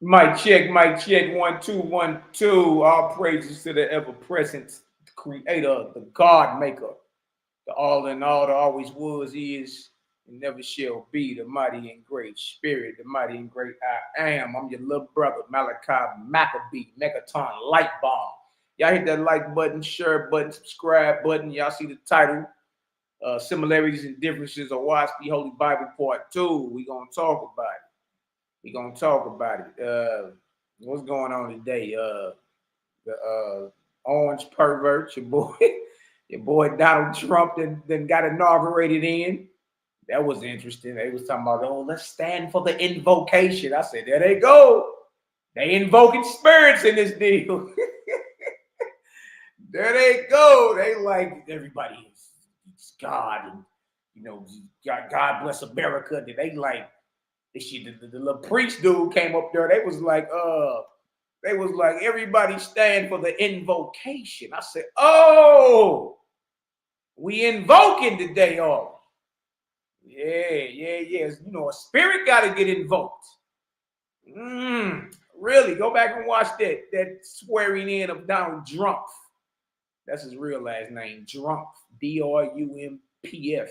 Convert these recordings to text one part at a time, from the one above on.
Mic check, 1 2 1 2. All praises to the ever-present creator, the God maker, the all in all, the always was, is, and never shall be, the mighty and great spirit, the mighty and great I am. I'm your little brother, Malaki Macabee, Megaton Light Bomb. Y'all hit that like button, share button, subscribe button. Y'all see the title, Similarities and Differences of Oahspe Holy Bible Part 2. We're going to talk about it. We're going to talk about it. What's going on today? The orange pervert, your boy Donald Trump then got inaugurated in. That was interesting. They was talking about, oh, let's stand for the invocation. I said, there they go. They invoking spirits in this deal. There they go. They like everybody is God, and you know, God bless America. Then they like this shit. The little priest dude came up there. They was like, everybody stand for the invocation. I said, oh, we invoking today, all. Yeah. You know, a spirit got to get invoked. Really, go back and watch that swearing in of Donald Trump. That's his real last name, Trump, DRUMPF,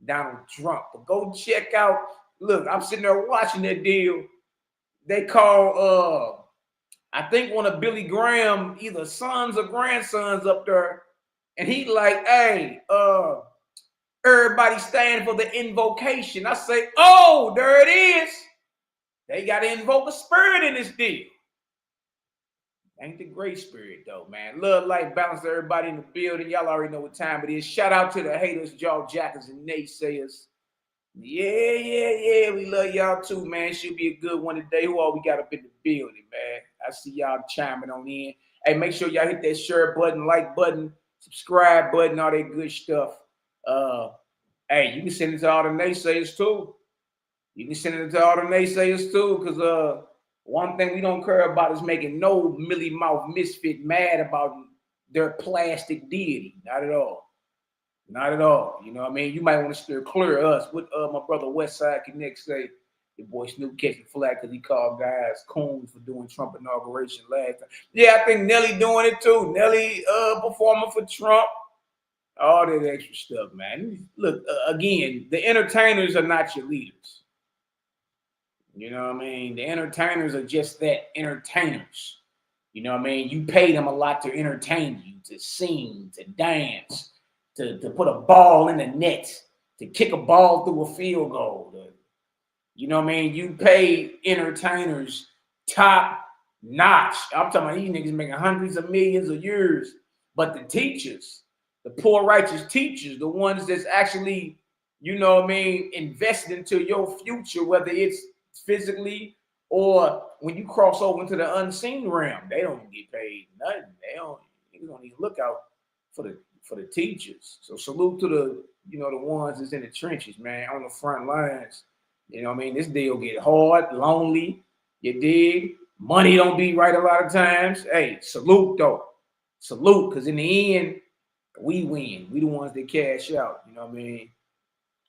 Donald Trump. But go check out. Look, I'm sitting there watching that deal. They call, I think one of Billy Graham, either sons or grandsons up there, and he like, hey, everybody stand for the invocation. I say, oh, there it is. They got to invoke a spirit in this deal. Ain't the great spirit, though, man. Love, life, balance to everybody in the building. Y'all already know what time it is. Shout out to the haters, jaw jackers, and naysayers. Yeah. We love y'all, too, man. Should be a good one today. Who all we got up in the building, man? I see y'all chiming on in. Hey, make sure y'all hit that share button, like button, subscribe button, all that good stuff. Hey, you can send it to all the naysayers, too. Because one thing we don't care about is making no Millie Mouth misfit mad about their plastic deity. Not at all. You know what I mean? You might want to steer clear of us. What my brother Westside Connect say, your boy Snoop catching flag because he called guys coons for doing Trump inauguration last time. Yeah, I think Nelly doing it too. Nelly performing for Trump. All that extra stuff, man. Look, again, the entertainers are not your leaders. You know what I mean? The entertainers are just that, entertainers. You know what I mean? You pay them a lot to entertain you, to sing, to dance, to put a ball in the net, to kick a ball through a field goal. You know what I mean? You pay entertainers top notch. I'm talking about these niggas making hundreds of millions a year. But the teachers, the poor righteous teachers, the ones that's actually, you know what I mean, invested into your future, whether it's physically or when you cross over into the unseen realm, they don't get paid nothing. You don't even look out for the teachers. So salute to the ones that's in the trenches, man, on the front lines. You know what I mean? This deal get hard, lonely, you dig? Money don't be right a lot of times. Hey, salute though. Salute, because in the end, we win. We the ones that cash out. You know what I mean?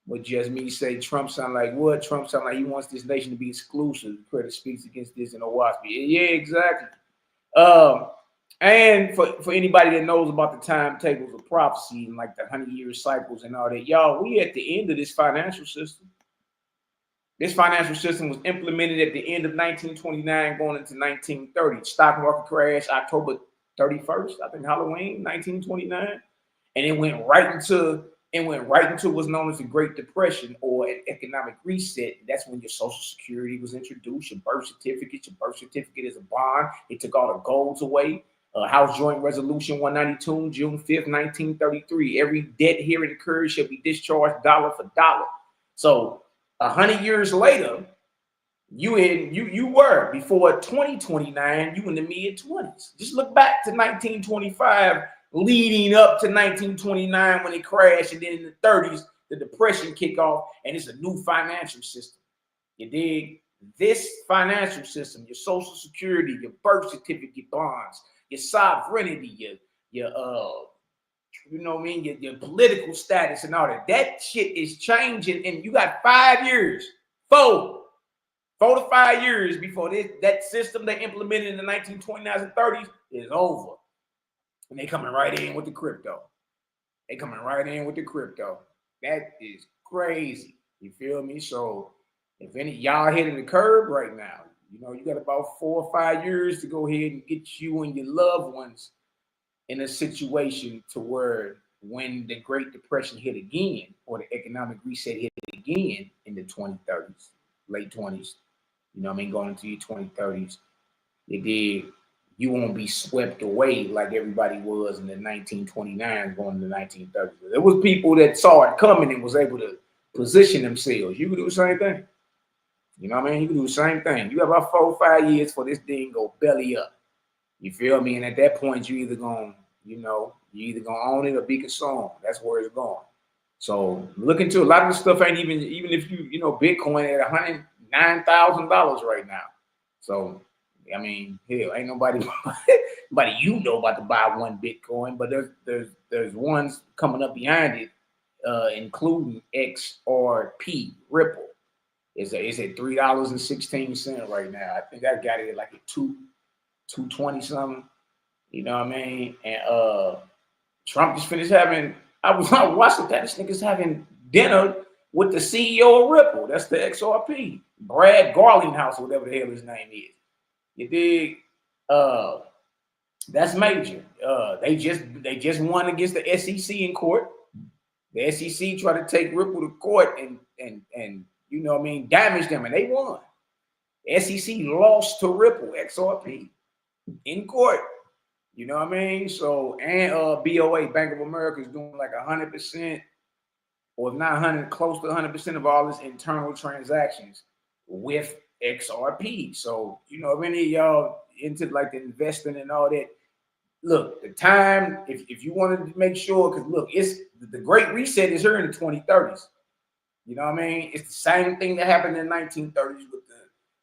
What just me say, Trump sound like what? Trump sound like he wants this nation to be exclusive. Credit speaks against this in Oahspe. Yeah, exactly. And for anybody that knows about the timetables of prophecy and like the 100-year cycles and all that, y'all, we at the end of this financial system. This financial system was implemented at the end of 1929, going into 1930. Stock market crash, October 31st, I think Halloween, 1929, and it went right into what's known as the Great Depression or an economic reset. That's when your Social Security was introduced, your birth certificate. Your birth certificate is a bond. It took all the golds away. House Joint Resolution 192, June 5th, 1933. Every debt here incurred shall be discharged dollar for dollar. So 100 years later, you were before 2029, you in the mid-20s. Just look back to 1925. Leading up to 1929 when it crashed, and then in the 30s, the depression kicked off, and it's a new financial system. You dig? This financial system, your Social Security, your birth certificate bonds, your sovereignty, your you know what I mean, your political status and all that. That shit is changing, and you got 5 years, 4, 4 to 5 years before that system they implemented in the 1929s and 30s is over. And they coming right in with the crypto. They coming right in with the crypto. That is crazy. You feel me? So if any y'all hitting the curb right now, you know, you got about 4 or 5 years to go ahead and get you and your loved ones in a situation to where when the Great Depression hit again, or the economic reset hit again in the 2030s, late 20s, you know what I mean, going into your 2030s, you won't be swept away like everybody was in the 1929s going into the 1930s. There was people that saw it coming and was able to position themselves. You could do the same thing. You know what I mean? You can do the same thing. You have about 4 or 5 years for this thing go belly up. You feel me? And at that point, you either gonna own it or be consumed. That's where it's going. So look into a lot of the stuff. Ain't even if you know Bitcoin at $109,000 right now. So I mean, hell, ain't nobody you know about to buy one Bitcoin, but there's ones coming up behind it, including XRP Ripple. It's at $3.16 right now. I think I got it at like a 220 something. You know what I mean? And Trump just finished having. I watching that. This nigga's having dinner with the CEO of Ripple. That's the XRP, Brad Garlinghouse, or whatever the hell his name is. You dig? That's major. They just won against the SEC in court. The SEC tried to take Ripple to court and you know what I mean, damage them, and they won. The SEC lost to Ripple XRP in court. You know what I mean? So, and BOA, Bank of America, is doing like 100%, or if not 100, close to 100% of all its internal transactions with XRP. So, you know, if any of y'all into like the investing and all that, look, the time, if you wanted to make sure, because look, it's the Great Reset is here in the 2030s. You know what I mean? It's the same thing that happened in the 1930s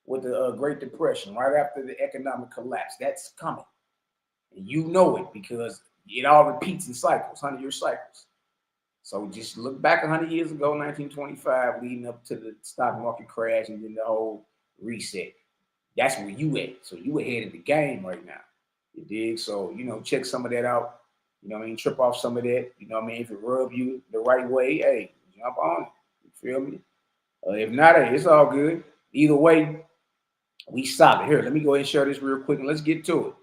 with the Great Depression, right after the economic collapse. That's coming. And you know it because it all repeats in cycles, 100-year cycles. So just look back 100 years ago, 1925, leading up to the stock market crash and then the whole reset. That's where you at. So you ahead of the game right now. You dig? So, you know, check some of that out. You know what I mean? Trip off some of that. You know what I mean? If it rub you the right way, hey, jump on it. You feel me? If not, hey, it's all good. Either way, we solid. Here, let me go ahead and share this real quick and let's get to it.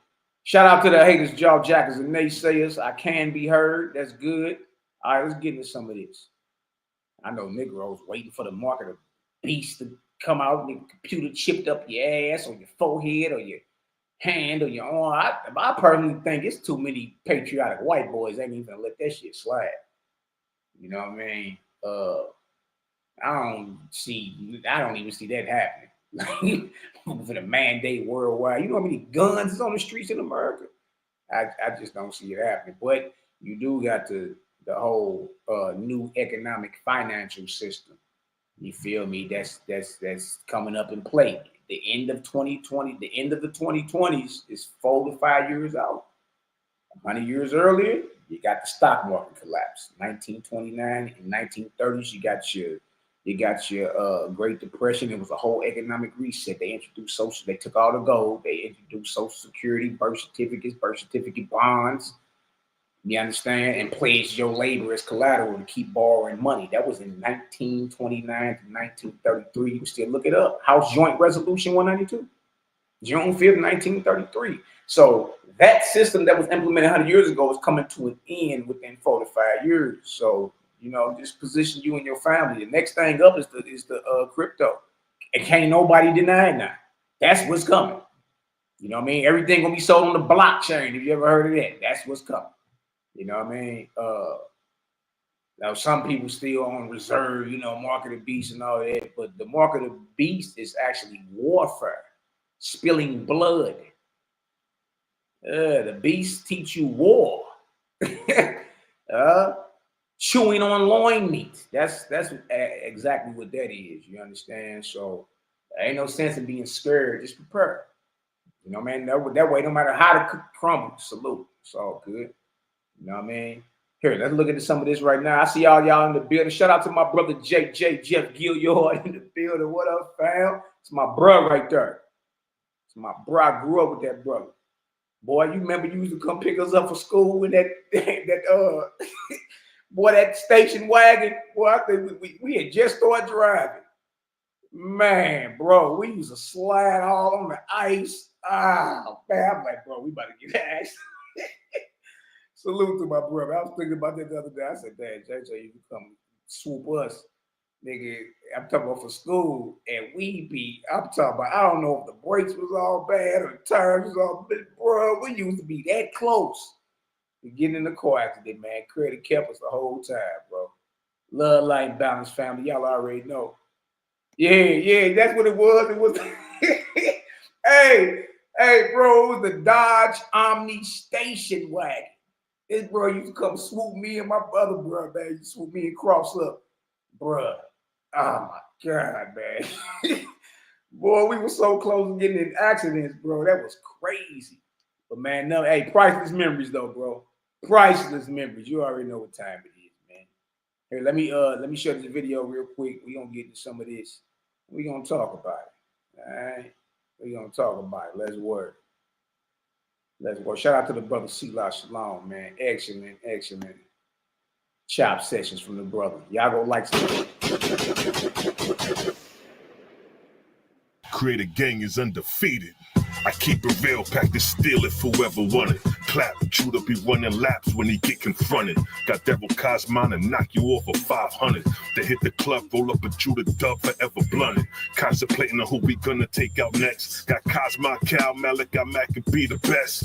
Shout out to the haters, jaw jackers, and naysayers. I can be heard. That's good. All right, let's get into some of this. I know Negroes waiting for the mark of the beast to come out and the computer chipped up your ass or your forehead or your hand or your arm. I personally think it's too many patriotic white boys ain't even gonna let that shit slide. You know what I mean? I don't even see that happening. For the mandate worldwide. You know how many guns is on the streets in America? I just don't see it happening. But you do got the whole new economic financial system. You feel me? That's coming up in play. The end of 2020, the end of the 2020s is 4 to 5 years out. 100 years earlier, you got the stock market collapse. 1929 and 1930s, you got your Great Depression. It was a whole economic reset. They introduced they took all the gold. They introduced Social Security, birth certificate bonds. You understand? And pledged your labor as collateral to keep borrowing money. That was in 1929 to 1933. You can still look it up. House Joint Resolution 192, June 5th, 1933. So that system that was implemented 100 years ago is coming to an end within 4 to 5 years. So, you know, just position you and your family. The next thing up is the crypto. And can't nobody deny it now. That's what's coming. You know what I mean? Everything gonna be sold on the blockchain. If you ever heard of that, that's what's coming. You know what I mean? Now some people still on reserve, you know, mark of the beast and all that, but the mark of the beast is actually warfare, spilling blood. The beast teach you war. Chewing on loin meat. That's exactly what that is. You understand? So there ain't no sense in being scared. Just prepare. You know what I mean? That way, no matter how the cookie crumbles, salute. It's all good. You know what I mean? Here, let's look at some of this right now. I see all y'all in the building. Shout out to my brother Jeff Gilliard in the building. What up, fam? It's my bro right there. It's my bro. I grew up with that brother. Boy, you remember you used to come pick us up for school with that boy, that station wagon. Boy, I think we had just started driving. Man, bro, we used to slide all on the ice. Ah, man, I'm like, bro, we about to get ass. Salute to my brother. I was thinking about that the other day. I said, "Dad, JJ, you can come swoop us, nigga." I'm talking about for school, and I'm talking about, I don't know if the brakes was all bad or the tires was all bad, bro. We used to be that close to getting in the car accident, man. Credit kept us the whole time, bro. Love, light, and balance, family. Y'all already know. Yeah, that's what it was. It was, hey, bro, it was the Dodge Omni station wagon. This bro used to come swoop me and my other bro, man. You swoop me and cross up. Bro, oh my God, man. Boy, we were so close to getting in accidents, bro. That was crazy. But man, no, hey, priceless memories though, bro. Priceless memories. You already know what time it is, man. Here, let me show this video real quick. We're gonna get into some of this. We're gonna talk about it. All right. We're gonna talk about it. Let's work. Let's go. Shout out to the brother Selah Shalom, man. Excellent. Chop sessions from the brother. Y'all go like some. Create a gang is undefeated. I keep it real, pack to steal if whoever want it. Clap, Judah be running laps when he get confronted. Got Devil Cosmon and knock you off of 500. They hit the club, roll up a Judah dub, forever blunted. Contemplating on who we gonna take out next. Got Cosmo, Cal, Malaki Macabee the best.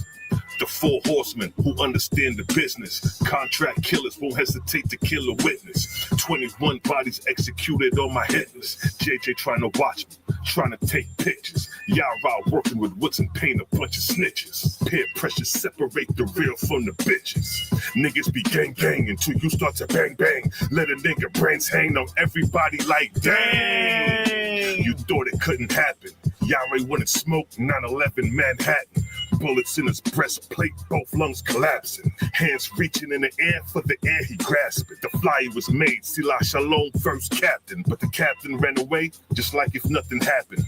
The 4 horsemen who understand the business. Contract killers won't hesitate to kill a witness. 21 bodies executed on my hit list. JJ trying to watch me, trying to take pictures. Yara working with woods and paint a bunch of snitches. Peer pressure separate the real from the bitches. Niggas be gang until you start to bang. Let a nigga brains hang on everybody like dang. You thought it couldn't happen. Yara wouldn't smoke 9/11 Manhattan. Bullets in his breastplate, both lungs collapsing. Hands reaching in the air for the air he grasped it. The flyer was made, Selah Shalom first captain. But the captain ran away just like if nothing happened.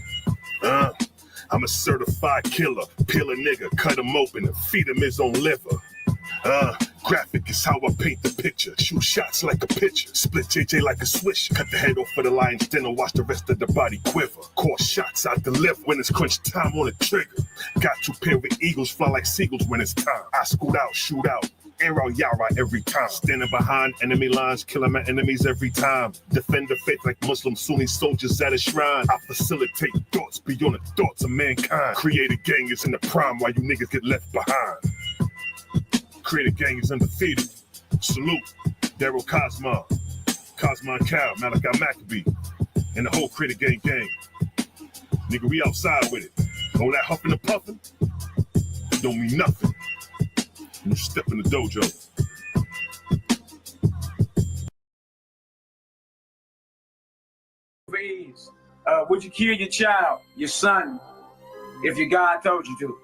I'm a certified killer. Peel a nigga, cut him open and feed him his own liver. Graphic is how I paint the picture. Shoot shots like a pitcher. Split JJ like a swish. Cut the head off for the lion's den and watch the rest of the body quiver. Course shots I deliver when it's crunch time on the trigger. Got 2 pair of eagles fly like seagulls when it's time. I scoot out, shoot out. Air out Yara every time. Standing behind enemy lines, killing my enemies every time. Defend the faith like Muslim Sunni soldiers at a shrine. I facilitate thoughts beyond the thoughts of mankind. Create a gang is in the prime while you niggas get left behind. Create a gang is undefeated. Salute, Daryl Cosmo, Cal, Malaki Macabee, and the whole Create a gang. Nigga, we outside with it. All that huffing and puffing don't mean nothing. You step in the dojo. Please, would you kill your child, your son, if your God told you to?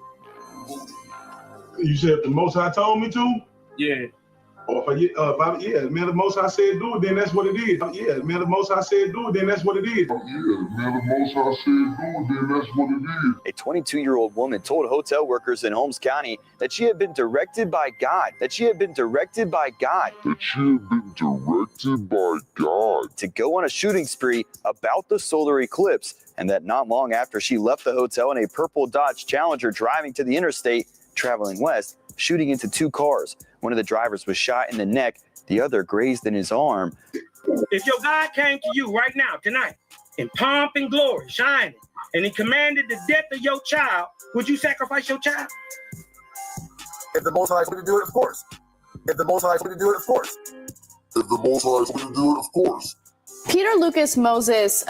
You said the Most High told me to? Yeah. Man, the Most High said do it, then that's what it is. Yeah, man, the Most High said do it, then that's what it is. A 22-year-old woman told hotel workers in Holmes County that she had been directed by God. To go on a shooting spree about the solar eclipse, and that not long after she left the hotel in a purple Dodge Challenger driving to the interstate, traveling west, shooting into 2 cars. One of the drivers was shot in the neck, the other grazed in his arm. If your God came to you right now, tonight, in pomp and glory, shining, and he commanded the death of your child, would you sacrifice your child? If the Most High is going to do it, of course. Peter Lucas Moses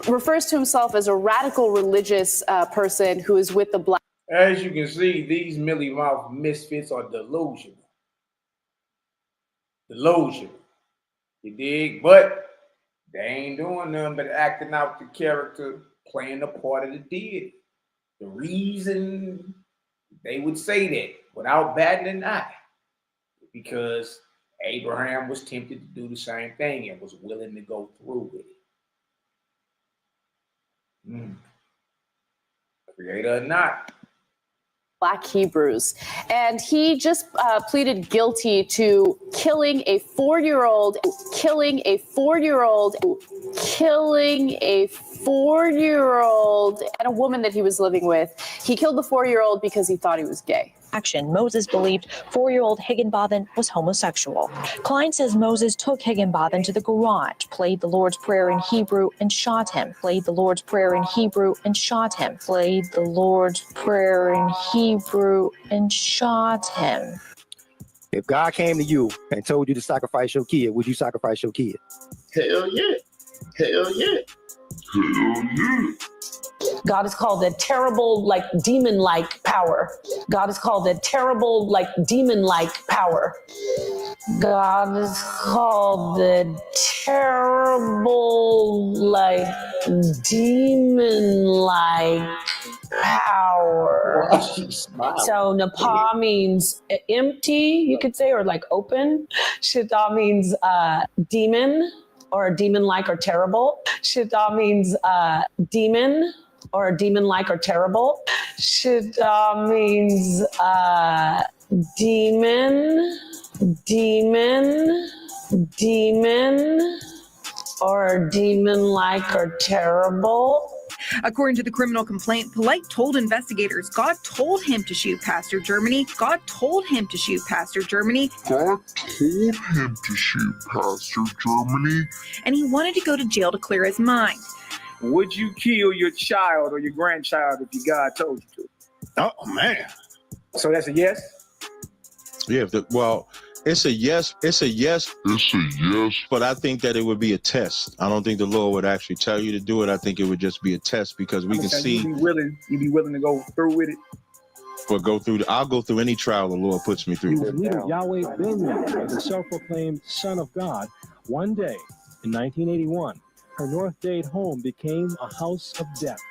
refers to himself as a radical religious person who is with the Black. As you can see, these Millie Mouth misfits are delusional. You dig? But they ain't doing nothing but acting out the character, playing the part of the deity. The reason they would say that without batting an eye, because Abraham was tempted to do the same thing and was willing to go through with it. Creator or not. Black Hebrews, and he just pleaded guilty to killing a 4-year-old, killing a 4-year-old, and a woman that he was living with. He killed the 4-year-old because he thought he was gay. Moses believed 4-year-old Higginbotham was homosexual. Klein says Moses took Higginbotham to the garage, played the Lord's Prayer in Hebrew, and shot him. Played the Lord's Prayer in Hebrew and shot him. Played the Lord's Prayer in Hebrew and shot him. If God came to you and told you to sacrifice your kid, would you sacrifice your kid? Hell yeah. Hell yeah. Hell yeah. God is called a terrible, like demon-like power. God is called a terrible, like demon-like power. God is called the terrible, like demon-like power. So Napa means empty, you could say, or like open. Shita means demon, or demon-like or terrible. Shita means demon, or demon-like or terrible. Shita means demon, or demon-like or terrible. According to the criminal complaint, Polite told investigators God told him to shoot Pastor Germany. God told him to shoot Pastor Germany. God told him to shoot Pastor Germany. And he wanted to go to jail to clear his mind. Would you kill your child or your grandchild if your God told you to? Oh, man. So that's a yes? Yeah, well, it's a yes. It's a yes. It's a yes. But I think that it would be a test. I don't think the Lord would actually tell you to do it. I think it would just be a test because we can see. You'd be willing to go through with it? Or I'll go through any trial the Lord puts me through. Yahweh Ben Yahweh, the self-proclaimed Son of God, one day in 1981, her North Dade home became a house of death.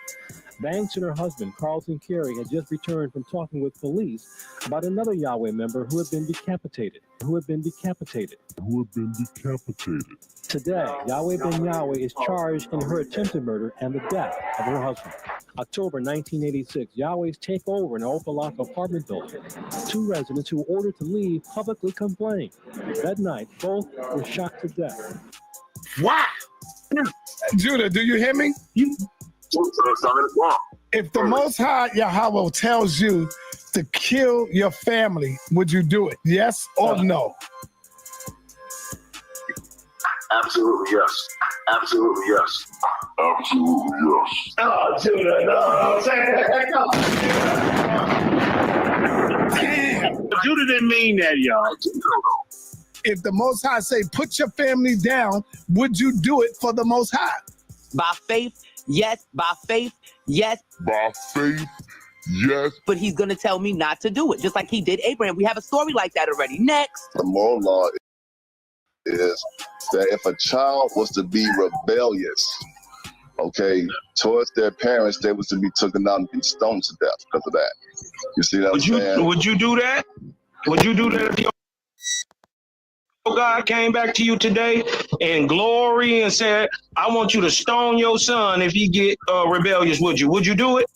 Banks and her husband, Carlton Carey, had just returned from talking with police about another Yahweh member who had been decapitated. Today, Yahweh Ben Yahweh is charged in her attempted murder and the death of her husband. October 1986, Yahweh's takeover in an Opalaka apartment building. 2 residents who were ordered to leave publicly complained. That night, both were shot to death. Wow! Judah, do you hear me? If the Most High Yahweh tells you to kill your family, would you do it? Yes or no? Absolutely yes. Absolutely yes. Absolutely yes. Oh, Judah, no. Damn. Judah didn't mean that, y'all. If the Most High say, put your family down, would you do it for the Most High? By faith, yes. By faith, yes. By faith, yes. But he's going to tell me not to do it, just like he did Abraham. We have a story like that already. Next. The moral law is that if a child was to be rebellious, okay, towards their parents, they was to be taken out and be stoned to death because of that. You see what I'm saying? Would you do that? Would you do that if your God came back to you today in glory and said, I want you to stone your son if he get rebellious? Would you? Would you do it?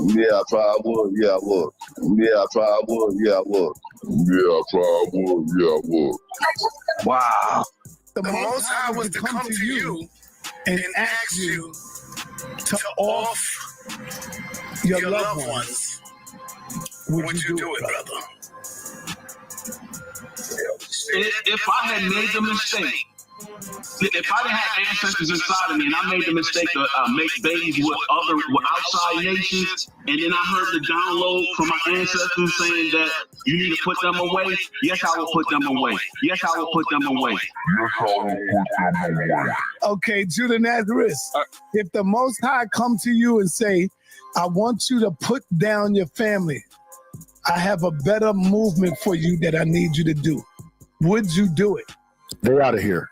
Yeah, I probably would. Yeah, I would. Yeah, I probably would. Yeah, I would. Yeah, I probably would. Yeah, I would. Wow. The Most High was to come to you and ask you to off your loved ones. Would you do it, brother? If I had made the mistake, if I didn't have ancestors inside of me and I made the mistake to make babies with outside nations, and then I heard the download from my ancestors saying that you need to put them away, yes, I will put them away. Yes, I will put them away. Yes, I will put them away. Okay, Judah Nazareth, if the Most High come to you and say, I want you to put down your family, I have a better movement for you that I need you to do, would you do it? They're out of here.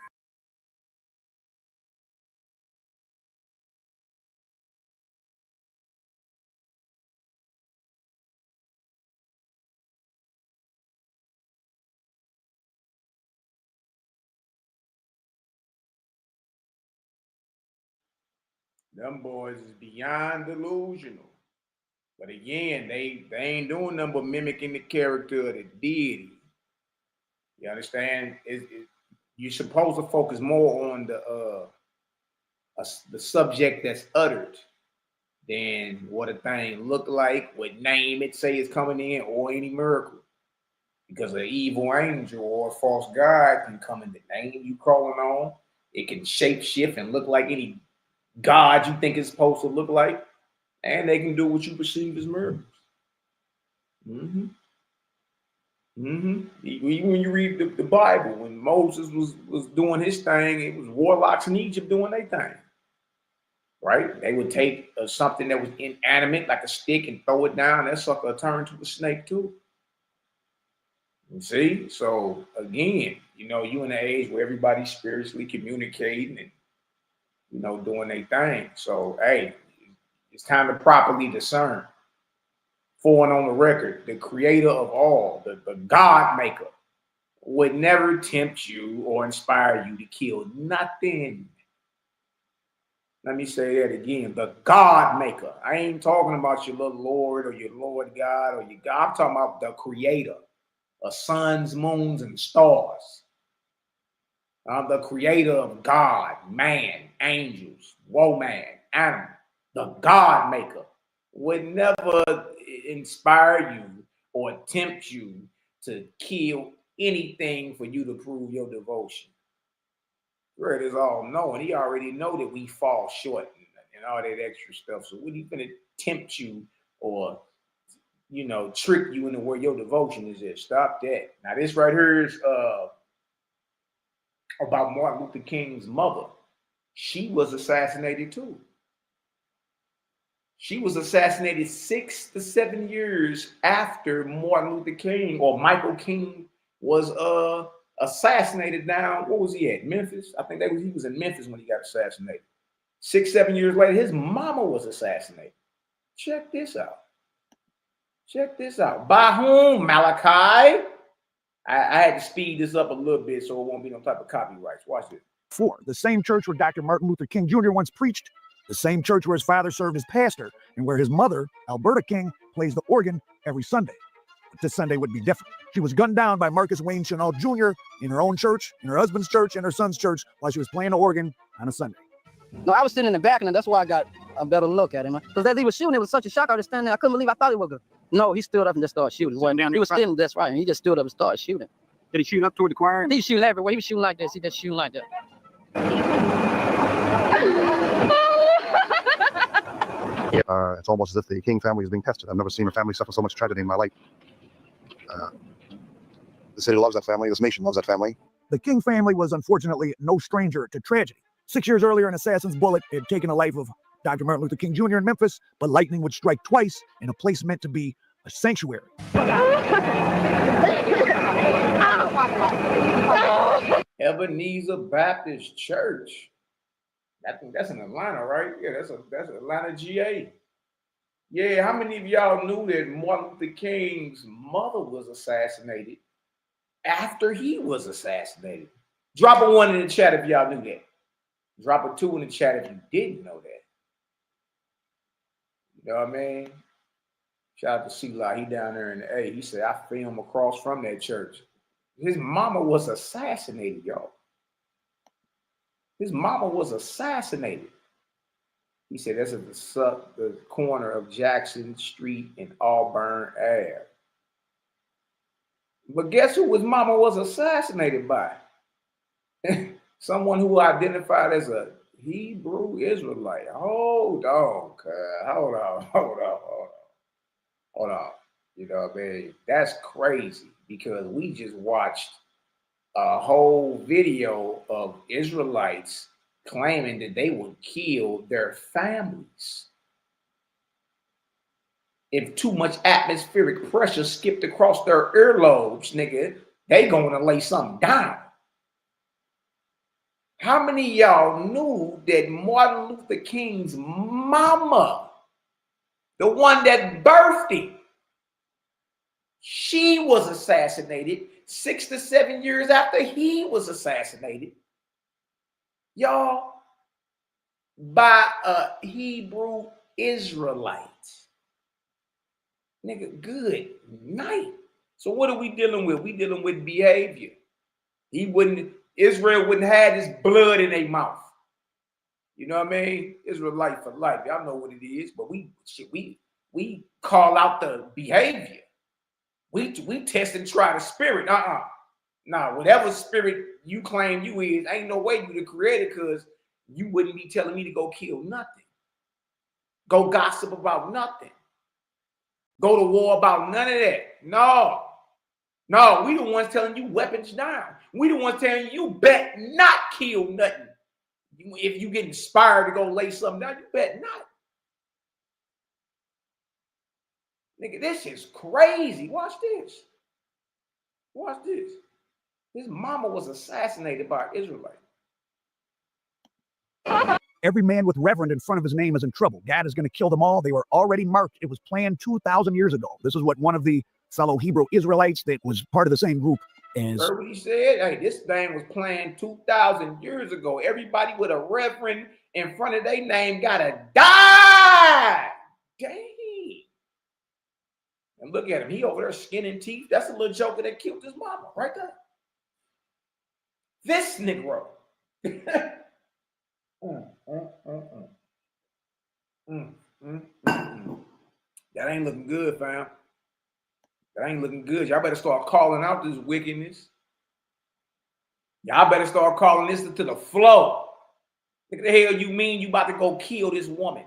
Them boys is beyond delusional. But again, they ain't doing nothing but mimicking the character of the deity. You understand? You're supposed to focus more on the subject that's uttered than what a thing look like, what name it say is coming in, or any miracle. Because an evil angel or a false god can come in the name you calling on. It can shape shift and look like any god you think it's supposed to look like, and they can do what you perceive as miracles. Even when you read the Bible, when Moses was doing his thing, it was warlocks in Egypt doing their thing. Right? They would take something that was inanimate, like a stick, and throw it down. That sucker turned to a snake too. You see? So again, you know, you in the age where everybody's spiritually communicating and, you know, doing their thing. So hey, it's time to properly discern. For and on the record, the creator of all, the God maker, would never tempt you or inspire you to kill nothing. Let me say that again. The God maker. I ain't talking about your little Lord or your Lord God or your God. I'm talking about the creator of suns, moons, and stars. I'm the creator of God, man, angels, woman, animal. The God maker would never inspire you or tempt you to kill anything for you to prove your devotion. Word is all knowing. He already know that we fall short and all that extra stuff. So when he gonna tempt you or, you know, trick you into where your devotion is at? Stop that. Now this right here is about Martin Luther King's mother. She was assassinated too. She was assassinated 6 to 7 years after Martin Luther King or Michael King was assassinated down. What was he at? Memphis? I think he was in Memphis when he got assassinated. 6, 7 years later, his mama was assassinated. Check this out. Check this out. By whom, Malachi? I had to speed this up a little bit so it won't be no type of copyrights. Watch this. 4. The same church where Dr. Martin Luther King Jr. once preached, the same church where his father served as pastor, and where his mother, Alberta King, plays the organ every Sunday. But this Sunday would be different. She was gunned down by Marcus Chenault Jr. in her own church, in her husband's church, and her son's church while she was playing the organ on a Sunday. No, I was sitting in the back, and that's why I got a better look at him. Because as he was shooting, it was such a shock. I was standing there. I couldn't believe I thought he was good. No, he stood up and just started shooting. He was standing, that's right, and he just stood up and started shooting. Did he shoot up toward the choir? He was shooting everywhere. He was shooting like this. He just shooting like that. It's almost as if the King family is being tested. I've never seen a family suffer so much tragedy in my life. The city loves that family. This nation loves that family. The King family was unfortunately no stranger to tragedy. 6 years earlier, an assassin's bullet had taken the life of Dr. Martin Luther King Jr. in Memphis, but lightning would strike twice in a place meant to be a sanctuary. Ebenezer Baptist Church. I think that's in Atlanta, right? Yeah, that's Atlanta, GA. Yeah, how many of y'all knew that Martin Luther King's mother was assassinated after he was assassinated? Drop a 1 in the chat if y'all knew that. Drop a 2 in the chat if you didn't know that. You know what I mean? Shout out to C-Lot. He down there in the A. He said, I filmed across from that church. His mama was assassinated, y'all. His mama was assassinated. He said that's at the corner of Jackson Street and Auburn Ave. But guess who his mama was assassinated by? Someone who identified as a Hebrew Israelite. Hold on, hold on. You know what I mean? That's crazy because we just watched a whole video of Israelites claiming that they would kill their families if too much atmospheric pressure skipped across their earlobes, nigga. They gonna lay something down. How many of y'all knew that Martin Luther King's mama, the one that birthed him, she was assassinated 6 to 7 years after he was assassinated? Y'all, by a Hebrew Israelite. Nigga, good night. So what are we dealing with? We dealing with behavior. Israel wouldn't have this blood in their mouth. You know what I mean? Israelite for life. Y'all know what it is, but we call out the behavior. We test and try the spirit. Nah, whatever spirit you claim you is, ain't no way you the creator, because you wouldn't be telling me to go kill nothing. Go gossip about nothing. Go to war about none of that. No, we the ones telling you weapons down. We the ones telling you bet not kill nothing. If you get inspired to go lay something down, you bet not. Nigga, this is crazy. Watch this. Watch this. His mama was assassinated by an Israelite. Every man with reverend in front of his name is in trouble. God is going to kill them all. They were already marked. It was planned 2,000 years ago. This is what one of the fellow Hebrew Israelites that was part of the same group as. Heard what he said? Hey, this thing was planned 2,000 years ago. Everybody with a reverend in front of their name gotta die. Dang. And look at him. He over there skinning teeth. That's a little joker that killed his mama right there. This Negro. That ain't looking good, fam. That ain't looking good. Y'all better start calling out this wickedness. Y'all better start calling this to the flow. What the hell you mean you about to go kill this woman?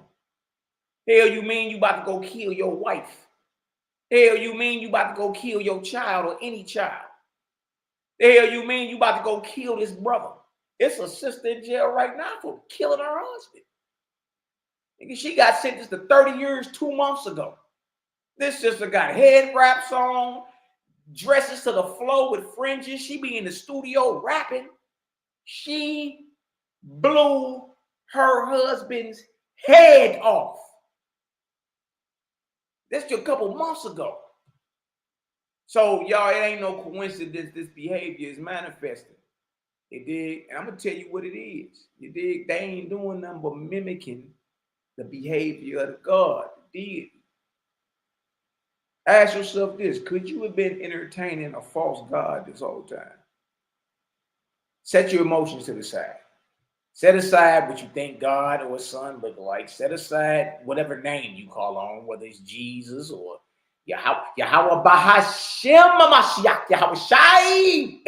Hell you mean you about to go kill your wife? Hell you mean you about to go kill your child or any child? Hell you mean you about to go kill this brother? It's a sister in jail right now for killing her husband. She got sentenced to 30 years 2 months ago. This sister got head wraps on, dresses to the floor with fringes. She be in the studio rapping. She blew her husband's head off. That's just a couple months ago. So, y'all, it ain't no coincidence this behavior is manifesting. It did. And I'm going to tell you what it is. You dig? They ain't doing nothing but mimicking the behavior of the God, the deity. Ask yourself this. Could you have been entertaining a false God this whole time? Set your emotions to the side. Set aside what you think God or his son look like. Set aside whatever name you call on, whether it's Jesus or Yahweh Bahashem Mashiach, Yahweh Shai,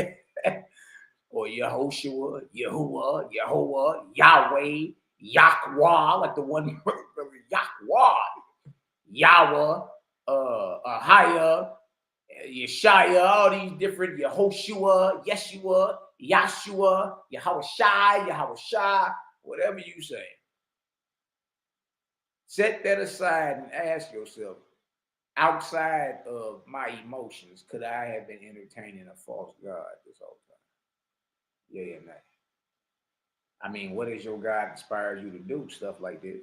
or Yehoshua, Yahuwah, Yehovah, Yahweh, Yaquwa, like the one Yaquwa, Yahweh, Ahaya, Yeshaya, all these different Yehoshua, Yeshua, Yahshua, Yahweh Shai, whatever you say. Set that aside and ask yourself, outside of my emotions, could I have been entertaining a false God this whole time? Yeah, man. I mean, what is your God inspires you to do? Stuff like this.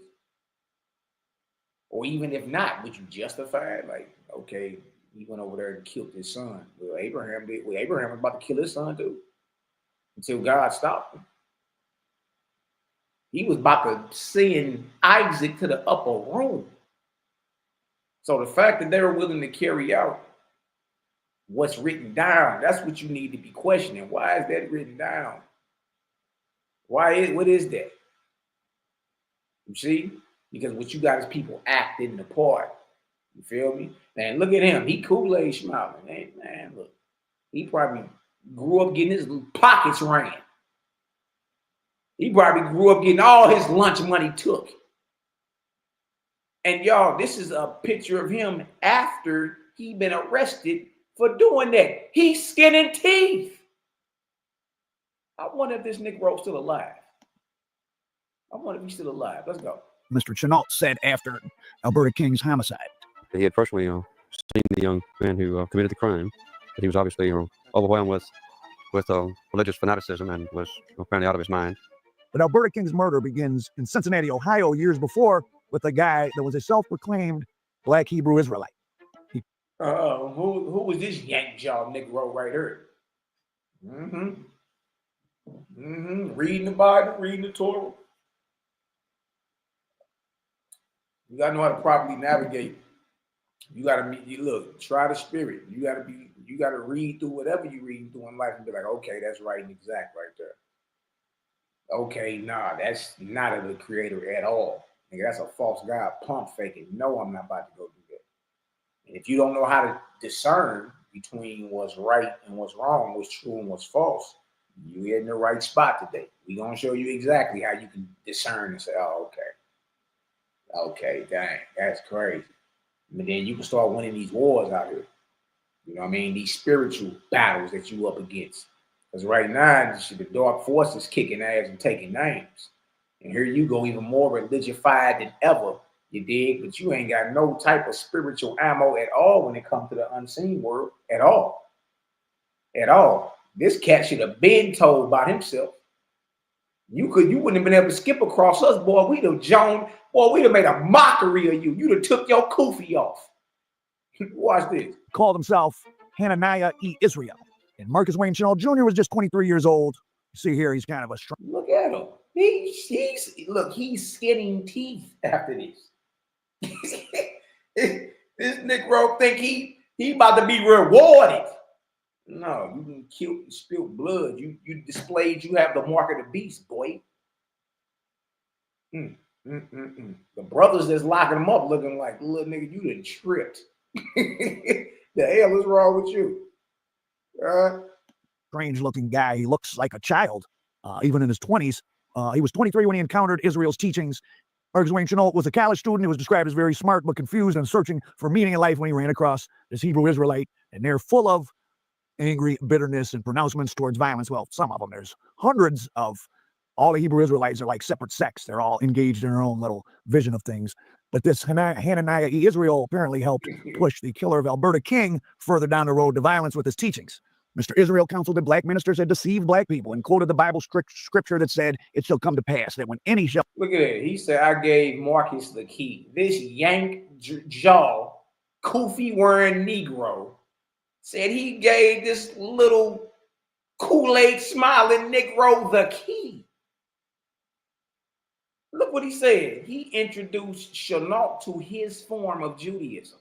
Or even if not, would you justify it? Like, okay, he went over there and killed his son. Well, Abraham did. Well, Abraham was about to kill his son too, until God stopped him. He was about to send Isaac to the upper room. So the fact that they were willing to carry out what's written down, that's what you need to be questioning. Why is that written down? What is that? You see? Because what you got is people acting the part. You feel me? Man, look at him. He Kool-Aid smiling. Hey, man, look. He probably grew up getting his pockets ran. He probably grew up getting all his lunch money took. And y'all, this is a picture of him after he been arrested for doing that. He's skinning teeth. I wonder if this Negro's still alive. I wonder if he's still alive. Let's go. Mr. Chenault said after Alberta King's homicide. He had personally seen the young man who committed the crime, but he was obviously overwhelmed with religious fanaticism and was apparently out of his mind. But Alberta King's murder begins in Cincinnati, Ohio, years before, with a guy that was a self-proclaimed Black Hebrew Israelite. Who was this yank jaw Negro right here? Reading the Bible, reading the Torah. You gotta know how to properly navigate. You gotta look, try the spirit. You gotta read through whatever you read through in life and be like, okay, that's right and exact right there. Okay, nah, that's not of the creator at all. Nigga, that's a false god pump faking. No, I'm not about to go do that. And if you don't know how to discern between what's right and what's wrong, what's true and what's false, you're in the right spot today. We're gonna show you exactly how you can discern and say, oh, okay. Okay, dang, that's crazy. And then you can start winning these wars out here. You know what I mean? These spiritual battles that you up against. Because right now, the dark forces kicking ass and taking names. And here you go, even more religified than ever. You dig? But you ain't got no type of spiritual ammo at all when it comes to the unseen world. At all. At all. This cat should have been told about himself. You wouldn't have been able to skip across us, boy. We'd have made a mockery of you. You'd have took your kufi off. Watch this. Called himself Hananiah E. Israel. And Marcus Wayne Chenault Jr. was just 23 years old. You see here, he's kind of a strong. Look at him. He's skinning teeth after this. This Negro think he about to be rewarded. No, you can kill, spill blood. You displayed you have the mark of the beast, boy. The brothers that's locking them up looking like, little nigga, you done tripped. The hell is wrong with you? Strange looking guy. He looks like a child, even in his 20s. He was 23 when he encountered Israel's teachings. Marcus Wayne Chenault was a college student. He was described as very smart but confused and searching for meaning in life when he ran across this Hebrew Israelite. And they're full of angry bitterness and pronouncements towards violence. Well, some of them. There's hundreds of all the Hebrew Israelites are like separate sects. They're all engaged in their own little vision of things. But this Hananiah E. Israel apparently helped push the killer of Alberta King further down the road to violence with his teachings. Mr. Israel counseled that black ministers had deceived black people and quoted the Bible scripture that said, it shall come to pass that when any shall... Look at it. He said, I gave Marcus the key. This yank jaw, kufi wearing Negro said he gave this little Kool-Aid smiling Negro the key. Look what he said. He introduced Chenault to his form of Judaism.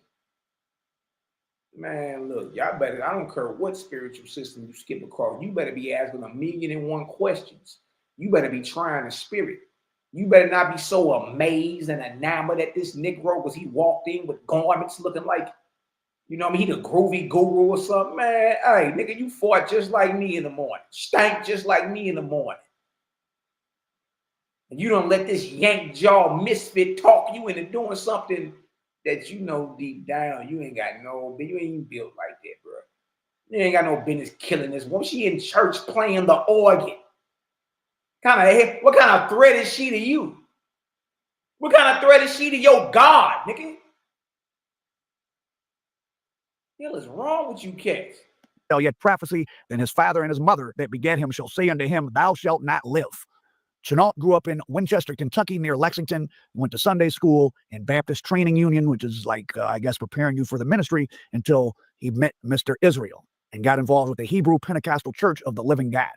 Man, look, y'all better, I don't care what spiritual system you skip across. You better be asking 1,000,001 questions. You better be trying the spirit. You better not be so amazed and enamored at this Negro because he walked in with garments looking like, you know what I mean, he the groovy guru or something. Man, hey, nigga, you fought just like me in the morning. Stank just like me in the morning. And you don't let this yank jaw misfit talk you into doing something that you know deep down you ain't got no, you ain't even built like that, bro. You ain't got no business killing this woman. She in church playing the organ. What kind of threat is she to you? What kind of threat is she to your God, nigga? What the hell is wrong with you cats? Yet prophecy, then his father and his mother that begat him shall say unto him, thou shalt not live. Chenault grew up in Winchester, Kentucky, near Lexington, went to Sunday school and Baptist Training Union, which is like, I guess, preparing you for the ministry, until he met Mr. Israel and got involved with the Hebrew Pentecostal Church of the Living God,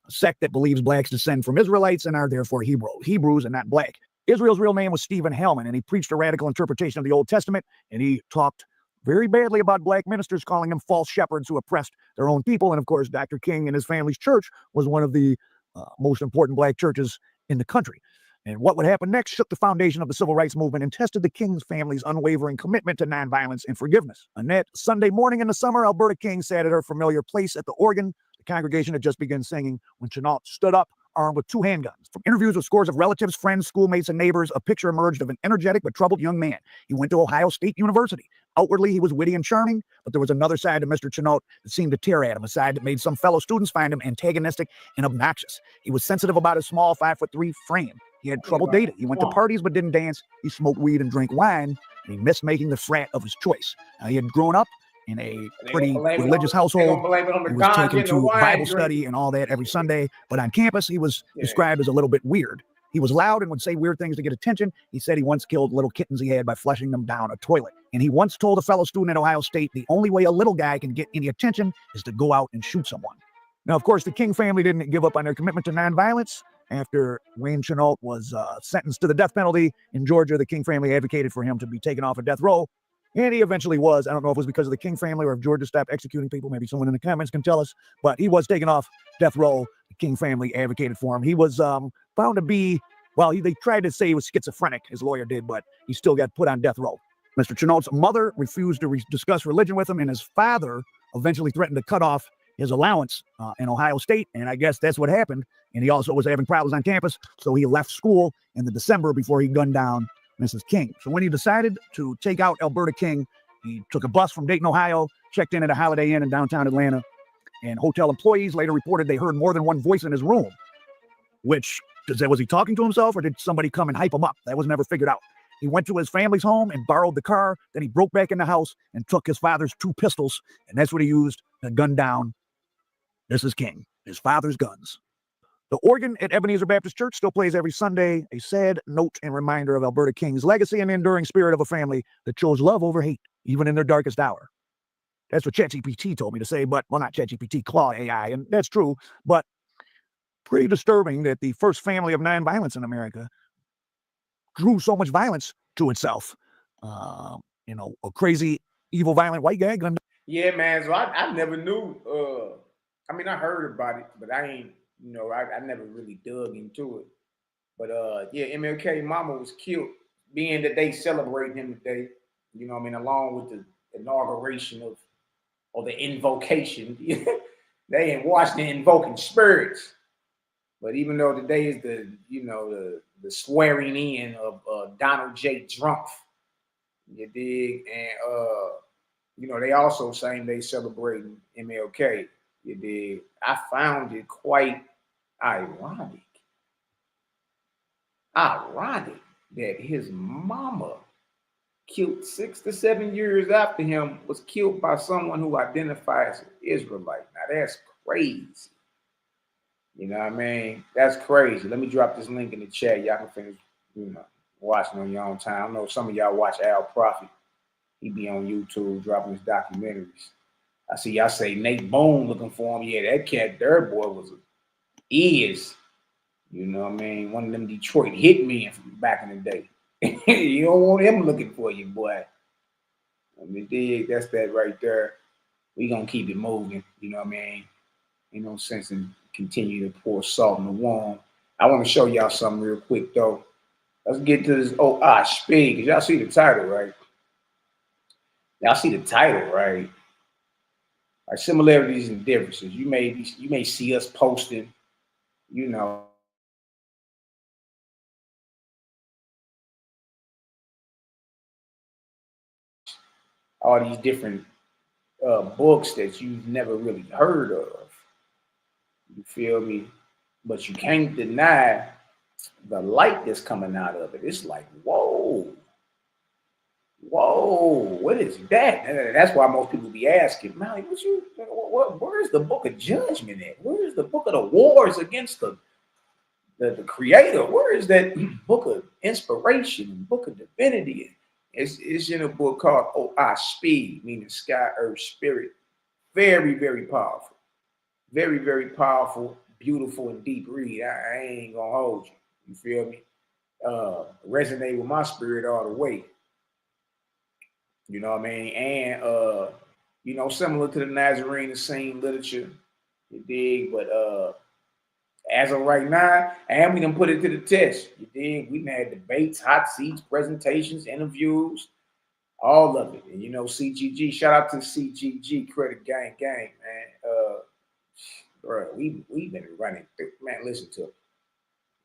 a sect that believes blacks descend from Israelites and are therefore Hebrews and not black. Israel's real name was Stephen Hellman, and he preached a radical interpretation of the Old Testament, and he talked very badly about black ministers, calling them false shepherds who oppressed their own people. And of course, Dr. King and his family's church was one of the most important black churches in the country. And what would happen next shook the foundation of the civil rights movement and tested the King's family's unwavering commitment to nonviolence and forgiveness. On that Sunday morning in the summer, Alberta King sat at her familiar place at the organ. The congregation had just begun singing when Chenault stood up, armed with 2 handguns. From interviews with scores of relatives, friends, schoolmates, and neighbors, a picture emerged of an energetic but troubled young man. He went to Ohio State University. Outwardly, he was witty and charming, but there was another side to Mr. Chenault that seemed to tear at him, a side that made some fellow students find him antagonistic and obnoxious. He was sensitive about his small 5'3" frame. He had trouble dating. He went to parties but didn't dance. He smoked weed and drank wine, and he missed making the frat of his choice. He had grown up in a pretty religious household. He was taken to Bible study and all that every Sunday, but on campus, he was described as a little bit weird. He was loud and would say weird things to get attention. He said he once killed little kittens he had by flushing them down a toilet. And he once told a fellow student at Ohio State, the only way a little guy can get any attention is to go out and shoot someone. Now, of course, the King family didn't give up on their commitment to nonviolence. After Wayne Chenault was sentenced to the death penalty in Georgia, the King family advocated for him to be taken off of death row, and he eventually was. I don't know if it was because of the King family or if Georgia stopped executing people. Maybe someone in the comments can tell us, but he was taken off death row. The King family advocated for him. He was found to be, well, they tried to say he was schizophrenic, his lawyer did, but he still got put on death row. Mr. Chenault's mother refused to discuss religion with him, and his father eventually threatened to cut off his allowance in Ohio State, and I guess that's what happened. And he also was having problems on campus, so he left school in the December before he gunned down Mrs. King. So when he decided to take out Alberta King, he took a bus from Dayton, Ohio, checked in at a Holiday Inn in downtown Atlanta, and hotel employees later reported they heard more than one voice in his room, which, was he talking to himself or did somebody come and hype him up? That was never figured out. He went to his family's home and borrowed the car. Then he broke back in the house and took his father's 2 pistols, and that's what he used to gun down Mrs. King, his father's guns. The organ at Ebenezer Baptist Church still plays every Sunday, a sad note and reminder of Alberta King's legacy and the enduring spirit of a family that chose love over hate, even in their darkest hour. That's what ChatGPT told me to say, but, well, not ChatGPT, Claude AI, and that's true, but pretty disturbing that the first family of nonviolence in America drew so much violence to itself. A crazy, evil, violent white guy. Yeah, man. So I never knew. I mean, I heard about it, but I ain't, I never really dug into it. But yeah, MLK mama was killed, being that they celebrate him today. Along with the inauguration or the invocation. They in Washington invoking spirits. But even though today is the swearing in of Donald J. Trump, you dig, and they also saying they celebrating MLK, you dig. I found it quite ironic that his mama, killed 6 to 7 years after him, was killed by someone who identifies as Israelite. Now that's crazy. You know what I mean? That's crazy. Let me drop this link in the chat. Y'all can finish, watching on your own time. I know some of y'all watch Al Prophet. He be on YouTube dropping his documentaries. I see y'all say Nate Boone looking for him. Yeah, that cat, their boy is. You know what I mean? One of them Detroit hitmen from back in the day. You don't want him looking for you, boy. I mean, dig, that's that right there. We gonna keep it moving. You know what I mean? Ain't no sense in continue to pour salt in the wound. I want to show y'all something real quick though. Let's get to this Oahspe, because y'all see the title, right? Y'all see the title, right? Our similarities and differences. You may see us posting, all these different books that you've never really heard of. You feel me? But you can't deny the light that's coming out of it. It's like, whoa, what is that? And that's why most people be asking, Mally, where's the book of judgment at? Where's the book of the wars against the creator? Where is that book of inspiration and book of divinity? It's in a book called Oahspe, meaning sky, earth, spirit. Very, very powerful. Very, very powerful, beautiful, and deep read. I ain't gonna hold you. You feel me? Resonate with my spirit all the way. You know what I mean? And similar to the Nazarene, the same literature, you dig? But as of right now, and we done put it to the test. You dig? We had debates, hot seats, presentations, interviews, all of it. And CGG, shout out to CGG, credit gang, man. Bro, we've been running through. Man, listen to it.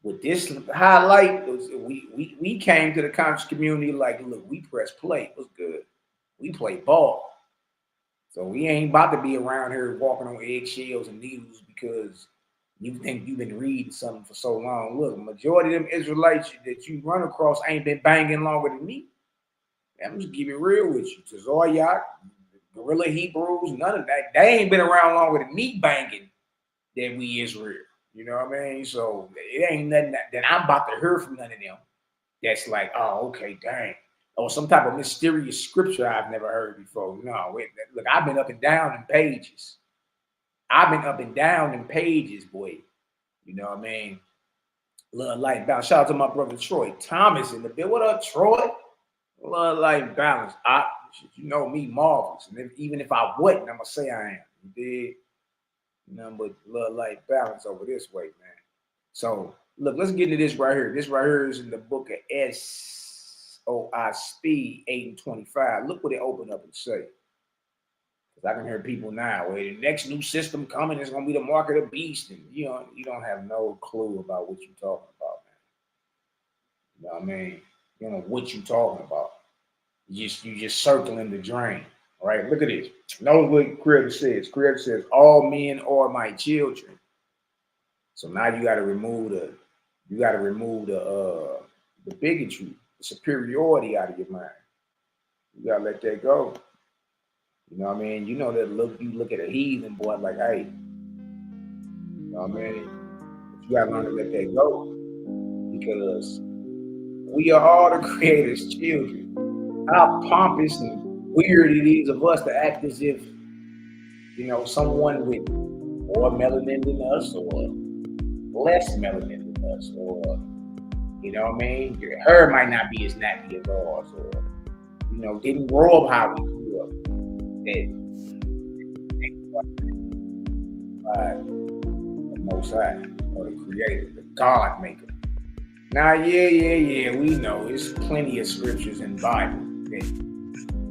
With this highlight, we came to the conscious community like, look, we press play. What's good? We play ball. So we ain't about to be around here walking on eggshells and needles because you think you've been reading something for so long. Look, majority of them Israelites that you run across ain't been banging longer than me. I'm just keep it real with you. Tezoyak, Guerrilla Hebrews, none of that. They ain't been around longer than me banging than we Israel. You know what I mean? So it ain't nothing that I'm about to hear from none of them. That's like, oh, okay, dang. Or some type of mysterious scripture I've never heard before. No, look, I've been up and down in pages. Boy. You know what I mean? Love life balance. Shout out to my brother Troy Thomas in the bit. What up, Troy? Love life balance. You know me, marvelous. And even if I wouldn't, I'm gonna say I am. You did? Nothing but love life balance over this way, man. So look, let's get into this right here. This right here is in the book of SOISP 8:25. Look what it opened up and say. Because I can hear people now, where the next new system coming is gonna be the mark of the beast, and you don't have no clue about what you're talking about, man. You know what I mean? You don't know what you're talking about. You just circling the drain. All right, look at this. Notice what Creator says. Creator says, all men are my children. So now you gotta remove the bigotry, the superiority out of your mind. You gotta let that go. You know what I mean? You know that you look at a heathen boy like, hey, you know what I mean? But you gotta learn to let that go. Because we are all the Creator's children. How pompous and weird it is of us to act as if, someone with more melanin than us or less melanin than us, or, you know what I mean? Your hair might not be as nappy as ours, or, didn't grow up how we grew up. The Most High, or the Creator, the God Maker. Now, yeah, we know there's plenty of scriptures in the Bible that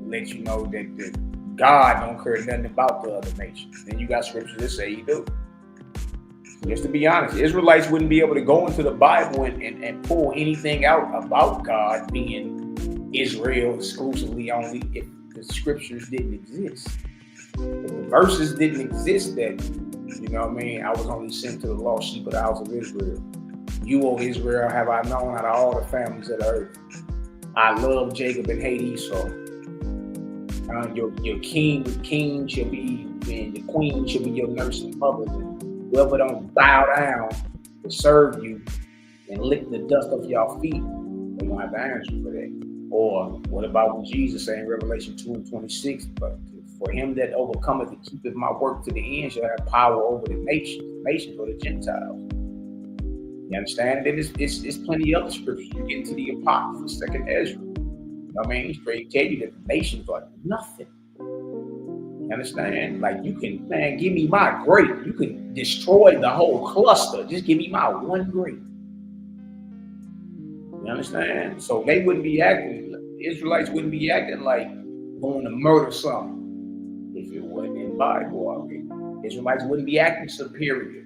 let you know that God don't care nothing about the other nations. Then you got scriptures that say he do. Just to be honest, Israelites wouldn't be able to go into the Bible and pull anything out about God being Israel exclusively only if the scriptures didn't exist. If the verses didn't exist that, I was only sent to the lost sheep of the house of Israel. You, O Israel, have I known out of all the families of the earth. I love Jacob and hate Esau. Your king shall be, and the queen shall be your nursing mother. And whoever don't bow down to serve you and lick the dust off your feet, they don't have to answer for that. Or what about what Jesus said in Revelation 2:26? But for him that overcometh and keepeth my work to the end shall have power over the nations or the Gentiles. You understand? Then it's plenty of other scriptures. You get into the Apocrypha, 2nd Ezra. Straight tell you that the nations are nothing. You understand? Like, you can, man, give me my grape. You can destroy the whole cluster. Just give me my one grape. You understand? So they wouldn't be acting, the Israelites wouldn't be acting like going to murder something if it wasn't in the Bible already. Israelites wouldn't be acting superior.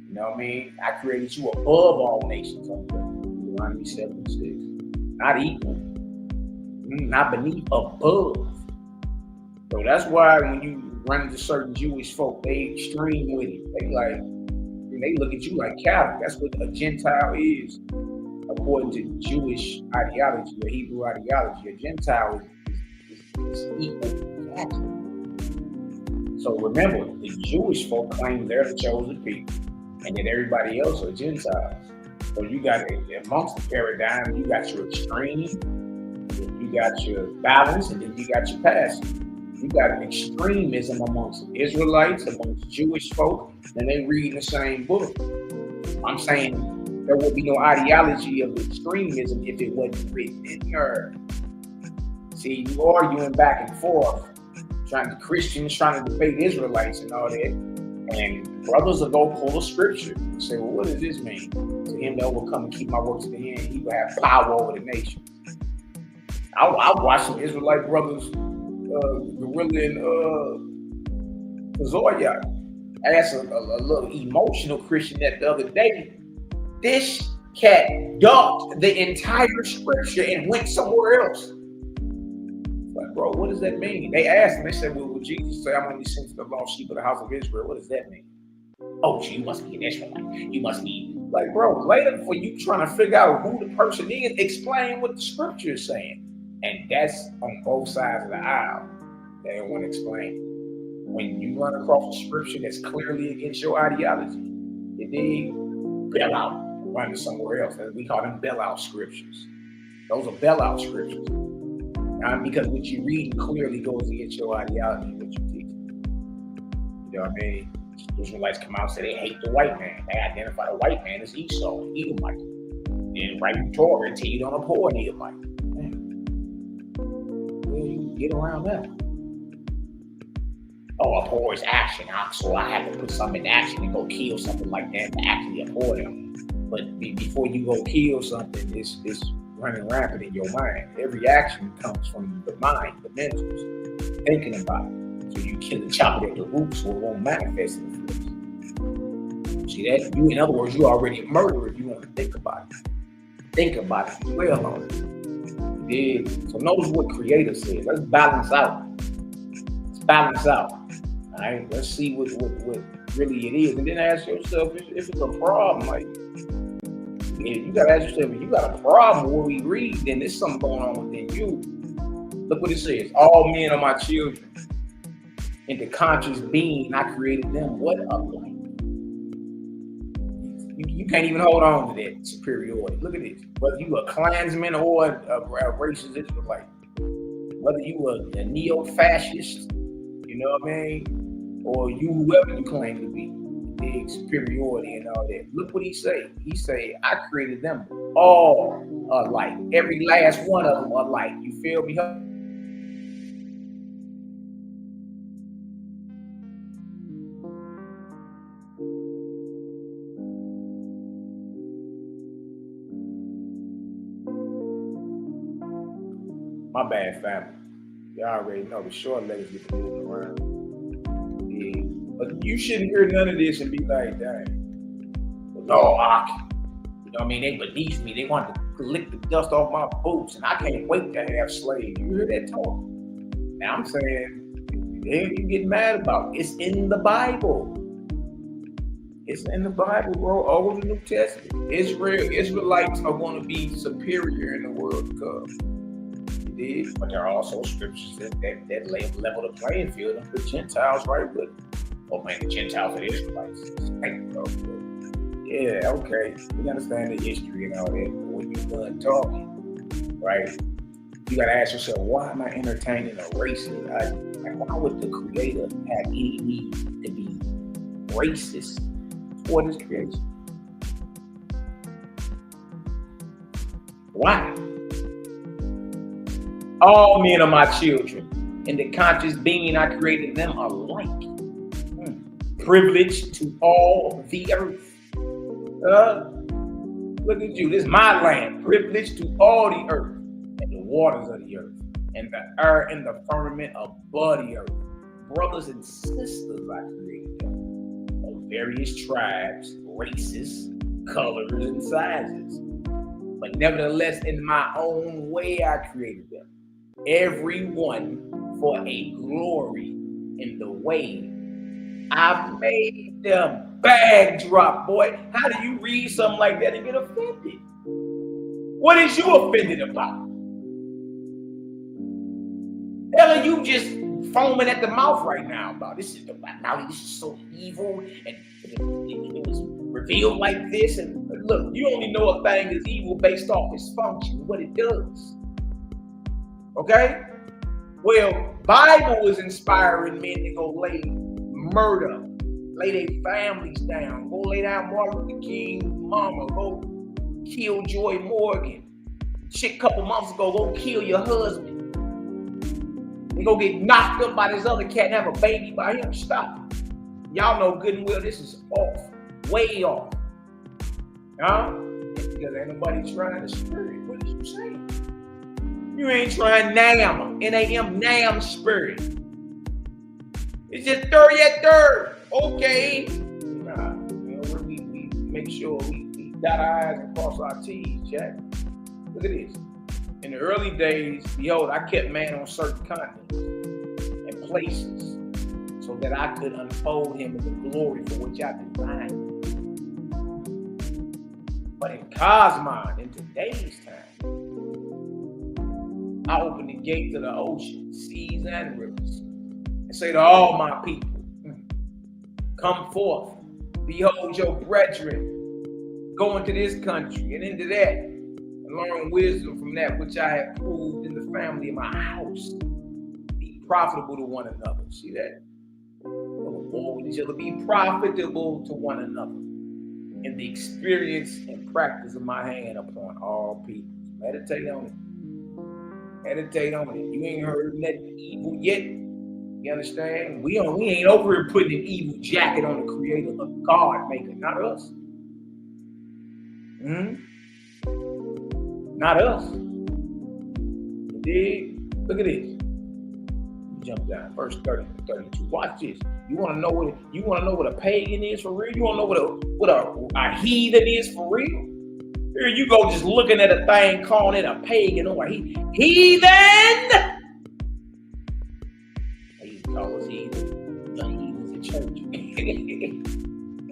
You know what I mean? I created you above all nations. Deuteronomy 7:6. Not equal. Not beneath, above. So that's why when you run into certain Jewish folk, they extreme with it. They look at you like cattle. That's what a Gentile is, according to Jewish ideology or Hebrew ideology. A Gentile is equal to cattle. So remember, the Jewish folk claim they're the chosen people, and then everybody else are Gentiles. So you got, amongst the paradigm, you got your extreme, you got your balance, and then you got your passive. You got an extremism amongst Israelites, amongst Jewish folk, and they read the same book. I'm saying there would be no ideology of extremism if it wasn't written in there. See, you arguing back and forth, Christians trying to debate Israelites and all that, and brothers will go pull a scripture and say, well, what does this mean? To him that overcome and keep my works to the end, he will have power over the nation. I watched some Israelite brothers, Gorilla and Zoya, asked a little emotional Christian that the other day. This cat ducked the entire scripture and went somewhere else. Like, bro, what does that mean? They asked him, they said, well, would Jesus say, I'm only sent to the lost sheep of the house of Israel? What does that mean? Oh, you must be an Israelite. You must be, like, bro, later for you trying to figure out who the person is, explain what the scripture is saying. And that's on both sides of the aisle. They don't want to explain. When you run across a scripture that's clearly against your ideology, you dig, bail out, run to somewhere else. We call them bailout scriptures. Those are bailout scriptures. Because what you read clearly goes against your ideology, what you teach. You know what I mean? Israelites come out and say they hate the white man. They identify the white man as Esau, Edomite. Then right in Torah until you don't abhor the Edomite. Well, you get around that. Oh, abhor is action. So I have to put something in action and go kill something like that to actually abhor them. But before you go kill something, it's running rampant in your mind. Every action comes from the mind, the mentals, thinking about it. So you kill and chop it at the root so it won't manifest in the flesh. See that? You, in other words, you're already a murderer if you want to think about it. Think about it. Dwell on it. Yeah. So notice what Creator says. Let's balance out. Let's balance out. All right. Let's see what really it is, and then ask yourself if it's a problem. Like, yeah, you gotta ask yourself if you got a problem with what we read. Then there's something going on within you. Look what it says. All men are my children. In the conscious being, I created them. What alike? You can't even hold on to that superiority. Look at this. Whether you a Klansman or a racist Israelite, whether you a neo-fascist, you know what I mean, or you whoever you claim to be, big superiority and all that. Look what he say. He say, I created them all alike. Every last one of them alike. You feel me? My bad, family. Y'all already know the short letters get moving around. Yeah. But you shouldn't hear none of this and be like, dang. Well, no, you know what I mean? They beneath me. They want to lick the dust off my boots, and I can't wait to have slaves. You hear that talk? Now I'm saying, the hell you get mad about? It's in the Bible. It's in the Bible, bro. Old and New Testament. Israelites are going to be superior in the world to come. But there are also scriptures that level the playing field and put Gentiles right with it. Oh man, the Gentiles are the Israelites. Yeah, okay. We understand the history and all that. But when you're done talking, right, you gotta ask yourself, why am I entertaining a racist? Like, why would the Creator have any need to be racist for this creation? Why? All men are my children. In the conscious being, I created them alike. Privileged to all the earth. Look at you. This is my land. Privileged to all the earth and the waters of the earth and the air and the firmament above the earth. Brothers and sisters, I created them of various tribes, races, colors, and sizes. But nevertheless, in my own way, I created them. Everyone for a glory in the way I made them. Bag drop, boy. How do you read something like that and get offended? What is you offended about? Hell, are you just foaming at the mouth right now about this? This is so evil, and it was revealed like this. And look, you only know a thing is evil based off its function, what it does. Okay? Well, Bible is inspiring men to go lay murder, lay their families down, go lay down Martin Luther King's mama, go kill Joy Morgan. Shit, couple months ago, go kill your husband. They go get knocked up by this other cat and have a baby by him. Stop. Y'all know good and well this is off, way off. Huh? Because ain't nobody trying to spirit. What is you saying? You ain't trying NAM, N-A-M, NAM spirit. It's just third. Okay. Nah, you know, we make sure we dot our I's and cross our T's, Jack. Look at this. In the early days, behold, I kept man on certain continents and places so that I could unfold him in the glory for which I designed him. But in Cosmon, in today's time, I open the gates of the ocean, seas, and rivers, and say to all my people, come forth, behold your brethren, go into this country and into that, and learn wisdom from that which I have proved in the family of my house. Be profitable to one another. See that? Go with each other, be profitable to one another. and the experience and practice of my hand upon all people. Meditate on it. Meditate on it. You ain't heard nothing evil yet. You understand? We ain't over here putting an evil jacket on the creator of God maker, not us. Not us. You dig? Look at this. Jump down, verse 30 to 32. Watch this. You want to know what a pagan is for real? You want to know what a heathen is for real? Here you go, just looking at a thing, calling it a pagan or a heathen. They used to call us heathen. Young heathens in church.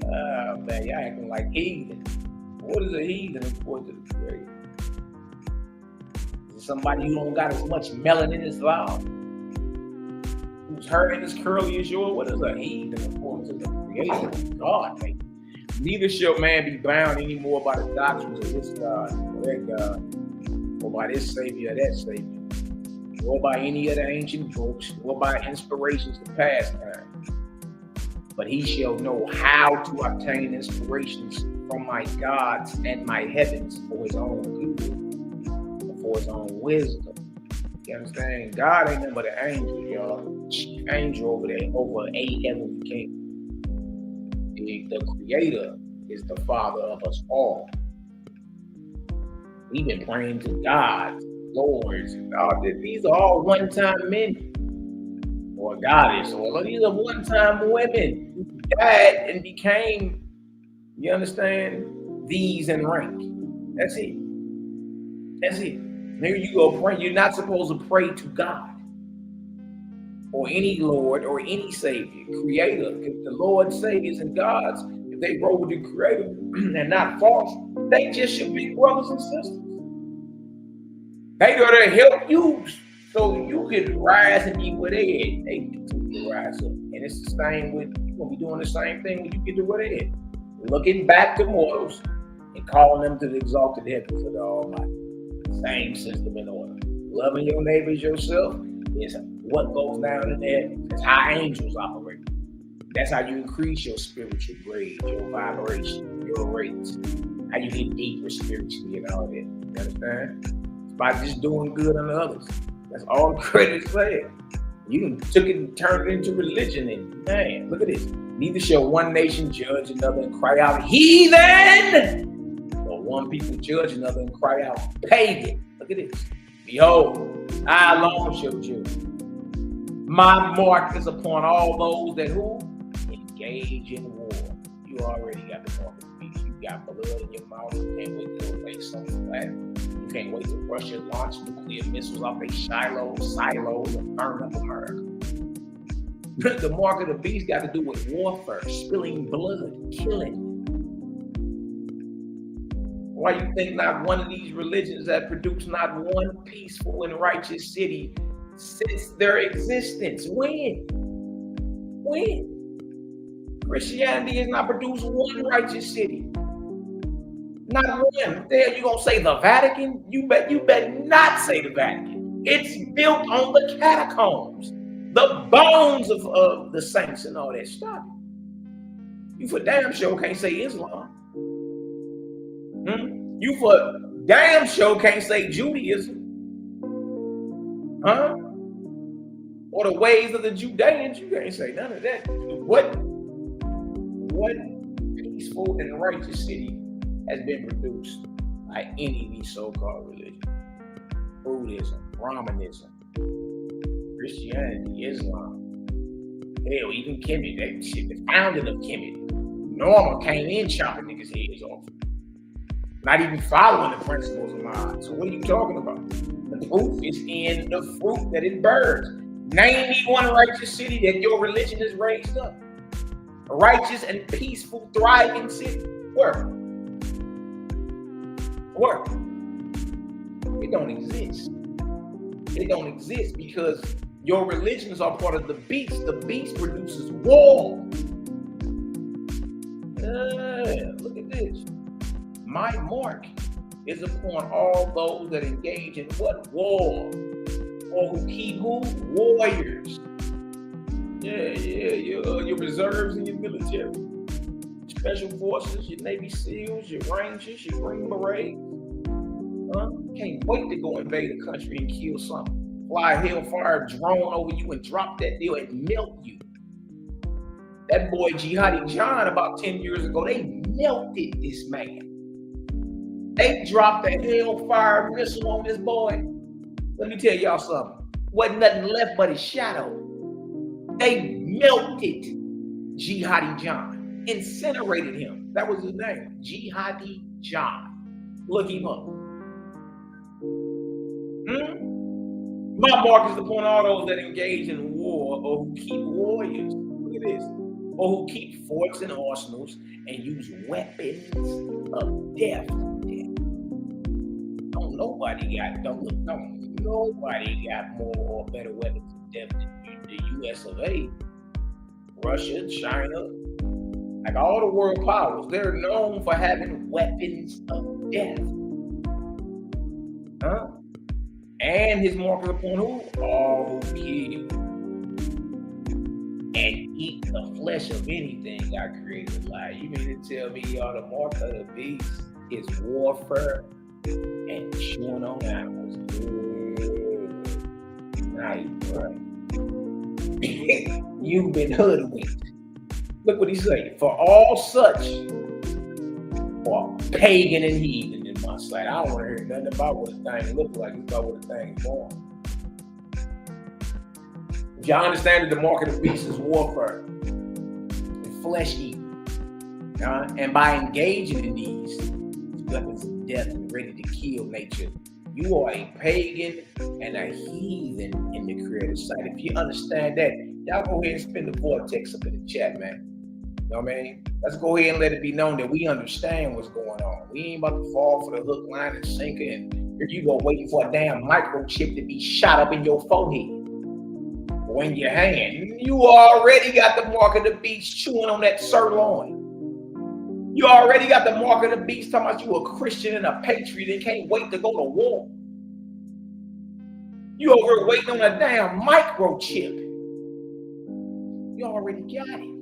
Oh man, y'all acting like heathen. What is a heathen according to the Creator? Is it somebody who don't got as much melanin as thou? Whose hair ain't as curly as yours? What is a heathen according to the Creator of God? Mate? Neither shall man be bound anymore by the doctrines of this God or that God, or by this Savior or that Savior, or by any of the ancient books, or by inspirations of past time. But he shall know how to obtain inspirations from my gods and my heavens for his own good, for his own wisdom. You understand? God ain't nothing but an angel, y'all. Chief angel over there, over 8 heavenly kingdoms. The Creator is the Father of us all. We've been praying to God, lords, and all this. These are all one-time men, or goddess, or these are one-time women who died and became, you understand, these in rank. That's it. That's it. There you go, pray. You're not supposed to pray to God or any Lord or any Savior, Creator. If the Lord, Saviors, and gods, if they roll with the Creator and not false, they just should be brothers and sisters. They gotta help you so you can rise and be where they at. They can rise up. And it's the same with, you're gonna be doing the same thing when you get to where they at. Looking back to mortals and calling them to the exalted heavens of the Almighty. Same system in order. Loving your neighbor as yourself is what goes down in there. That's how angels operate. That's how you increase your spiritual grade, your vibration, your rates, how you get deeper spiritually and all that. You understand? It's by just doing good unto others. That's all the credit said. You took it and turned it into religion, and man, look at this. Neither shall one nation judge another and cry out, heathen! Or one people judge another and cry out, pagan. Look at this. Behold, I alone shall judge. My mark is upon all those that who engage in war. You already got the mark of the beast. You got blood in your mouth. You can't wait to lay something flat. You can't wait to Russia launch nuclear missiles off their silos and burn up America. The mark of the beast got to do with warfare, spilling blood, killing. Why you think not one of these religions that produce not one peaceful and righteous city since their existence? When? Christianity has not produced one righteous city. Not one. There you gonna say the Vatican? You bet not say the Vatican. It's built on the catacombs, the bones of the saints and all that stuff. You for damn sure can't say Islam. You for damn sure can't say Judaism. Huh? Or the ways of the Judeans, you can't say none of that. What peaceful and righteous city has been produced by any of these so-called religions? Buddhism, Brahmanism, Christianity, Islam, hell, even Kemet, that shit, the founding of Kemet. Norma came in chopping niggas' heads off. Not even following the principles of mine. So what are you talking about? The proof is in the fruit that it bears. Name me one righteous city that your religion is raised up. A righteous and peaceful, thriving city. Where? It don't exist. It don't exist because your religions are part of the beast. The beast produces war. Look at this. My mark is upon all those that engage in what? War. Or who keep who? Warriors. Yeah, your reserves and your military. Special Forces, your Navy SEALs, your Rangers, your Green Berets. Can't wait to go invade a country and kill something. Fly a Hellfire drone over you and drop that deal and melt you. That boy Jihadi John about 10 years ago, they melted this man. They dropped a Hellfire missile on this boy. Let me tell y'all something. Wasn't nothing left but his shadow. They melted Jihadi John, incinerated him. That was his name, Jihadi John. Look him up. My mark is upon all those that engage in war or who keep warriors. Look at this. Or who keep forts and arsenals and use weapons of death. Nobody got more or better weapons of death than the US of A. Russia, China, like all the world powers, they're known for having weapons of death. And his mark is upon who? All who kill and eat the flesh of anything God created alive. You mean to tell me the mark of the beast is warfare and chewing on animals? Nice, bro. You've been hoodwinked. Look what he say. For all such are pagan and heathen in my sight. I don't want to hear nothing about what the thing look like. It's about what the thing is born. If y'all understand that the mark of the beast is warfare and flesh eating, and by engaging in these weapons of death and ready to kill nature, you are a pagan and a heathen in the creator's sight. If you understand that, y'all go ahead and spin the vortex up in the chat, man. You know what I mean? Let's go ahead and let it be known that we understand what's going on. We ain't about to fall for the hook, line, and sinker, and here you go waiting for a damn microchip to be shot up in your forehead or in your hand. You already got the mark of the beast chewing on that sirloin. You already got the mark of the beast talking about you a Christian and a patriot and can't wait to go to war. You over here waiting on a damn microchip. You already got it.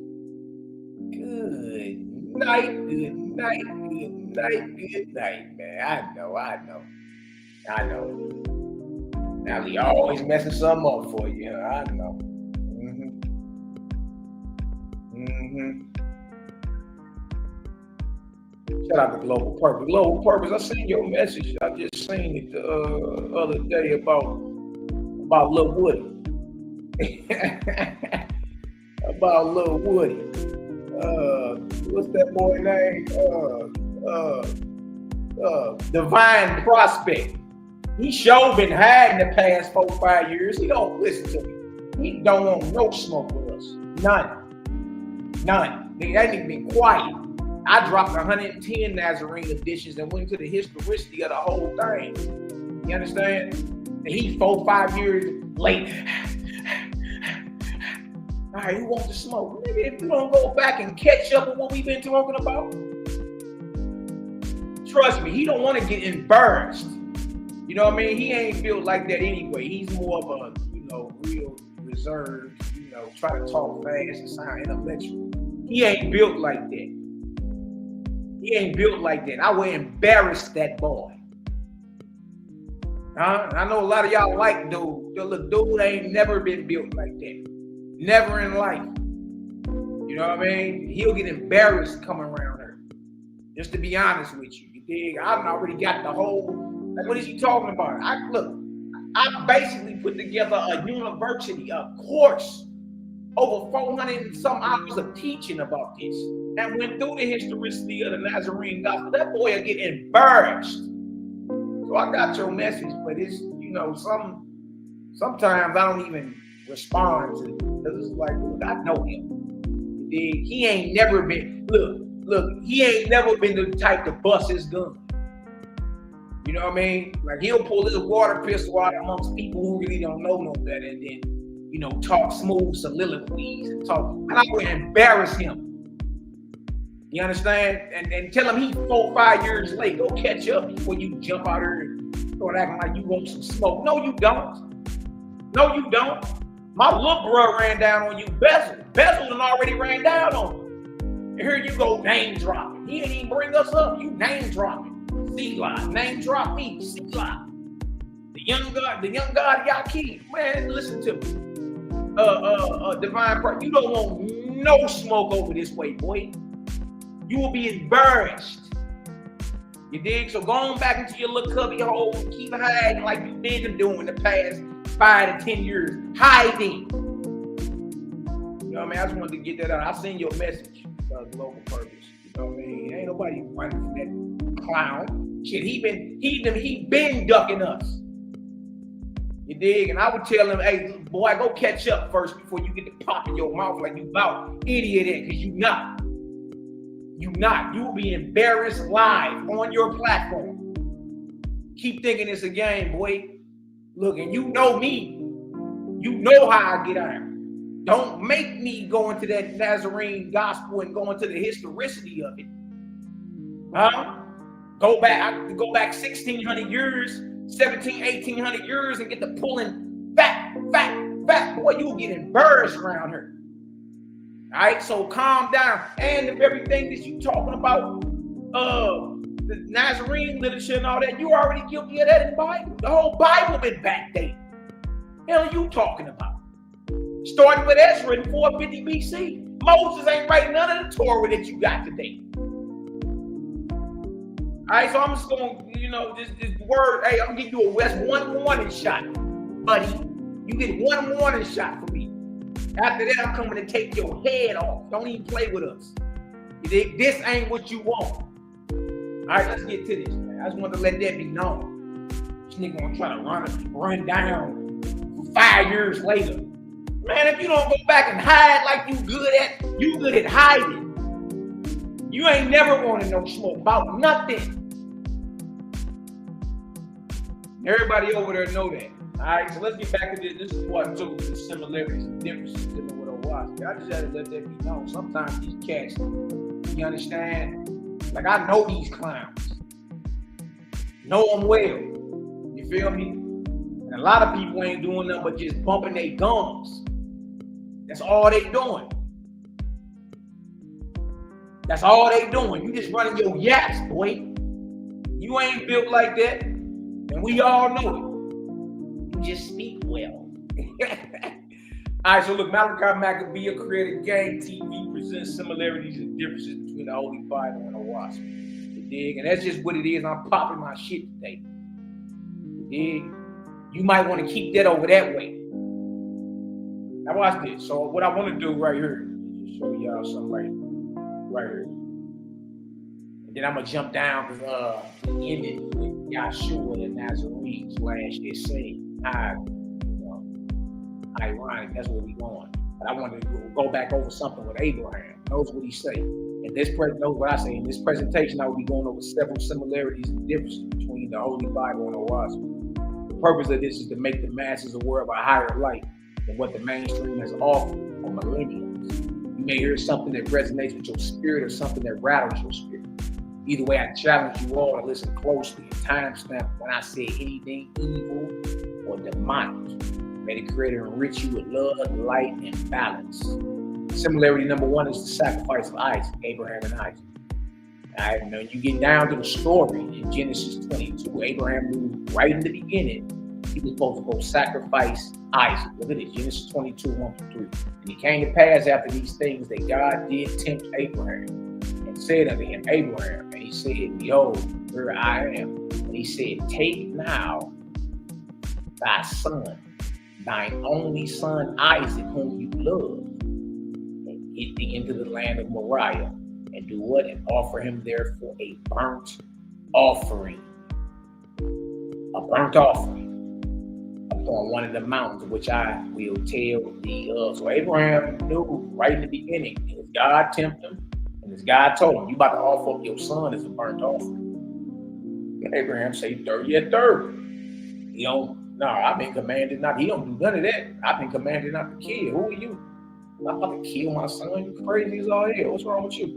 Good night, good night, good night, good night, man. I know. Now he always messing something up for you. I know. Shout out to Global Purpose. Global Purpose, I seen your message. I just seen it the other day about Lil Woody. About Lil Woody. What's that boy name? Divine Prospect. He sure been hiding the past 4 or 5 years. He don't listen to me. He don't want no smoke with us. None. Nigga, that nigga been quiet. I dropped 110 Nazarene editions and went to the historicity of the whole thing. You understand? And he 4 or 5 years late. All right, who wants to smoke? Nigga, if you don't go back and catch up with what we've been talking about, trust me, he don't want to get embarrassed. You know what I mean? He ain't built like that anyway. He's more of a, real reserved, try to talk fast and sound intellectual. He ain't built like that. He ain't built like that. I would embarrass that boy. I know a lot of y'all like dude. The little dude ain't never been built like that. Never in life. You know what I mean? He'll get embarrassed coming around her. Just to be honest with you. You dig? I've already got the whole, like, what is he talking about? I basically put together a university, a course, over 400 and some hours of teaching about this. And went through the historicity of the Nazarene gospel. That boy will get embarrassed. So I got your message, but it's, sometimes I don't even respond to it. Because it's like, look, I know him. He ain't never been, he ain't never been the type to bust his gun. You know what I mean? Like, he'll pull his water pistol out amongst people who really don't know no better and then, talk smooth soliloquies and talk. And I would embarrass him. You understand? And tell him he's 4 or 5 years late. Go catch up before you jump out here and start acting like you want some smoke. No, you don't. No, you don't. My little bro ran down on you. Bezel done already ran down on you. Here you go, name dropping. He didn't even bring us up. You name dropping. C-Lot, name drop me. C-Lot. The young God Yaki. Man, listen to me. Divine Prayer. You don't want no smoke over this way, boy. You will be embarrassed. You dig? So go on back into your little cubby hole and keep hiding like you've been doing the past 5 to 10 years. Hiding. You know what I mean? I just wanted to get that out. I'll send you a message for global purpose. You know what I mean? Ain't nobody running from that clown. Shit, he been ducking us. You dig? And I would tell him, hey, boy, go catch up first before you get to pop in your mouth like you about idiot, because you not. You not. You will be embarrassed live on your platform. Keep thinking it's a game, boy. Look, and you know me. You know how I get on. Don't make me go into that Nazarene gospel and go into the historicity of it. Huh? Go back 1,600 years, 1800 years and get to pulling fat. Boy, you'll get embarrassed around here. All right, so calm down. And if everything that you talking about, the Nazarene literature and all that, you already guilty of that in the Bible. The whole Bible been backdated. Hell are you talking about? Starting with Ezra in 450 BC. Moses ain't writing none of the Torah that you got today. All right, so I'm just going to, this word, hey, I'm going to give you one warning shot, buddy. You get one warning shot for me. After that, I'm coming to take your head off. Don't even play with us. This ain't what you want. All right, let's get to this, man. I just want to let that be known. This nigga gonna try to run down 5 years later. Man, if you don't go back and hide like you good at hiding. You ain't never wanted no smoke about nothing. Everybody over there know that. All right, so let's get back to this. This is part 2, the similarities and differences dealing with Oahspe. I just had to let that be known. Sometimes these cats, you understand? Like, I know these clowns. Know them well. You feel me? And a lot of people ain't doing nothing but just bumping their gums. That's all they doing. That's all they doing. You just running your yaps, boy. You ain't built like that. And we all know it. You just speak well. All right, so look, Malaki Macabee, created Gang TV, presents similarities and differences between the Holy Bible and Oahspe. You dig? And that's just what it is. I'm popping my shit today. You dig? You might want to keep that over that way. Now watch this. So what I want to do right here is show y'all something right here. And then I'm gonna jump down because ended with Yeshua and Nazarene / ESSEY. Ironic, that's where we going. But I wanted to go back over something with Abraham. Knows what he say. And knows what I say. In this presentation, I will be going over several similarities and differences between the Holy Bible and Oahspe. The purpose of this is to make the masses aware of a higher light than what the mainstream has offered for millennia. You may hear something that resonates with your spirit or something that rattles your spirit. Either way, I challenge you all to listen closely and timestamp when I say anything evil or demonic. May the Creator enrich you with love, light, and balance. Similarity number 1 is the sacrifice of Isaac, Abraham and Isaac. All right, now you get down to the story in Genesis 22. Abraham knew right in the beginning he was supposed to go sacrifice Isaac. Look at this, Genesis 22, 1-3. And it came to pass after these things that God did tempt Abraham and said unto him, Abraham, and he said, behold, here I am. And he said, take now thy son, thine only son Isaac, whom you love, and get thee into the land of Moriah, and do what? And offer him therefore a burnt offering. A burnt offering upon one of the mountains which I will tell thee of. So Abraham knew right in the beginning, as God tempted him, and as God told him, you about to offer up your son as a burnt offering. And Abraham said, 30 at 30. He don't. No, I've been commanded not. He don't do none of that. I've been commanded not to kill. Who are you? I'm about to kill my son. You crazy as all hell. What's wrong with you?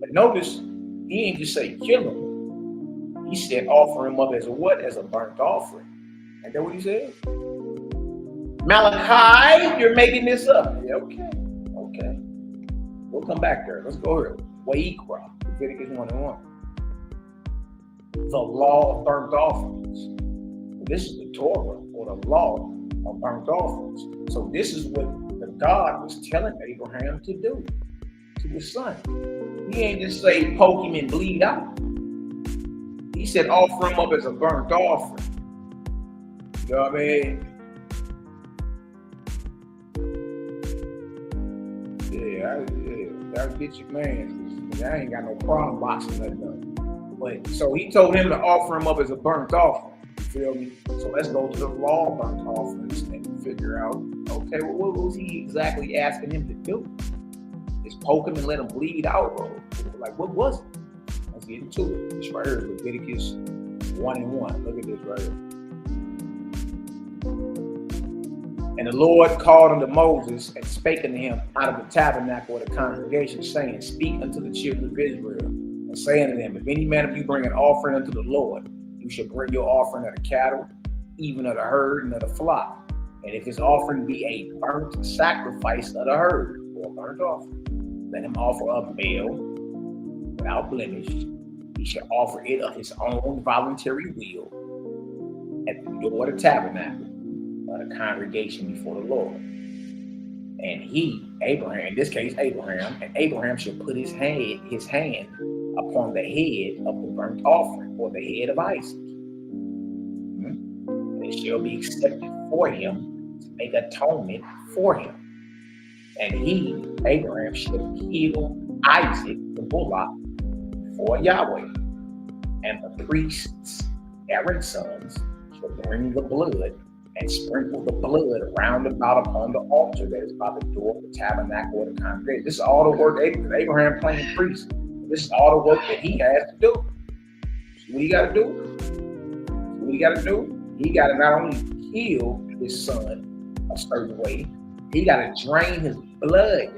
But notice, he ain't just say kill him. He said offer him up as a what? As a burnt offering. Ain't that what he said? Malachi, you're making this up. Yeah, okay. We'll come back there. Let's go here. Wayikra, Leviticus 1:1. The law of burnt offerings. This is the Torah, or the law of burnt offerings. So this is what the God was telling Abraham to do to his son. He ain't just say poke him and bleed out. He said offer him up as a burnt offering. You know what I mean? That'll get your man. I ain't got no problem boxing nothing up. But so he told him to offer him up as a burnt offering. You feel me? So let's go to the law of burnt offerings and figure out, okay, well, what was he exactly asking him to do? Just poke him and let him bleed out, bro. Like, what was it? Let's get into it. This right here, Leviticus 1:1. Look at this right here. And the Lord called unto Moses and spake unto him out of the tabernacle of the congregation, saying, speak unto the children of Israel, and say unto them, if any man of you bring an offering unto the Lord, you shall bring your offering of the cattle, even of the herd and of the flock. And if his offering be a burnt sacrifice of the herd, or a burnt offering, let him offer up male without blemish. He shall offer it of his own voluntary will at the door of the tabernacle of the congregation before the Lord. And he, Abraham, in this case Abraham, and Abraham shall put his hand upon the head of the burnt offering, or the head of Isaac. And it shall be accepted for him to make atonement for him. And he, Abraham, shall kill Isaac the bullock for Yahweh. And the priests, Aaron's sons, shall bring the blood and sprinkle the blood round about upon the altar that is by the door of the tabernacle of the congregation. This is all the work Abraham playing priest. This is all the work that he has to do. So what he got to do? He got to not only kill his son a certain way, he got to drain his blood,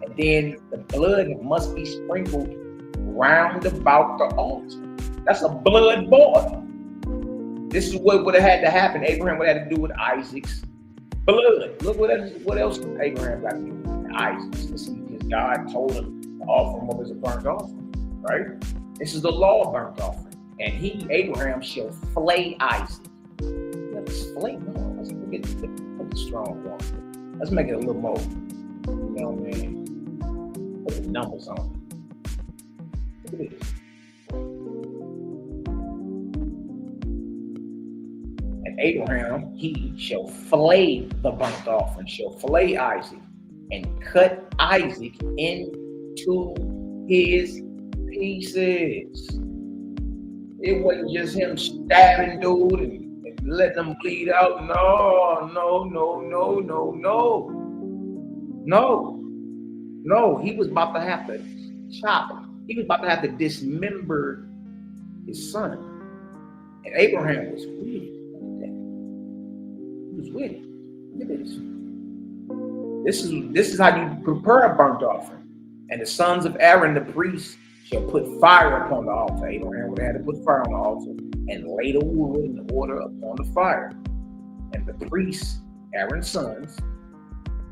and then the blood must be sprinkled round about the altar. That's a blood boil. This is what would have had to happen. Abraham would have had to do with Isaac's blood. Look what else Abraham got to do with Isaac's. Because God told him to offer him up as a burnt offering, right? This is the law of burnt offering. And he, Abraham, shall flay Isaac. Let's flay? No, let's get the strong one. Let's make it a little more, you know what I mean? Put the numbers on it. Look at this. And Abraham, he shall flay the burnt offering, shall flay Isaac, and cut Isaac into his pieces. It wasn't just him stabbing dude and letting them bleed out. No, he was about to have to chop him. He was about to have to dismember his son. And Abraham was with it. He was with it. Look at this. This is how you prepare a burnt offering. And the sons of Aaron, the priest, shall put fire upon the altar. Abraham would have had to put fire on the altar and lay the wood in order upon the fire. And the priests, Aaron's sons,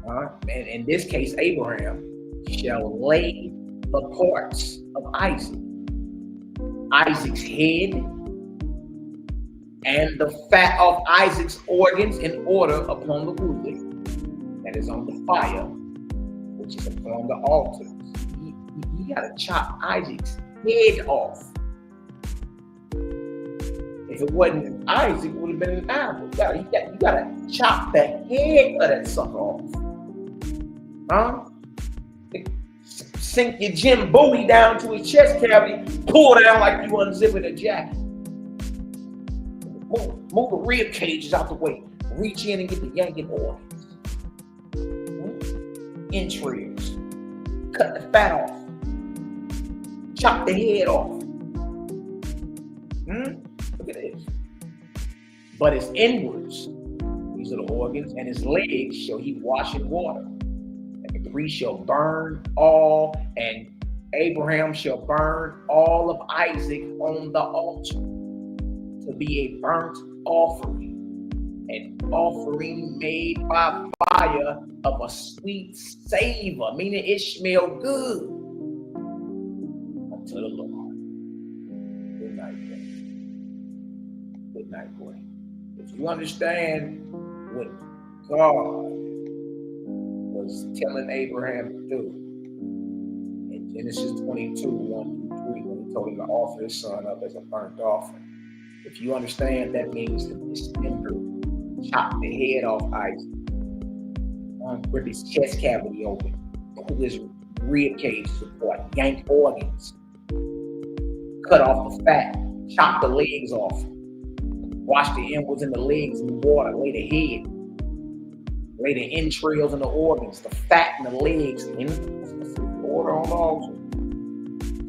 and in this case Abraham, shall lay the parts of Isaac, Isaac's head, and the fat of Isaac's organs in order upon the wood that is on the fire, which is upon the altar. You gotta chop Isaac's head off. If it wasn't Isaac, it would have been an animal. You gotta chop the head of that sucker off. Sink your Jim Bowie down to his chest cavity, pull down like you unzipping a jacket. Move the rib cages out the way. Reach in and get the yanking organs. Entrails. Cut the fat off. Chop the head off. Look at this. But his inwards, these are the organs, and his legs shall he wash in water. And the priest shall burn all, and Abraham shall burn all of Isaac on the altar to be a burnt offering. an offering made by fire of a sweet savor, meaning it smelled good unto the Lord. Good night, boy. Good night, boy. If you understand what God was telling Abraham to do in Genesis 22, 1-3, when he told him to offer his son up as a burnt offering. If you understand, that means to dismember, chop the head off Isaac, rip his chest cavity open, pull his rib cage support, yank organs, cut off the fat, chop the legs off, wash the inwards and the legs in water, lay the head, lay the entrails and the organs, the fat and the legs in order on the altar.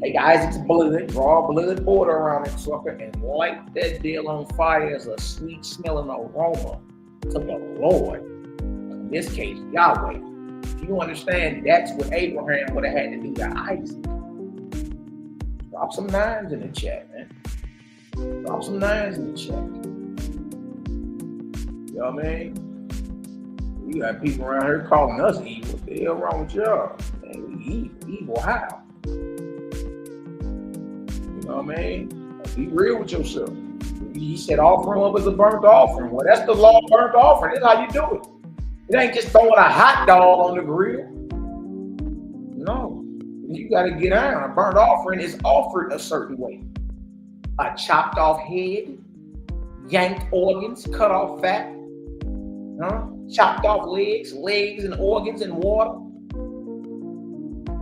Take Isaac's blood, draw a blood border around it, sucker, and light that deal on fire as a sweet smelling aroma to the Lord. In this case, Yahweh. If you understand, that's what Abraham would have had to do to Isaac. Drop some nines in the chat, man. Drop some nines in the chat. You know what I mean? We got people around here calling us evil. What the hell wrong with y'all? Man, we evil. Evil how? You know what I mean? Be real with yourself. He said offering up as a burnt offering. Well, that's the law of burnt offering. That's how you do it. It ain't just throwing a hot dog on the grill. No. You got to get iron. A burnt offering is offered a certain way. A chopped off head, yanked organs, cut off fat, chopped off legs and organs in water,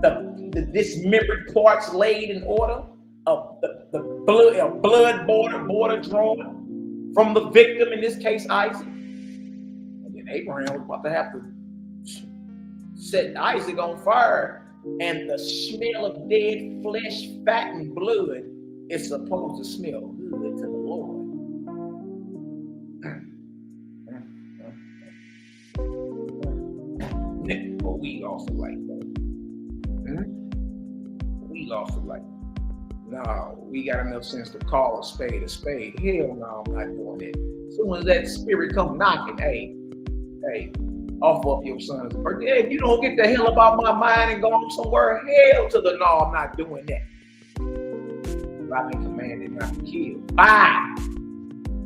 the dismembered parts laid in order, the blood border drawn from the victim, in this case Isaac. And then Abraham was about to have to set Isaac on fire, and the smell of dead flesh, fat, and blood is supposed to smell good to the Lord. But we lost a life, though. We lost a life. No, we got enough sense to call a spade a spade. Hell no, I'm not doing it. As soon as that spirit come knocking, hey, offer up your son's birthday. Hey, if you don't get the hell about my mind and go on somewhere, hell to the no, I'm not doing that. I've been commanded not to kill. Bye.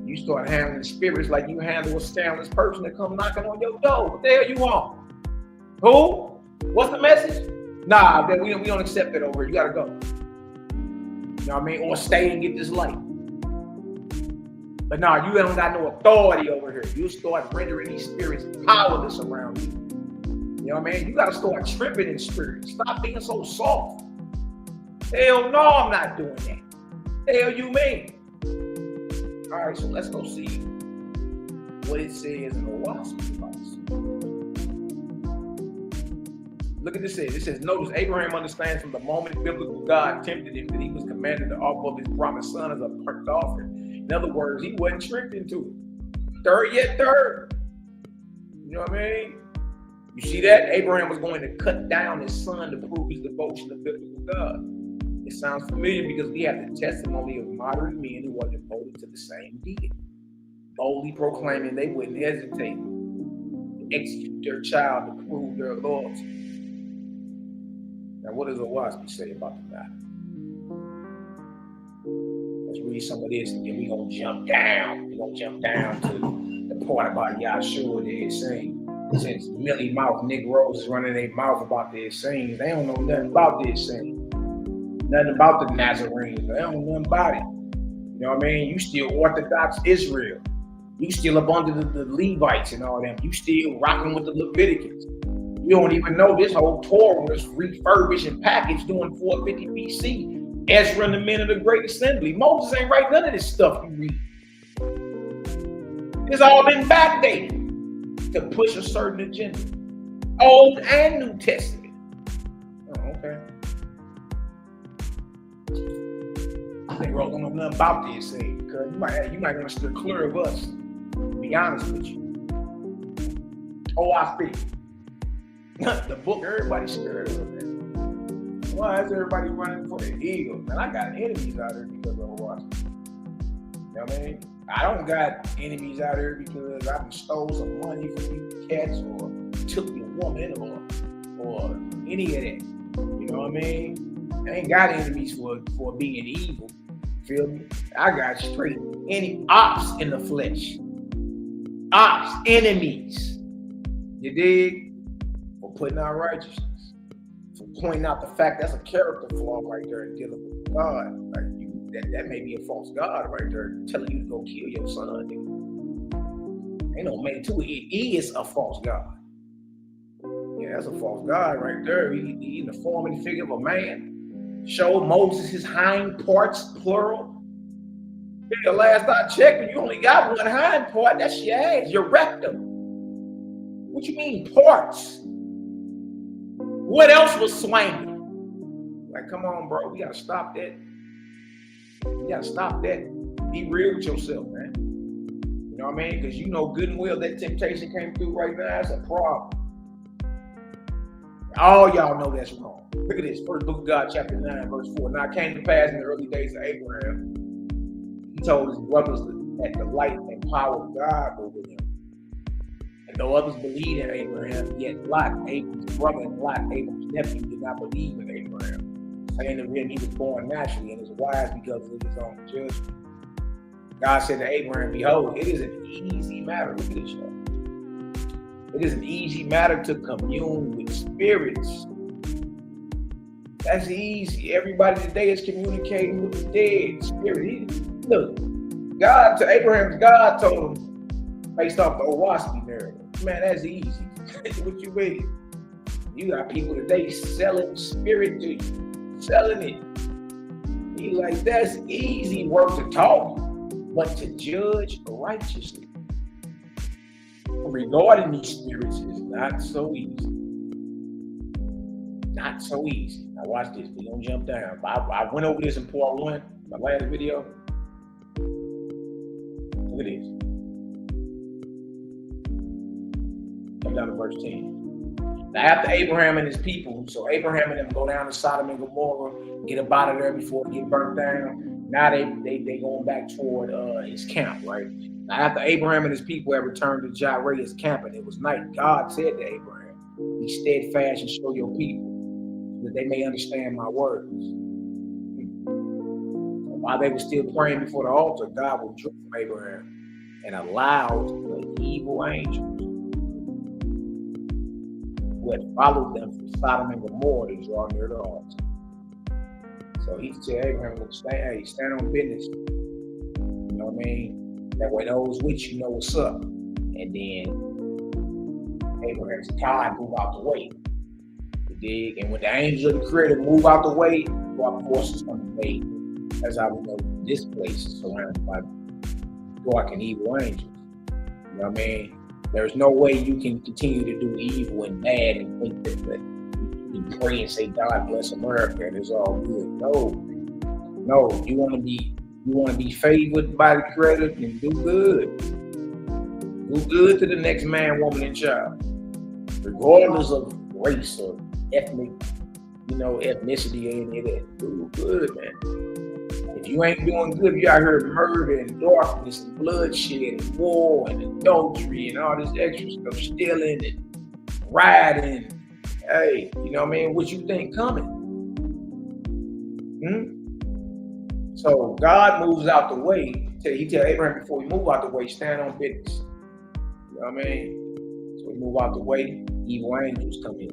You start handling spirits like you handle a scandalous person that come knocking on your door. What the hell you want? Who? What's the message? Nah, we don't accept it over here. You gotta go. You know what I mean? Or stay and get this light. But nah, you don't got no authority over here. You start rendering these spirits powerless around you. You know what I mean? You gotta start tripping in spirits. Stop being so soft. Hell no, I'm not doing that. The hell you mean? All right, so let's go see what it says in the Oahspe device. Look at this. It says, notice Abraham understands from the moment biblical God tempted him that he was commanded to offer up his promised son as a burnt offering. In other words, he wasn't tricked into it. Third. You know what I mean? You see that? Abraham was going to cut down his son to prove his devotion to biblical God. It sounds familiar because we have the testimony of modern men who are devoted to the same deity, boldly proclaiming they wouldn't hesitate to execute their child to prove their loyalty. Now, what does Oahspe say about the matter? Let's read some of this, and then we're going to jump down. We're going to jump down to the part about Yeshua that is saying. Since Millie Mouth Negroes is running their mouth about their sayings, they don't know nothing about their sayings. Nothing about the Nazarenes. They don't know nothing about it. You know what I mean? You still Orthodox Israel. You still up under the Levites and all them. You still rocking with the Leviticans. You don't even know this whole Torah was refurbished and packaged during 450 BC. Ezra and the men of the Great Assembly. Moses ain't write none of this stuff you read. It's all been backdated to push a certain agenda. Old and New Testament. Oh, okay. They wrote them nothing about this thing because you might want to steer clear of us. To be honest with you. Oahspe. The book everybody's scared of, man. Why is everybody running for the eagle? Man, I got enemies out there because of Oahspe. You know what I mean? I don't got enemies out here because I stole some money from you cats or took your woman or any of that. You know what I mean? I ain't got enemies for being evil. Feel me? I got straight ops in the flesh. Ops, enemies. You dig? For putting out righteousness. For pointing out the fact that's a character flaw right there in dealing with God. Like that may be a false God right there telling you to go kill your son. Ain't no man to it. It is a false God. Yeah, that's a false God right there. He in the form and figure of a man. Showed Moses his hind parts, plural. The last I checked, you only got one hind part. That's your ass, your rectum. What you mean parts? What else was swinging? Like, come on, bro. We gotta stop that. You gotta stop that. Be real with yourself, man. You know what I mean? Because you know good and well that temptation came through right now. That's a problem. All y'all know that's wrong. Look at this. First book of God, chapter 9, verse 4. Now it came to pass in the early days of Abraham. He told his brothers that the light and power of God were with him. And though others believed in Abraham, yet Lot, Abram's brother, and Lot, Abram's nephew, did not believe in Abraham. Saying of him, he was born naturally and is wise because of his own judgment. God said to Abraham, behold, it is an easy matter. Look at this, y'all. It is an easy matter to commune with spirits. That's easy. Everybody today is communicating with the dead spirit. Look, God to Abraham's God told him, based off the Oahspe narrative, man, that's easy. What you mean? You got people today selling spirit to you. Selling it. He like, that's easy work to talk, but to judge righteously regarding these spirits is not so easy. Not so easy. Now watch this. We're gonna jump down. I went over this in part 1, my last video. Look at this. Come down to verse 10. Now after Abraham and his people, so Abraham and them go down to Sodom and Gomorrah, get up out of there before they get burnt down. Now they going back toward his camp, right? Now after Abraham and his people had returned to Jireh's camp and it was night, God said to Abraham, be steadfast and show your people that they may understand my words. While they were still praying before the altar, God withdrew from Abraham and allowed the evil angels who had followed them from Sodom and Gomorrah to draw near the altar. So he said, Abraham, look, stand on business. You know what I mean? That way those with you know what's up. And then Abraham's God move out the way. You dig? And when the angels of the Creator move out the way, God forces on the way. That's how we know this place is surrounded by dark and evil angels. You know what I mean? There's no way you can continue to do evil and bad and think that you can pray and say, God bless America and it's all good. No, you want to be favored by the Creator and do good. Do good to the next man, woman, and child, regardless of race or ethnic, ethnicity or any of that. Do good, man. If you ain't doing good, you out here murder and darkness and bloodshed and war and adultery and all this extra stuff, stealing and rioting. Hey, you know what I mean? What you think coming? So God moves out the way. He tell Abraham before we move out the way, stand on business. You know what I mean? So we move out the way, evil angels come in.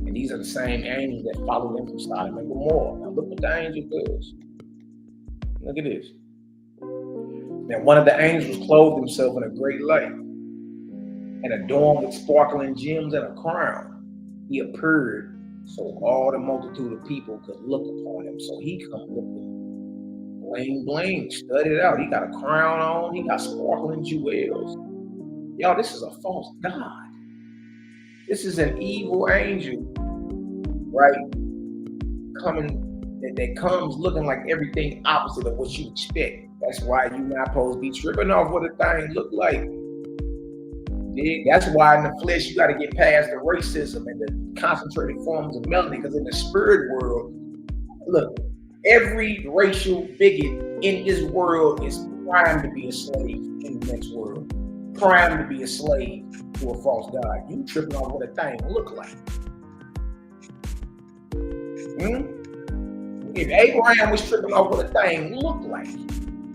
And these are the same angels that follow them from Sodom and Gomorrah. Now look what the angel does. Look at this. Now one of the angels clothed himself in a great light and adorned with sparkling gems and a crown. He appeared so all the multitude of people could look upon him. So he come looking bling bling, studied out. He got a crown on. He got sparkling jewels. Y'all, this is a false god. This is an evil angel, right? That comes looking like everything opposite of what you expect. That's why you're not supposed to be tripping off what a thing look like. That's why in the flesh you got to get past the racism and the concentrated forms of melanin, because in the spirit world, look, every racial bigot in this world is Primed to be a slave in the next world. Primed to be a slave to a false god. You tripping on what a thing look like. If Abraham was tripping off what a thing looked like,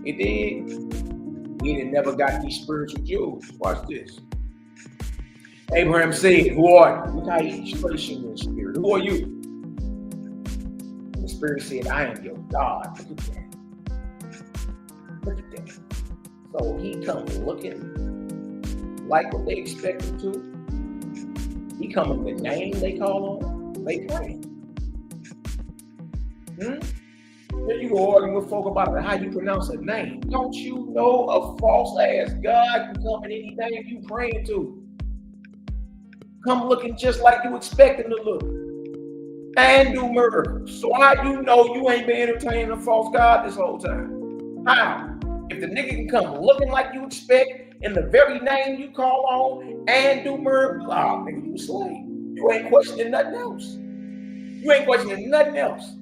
it did. He had never got these spiritual jewels. Watch this. Abraham said, "Who are you?" Look how he expressed in the spirit. Who are you? And the spirit said, "I am your God." Look at that. Look at that. So he comes looking like what they expect him to. He come in the name they call on. They pray. Then you go arguing with folk about how you pronounce a name. Don't you know a false ass God can come in any name you praying to? Come looking just like you expect him to look. And do miracles. So how you know you ain't been entertaining a false God this whole time? How? If the nigga can come looking like you expect in the very name you call on and do miracles, oh nigga, you a slave. You ain't questioning nothing else. You ain't questioning nothing else.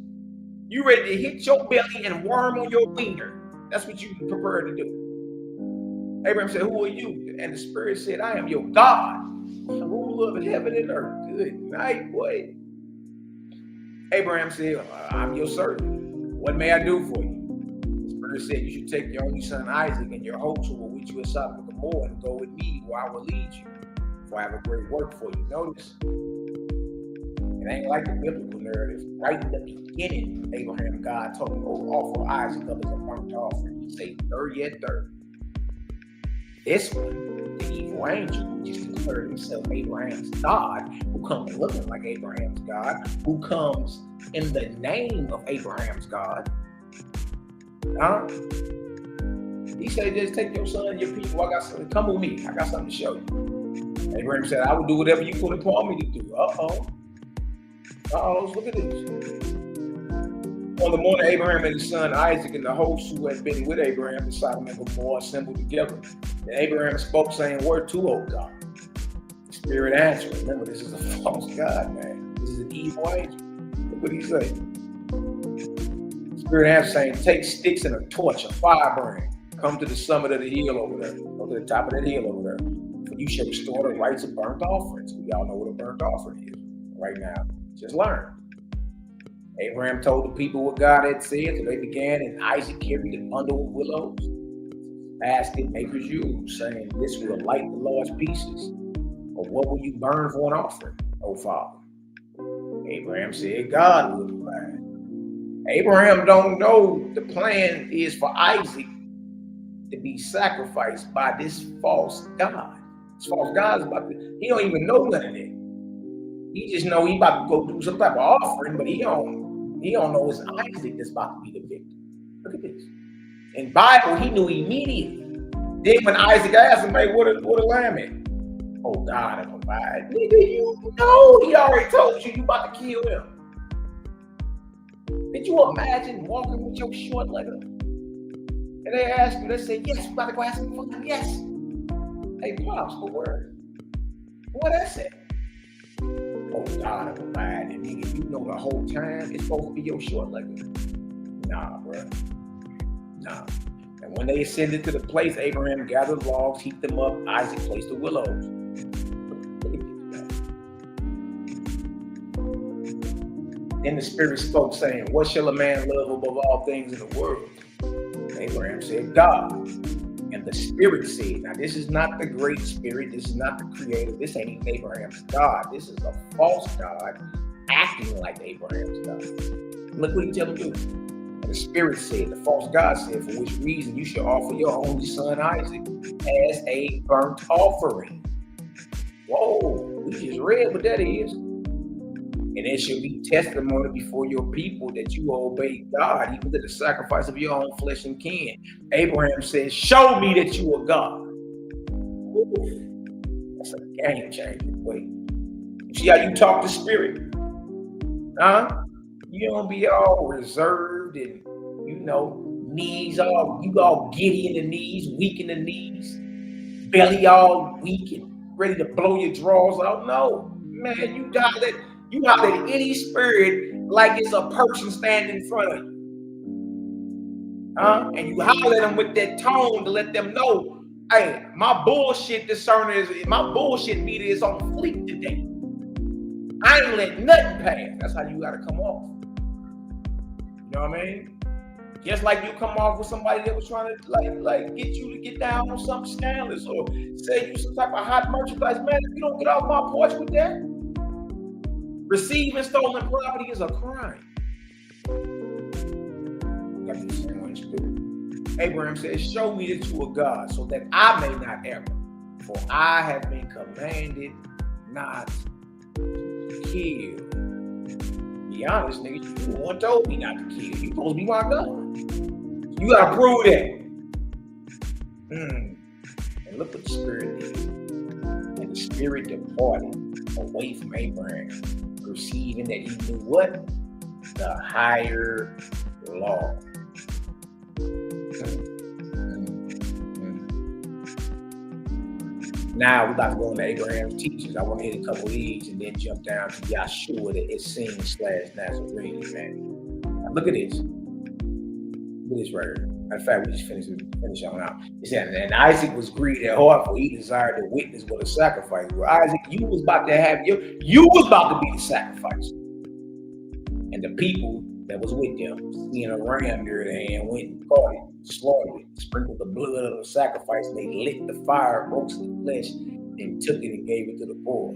You ready to hit your belly and worm on your wiener. That's what you prefer to do. Abraham said, "Who are you?" And the spirit said, "I am your God, ruler of heaven and earth." Good night, boy. Abraham said, "I'm your servant. What may I do for you?" The spirit said, "You should take your only son Isaac and your host who will with you aside with the more and go with me where I will lead you. For I have a great work for you." Notice, it ain't like the biblical narrative. Right in the beginning, Abraham, God told him, "Go offer Isaac up as a burnt offering." He said, 30 at 30. This one, the evil angel, who just declared himself Abraham's God, who comes looking like Abraham's God, who comes in the name of Abraham's God. He said, "Just take your son and your people. I got something. Come with me. I got something to show you." Abraham said, "I will do whatever you put upon me to do." Look at this. On the morning, Abraham and his son Isaac and the host who had been with Abraham and Sodom and Gomorrah assembled together. And Abraham spoke, saying, "Where to, O God?" The spirit answered. Remember, this is a false God, man. This is an evil angel. Look what he said. The spirit answered, saying, "Take sticks and a torch, a firebrand. Come to the summit of the hill over there. Go to the top of that hill over there. For you shall restore the rights of burnt offerings." We all know what a burnt offering is right now. Just learn. Abraham told the people what God had said, so they began, and Isaac carried a bundle of willows, basket makers use, saying, "This will light the Lord's pieces. Or what will you burn for an offering, O Father?" Abraham said, "God will provide." Abraham don't know the plan is for Isaac to be sacrificed by this false God. This false God is about to, he don't even know none of that. He just know he about to go do some type of offering, but he don't know it's Isaac that's about to be the victim. Look at this. In Bible, he knew immediately. Then when Isaac asked him, "Hey, what a lamb is?" "Oh, God will provide." Nigga, you know he already told you about to kill him. Could you imagine walking with your short leg up? And they ask you, they say, "Yes, we about to go ask him for him." Yes. Hey, Pops, what word? What I say? "Oh, God will provide." And nigga, you know the whole time it's supposed to be your short leg. Nah, bro. Nah. And when they ascended to the place, Abraham gathered logs, heaped them up. Isaac placed the willows. Then the spirit spoke, saying, "What shall a man love above all things in the world?" And Abraham said, "God." And the spirit said, now this is not the great spirit, this is not the creator, this ain't even Abraham's God. This is a false God acting like Abraham's God. Look what he tell him to do. And the spirit said, the false God said, "For which reason you shall offer your only son Isaac as a burnt offering." Whoa, we just read what that is. "And it shall be testimony before your people that you obey God, even to the sacrifice of your own flesh and kin." Abraham says, "Show me that you are God." Ooh, that's a game changer. Wait, you see how you talk to spirit? You don't be all reserved and, knees all, you all giddy in the knees, weak in the knees, belly all weak and ready to blow your drawers out. No, man, you holler at any spirit like it's a person standing in front of you. And you holler at them with that tone to let them know, hey, my bullshit discerner my bullshit meter is on fleek today. I ain't letting nothing pass. That's how you gotta come off. You know what I mean? Just like you come off with somebody that was trying to like get you to get down on something scandalous or say you some type of hot merchandise, man. If you don't get off my porch with that, receiving stolen property is a crime. Abraham says, show me the true God so that I may not err, for I have been commanded not to kill. Be honest, nigga, you the one told me not to kill. You supposed to be my God. You gotta prove that. And look what the Spirit did. And the Spirit departed away from Abraham, perceiving that he knew what? The higher law. Now we're about to go into Abraham's teachings. I want to hit a couple of these and then jump down to Yeshua, the Essene/Nazarene, man. Now look at this. Look at this right here. Matter of fact, we just finish on out. It said, and Isaac was greedy at heart, for he desired to witness what a sacrifice. Well, Isaac, you was about to be the sacrifice. And the people that was with them, seeing a ram near their hand, went and caught it, slaughtered it, sprinkled the blood of the sacrifice, and they lit the fire, roasted the flesh, and took it and gave it to the poor.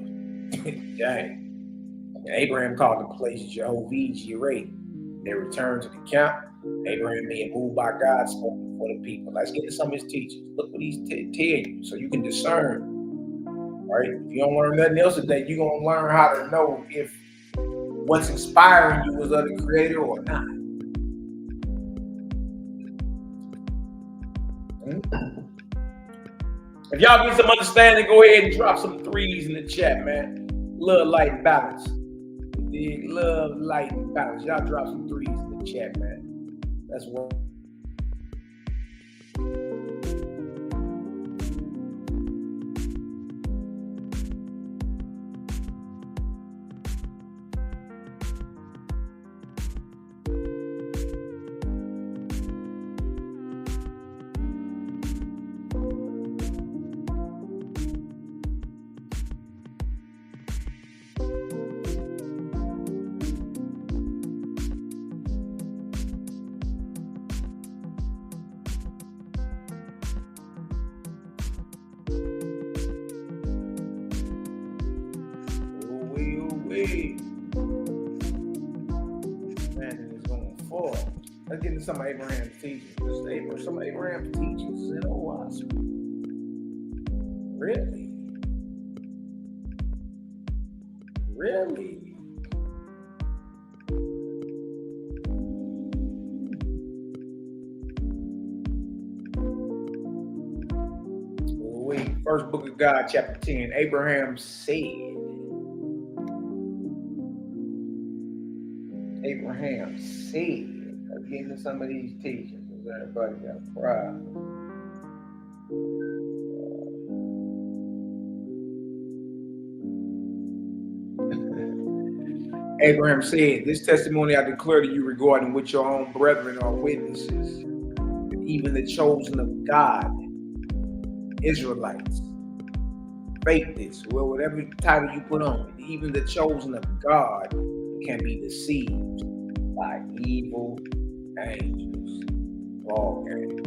Dang. And Abraham called the place Jehovah-Jireh. They returned to the camp. Abraham being moved by God spoke before the people. Let's get to some of his teachings. Look what he's telling you, so you can discern. Right? If you don't learn nothing else today, you're gonna learn how to know if what's inspiring you was of the Creator or not. If y'all get some understanding, go ahead and drop some threes in the chat, man. Love, light, and balance. Love, light, and balance. Y'all drop some threes in the chat, man. That's what. Let's get into some of Abraham's teachings. Some of Abraham's teachings in Oahspe. Really? Really? Wait, first book of God, chapter 10. Abraham said. Abraham said. Let's get into some of these teachings. Everybody got pride. Abraham said, this testimony I declare to you regarding which your own brethren are witnesses, even the chosen of God, Israelites, faithless, well, whatever title you put on, even the chosen of God can be deceived by evil angels. Paul came.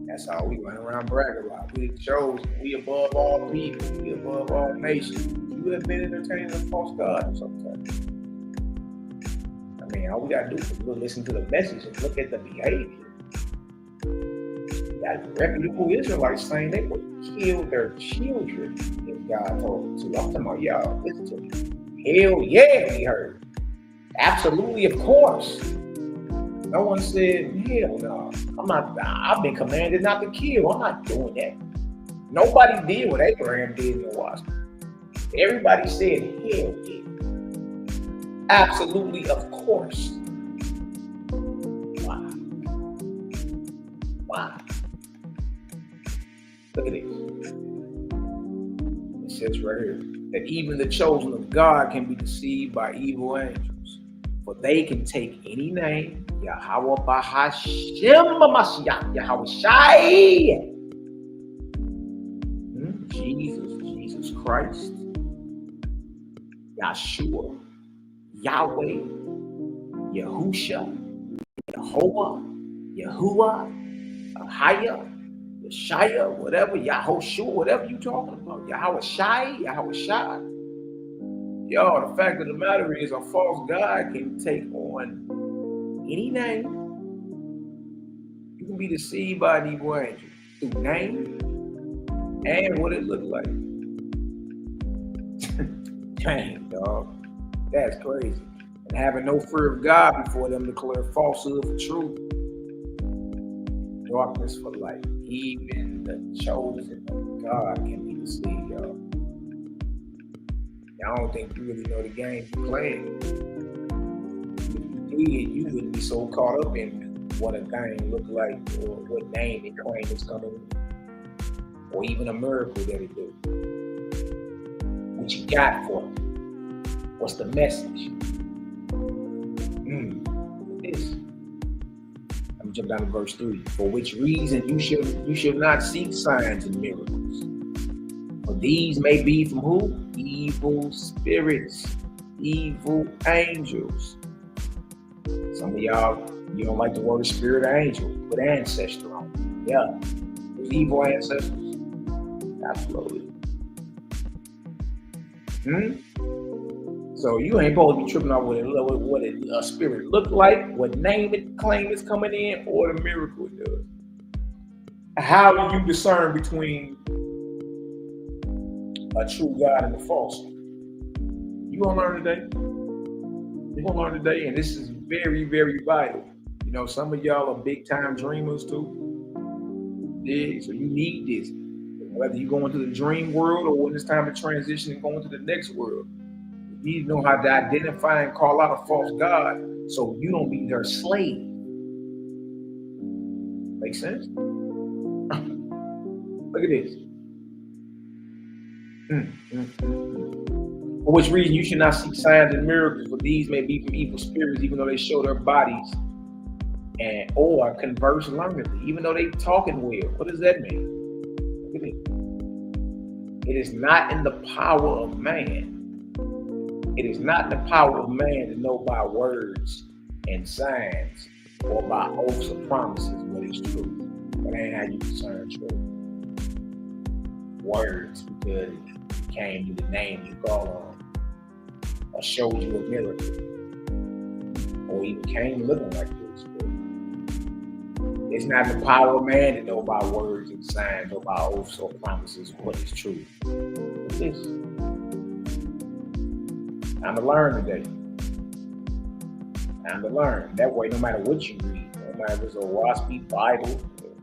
That's how we went around bragging about. We the chosen. We above all people. We above all nations. You have been entertaining a false god sometimes. I mean, all we gotta do is listen to the message and look at the behavior. You got reputable Israelites saying they would kill their children if God told them to. I'm talking about y'all. Listen to me. Hell yeah, we heard. Absolutely, of course. No one said, hell no. I've been commanded not to kill. I'm not doing that. Nobody did what Abraham did in Oahspe. Everybody said, hell yeah. Absolutely, of course. Why? Why? Look at this. It says right here that even the chosen of God can be deceived by evil angels. For they can take any name, Yahweh Bahashem Mashiach, Yahweh Shai. Jesus Christ, Yeshua, Yahweh, Yahusha, Yehovah, Yahuwah, Ahaya, Yeshaya, whatever, Yahoshua, whatever you talking about. Yahweh Shai, Yahweh Shai. Yo, the fact of the matter is a false God can take on any name. You can be deceived by an evil angel through name and what it looked like. Dang, dog. That's crazy. And having no fear of God before them declare falsehood for truth. Darkness for light. Even the chosen of God can be deceived, y'all. I don't think you really know the game you're playing. If you did, you wouldn't be so caught up in what a thing look like or what name it claims it's coming with. Or even a miracle that it do. What you got for it? What's the message? This. Let me jump down to verse 3. For which reason you should not seek signs and miracles. For these may be from who? Evil spirits, evil angels. Some of y'all, you don't like the word spirit or angel. Put ancestor on it. Yeah. There's evil ancestors. Absolutely. So you ain't supposed to be tripping off what a spirit look like, what name it claim is coming in, or the miracle it does. How do you discern between a true God and a false one? You gonna learn today. You're gonna learn today, and this is very, very vital. You know, some of y'all are big time dreamers too. Yeah, so you need this. Whether you go into the dream world or when it's time to transition and go into the next world. You need to know how to identify and call out a false God so you don't be their slave. Make sense? Look at this. For which reason you should not seek signs and miracles, for these may be from evil spirits, even though they show their bodies and or converse learnedly, even though they talking well. What does that mean? Look at it. It is not in the power of man. It is not the power of man to know by words and signs or by oaths or promises what is true. That ain't how you discern truth. Words, because it came to the name you call on, or showed you a miracle, or even came looking like this. It's not the power of man to know by words and signs or by oaths or promises what is true. What's this? Time to learn today. Time to learn. That way, no matter what you read, no matter if it's a Oahspe Bible,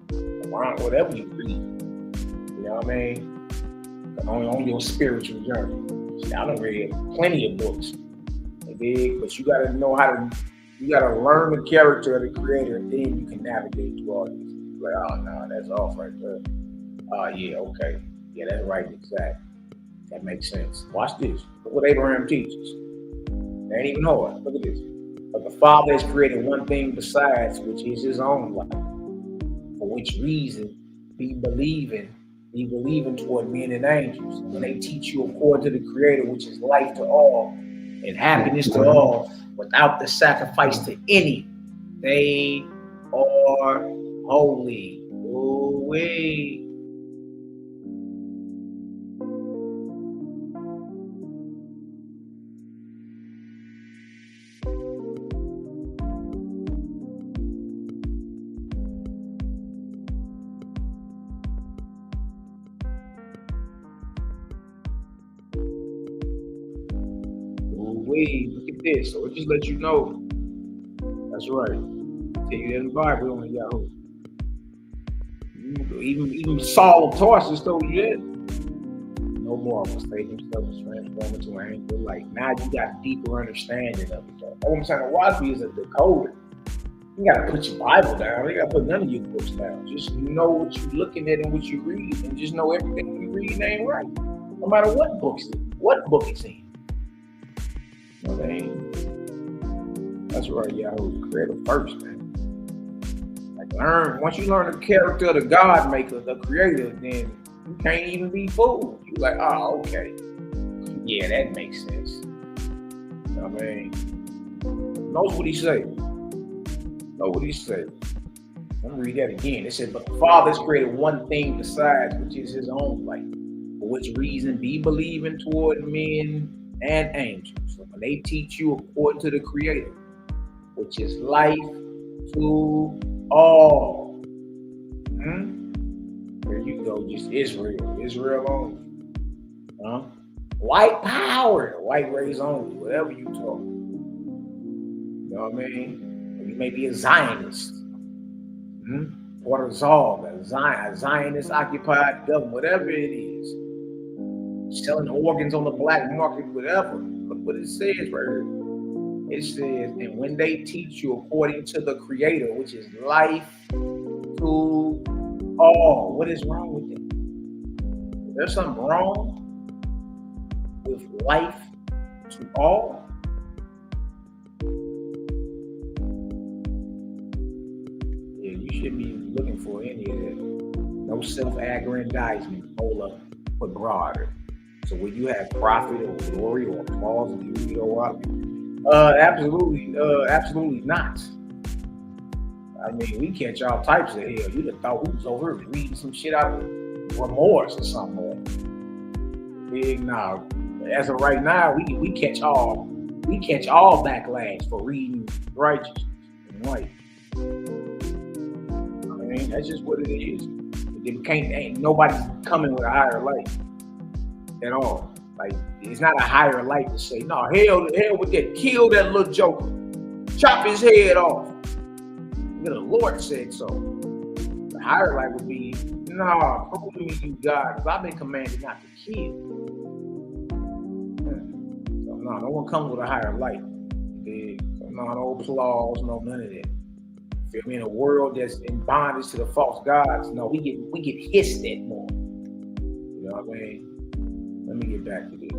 Quran, whatever you read, you know what I mean? On your spiritual journey. See, I done read plenty of books, but you gotta know you gotta learn the character of the creator, and then you can navigate through all this. Like, oh no, that's off right there. Oh yeah, okay. Yeah, that's right, exactly. That makes sense. Watch this. Look what Abraham teaches. It ain't even hard. Look at this. But the Father has created one thing besides, which is his own life. For which reason be believing toward men and angels. When they teach you according to the Creator, which is life to all and happiness to all, without the sacrifice to any, they are holy. Away. Look at this. So it just let you know. That's right. Tell you that in the Bible on Yahoo. Even Saul of Tarsus told you that. No more mistake himself was transformed into an angel of light. Now you got a deeper understanding of it. All I'm saying, Oahspe is a decoder. You gotta put your Bible down. You gotta put none of your books down. Just know what you're looking at and what you read, and just know everything you read ain't right. No matter what book it's in. You know what I mean? That's right, Yahoo. Creator first, man. Like once you learn the character of the God maker, the creator, then you can't even be fooled. You like, oh, okay. Yeah, that makes sense. You know what I mean? Notice what he said. Know what he said. Let me read that again. It said, but the Father has created one thing besides, which is his own light, for which reason be believing toward men and angels. So when they teach you according to the Creator, which is life to all. There you go, just Israel only. White power, white race only, whatever you talk. You know what I mean? You may be a Zionist. Or a Zionist occupied government, whatever it is. Selling organs on the black market, whatever. Look what it says right here. It says, and when they teach you according to the Creator, which is life to all. What is wrong with it? There's something wrong with life to all? Yeah, you shouldn't be looking for any of that. No self-aggrandizement, Ola, but broader. So when you have profit or glory or applause and beauty or what? Absolutely not. I mean, we catch all types of hell. You'd have thought we was over here reading some shit out of remorse or something. Big now. As of right now, we catch all backlash for reading righteousness and right. I mean, that's just what it is. Ain't nobody's coming with a higher light at all. Like, it's not a higher light to say, no, hell with that, kill that little joker, chop his head off. The Lord said so. The higher light would be, nah, prove to me you God, because I've been commanded not to kill. So no, no one comes with a higher light. So no applause, no none of that. Feel me? In a world that's in bondage to the false gods, no, we get hissed at more. You know what I mean? Let me get back to this.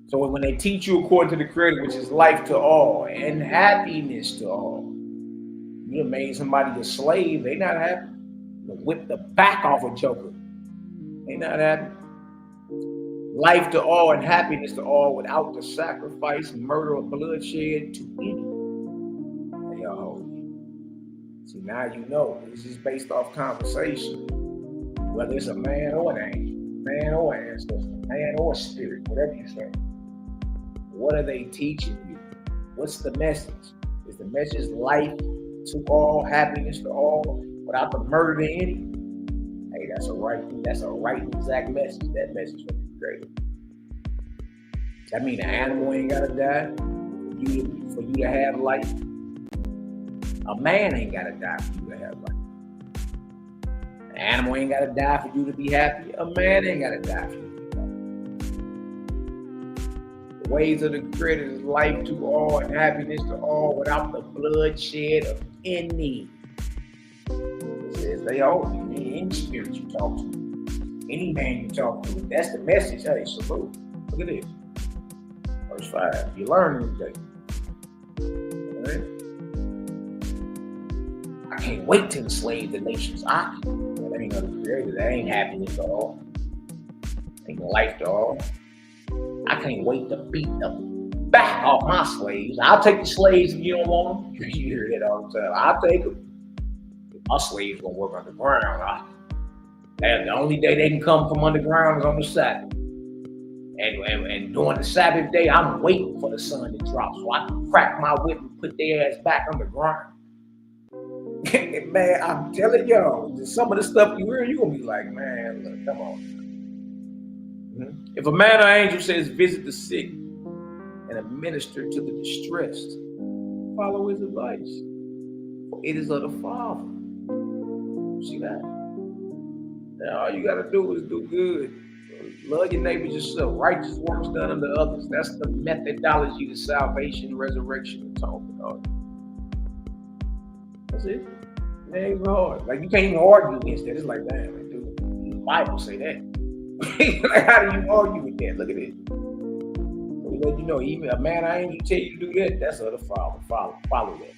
So when they teach you according to the Creator, which is life to all and happiness to all, you have made somebody a slave, they not happy. You whip the back off a joker, they not happy. Life to all and happiness to all without the sacrifice, murder, or bloodshed to any. They are holy. See, now you know. This is based off conversation. Whether it's a man or an angel, man or an ancestor, man or spirit, whatever you say. What are they teaching you? What's the message? Is the message life to all, happiness to all, without the murder to any? Hey, that's a right exact message. That message from the Creator. That mean an animal ain't gotta die for you to have life. A man ain't gotta die for you to have life. An animal ain't gotta die for you to be happy. A man ain't gotta die for you to be happy. The ways of the Creator is life to all and happiness to all without the bloodshed of any. It says they all, any spirit you talk to, any man you talk to, that's the message. Hey, salute. Look at this. Verse 5. You learn today. All right? I can't wait to enslave the nations. That ain't of the Creator. That ain't happiness at all. Ain't life at all. I can't wait to beat the back off my slaves. I'll take the slaves if you don't want them. You hear that all the time. I'll take them. My slaves gonna work underground. And the only day they can come from underground is on the Sabbath. And during the Sabbath day, I'm waiting for the sun to drop so I can crack my whip and put their ass back underground. Man, I'm telling y'all, some of the stuff you hear, you're gonna be like, man, look, come on. If a man or angel says, visit the sick and administer to the distressed, follow his advice. For it is of the Father. See that? Now, all you gotta do is do good. Love your neighbors yourself. Righteous works done unto others. That's the methodology to salvation, resurrection, atonement. That's it. It ain't even hard. Like, you can't even argue against that. It's like, damn, man, dude, the Bible say that. Like, how do you argue with that? Look at it. We let you know, even a man I ain't tell you to do that, that's other follow that.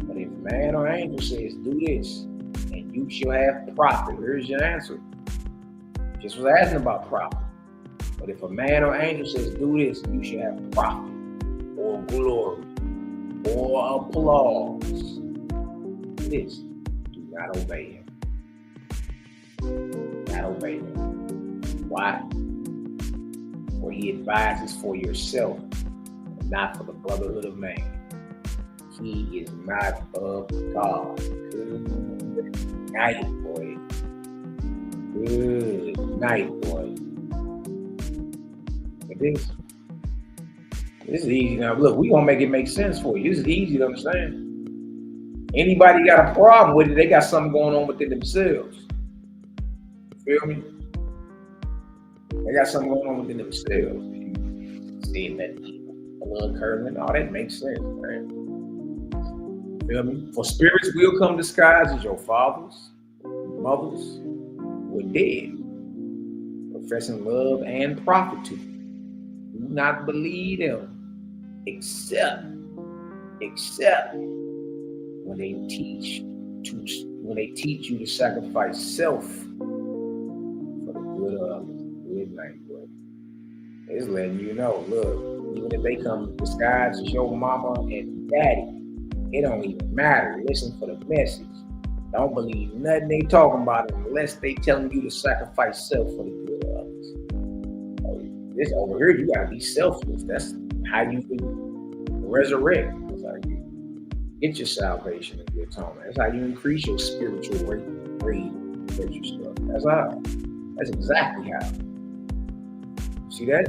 But if man or angel says do this, and you shall have profit, here's your answer. Just was asking about profit. But if a man or angel says do this, you shall have profit, or glory, or applause. This, do not obey him. Do not obey him. Why? For he advises for yourself, and not for the brotherhood of man. He is not of God. Good night, boy. Good night, boy. But this is easy now. Look, we gonna make it make sense for you. This is easy to understand. Anybody got a problem with it, they got something going on within themselves. Feel me? They got something going on within themselves. Seeing that blood curdling, all that makes sense, right? Feel me? For spirits will come disguised as your fathers, mothers were dead, professing love and profit to you. Do not believe them, except when they teach you to sacrifice self for the good of others. Good night, boy. It's letting you know, look, even if they come disguised as your mama and daddy, it don't even matter. Listen for the message. Don't believe nothing they talking about unless they telling you to sacrifice self for the good of others. This over here, you gotta be selfless. That's how you can resurrect. That's how you get your salvation and your atonement. That's how you increase your spiritual rate. That's how. That's exactly how. See that?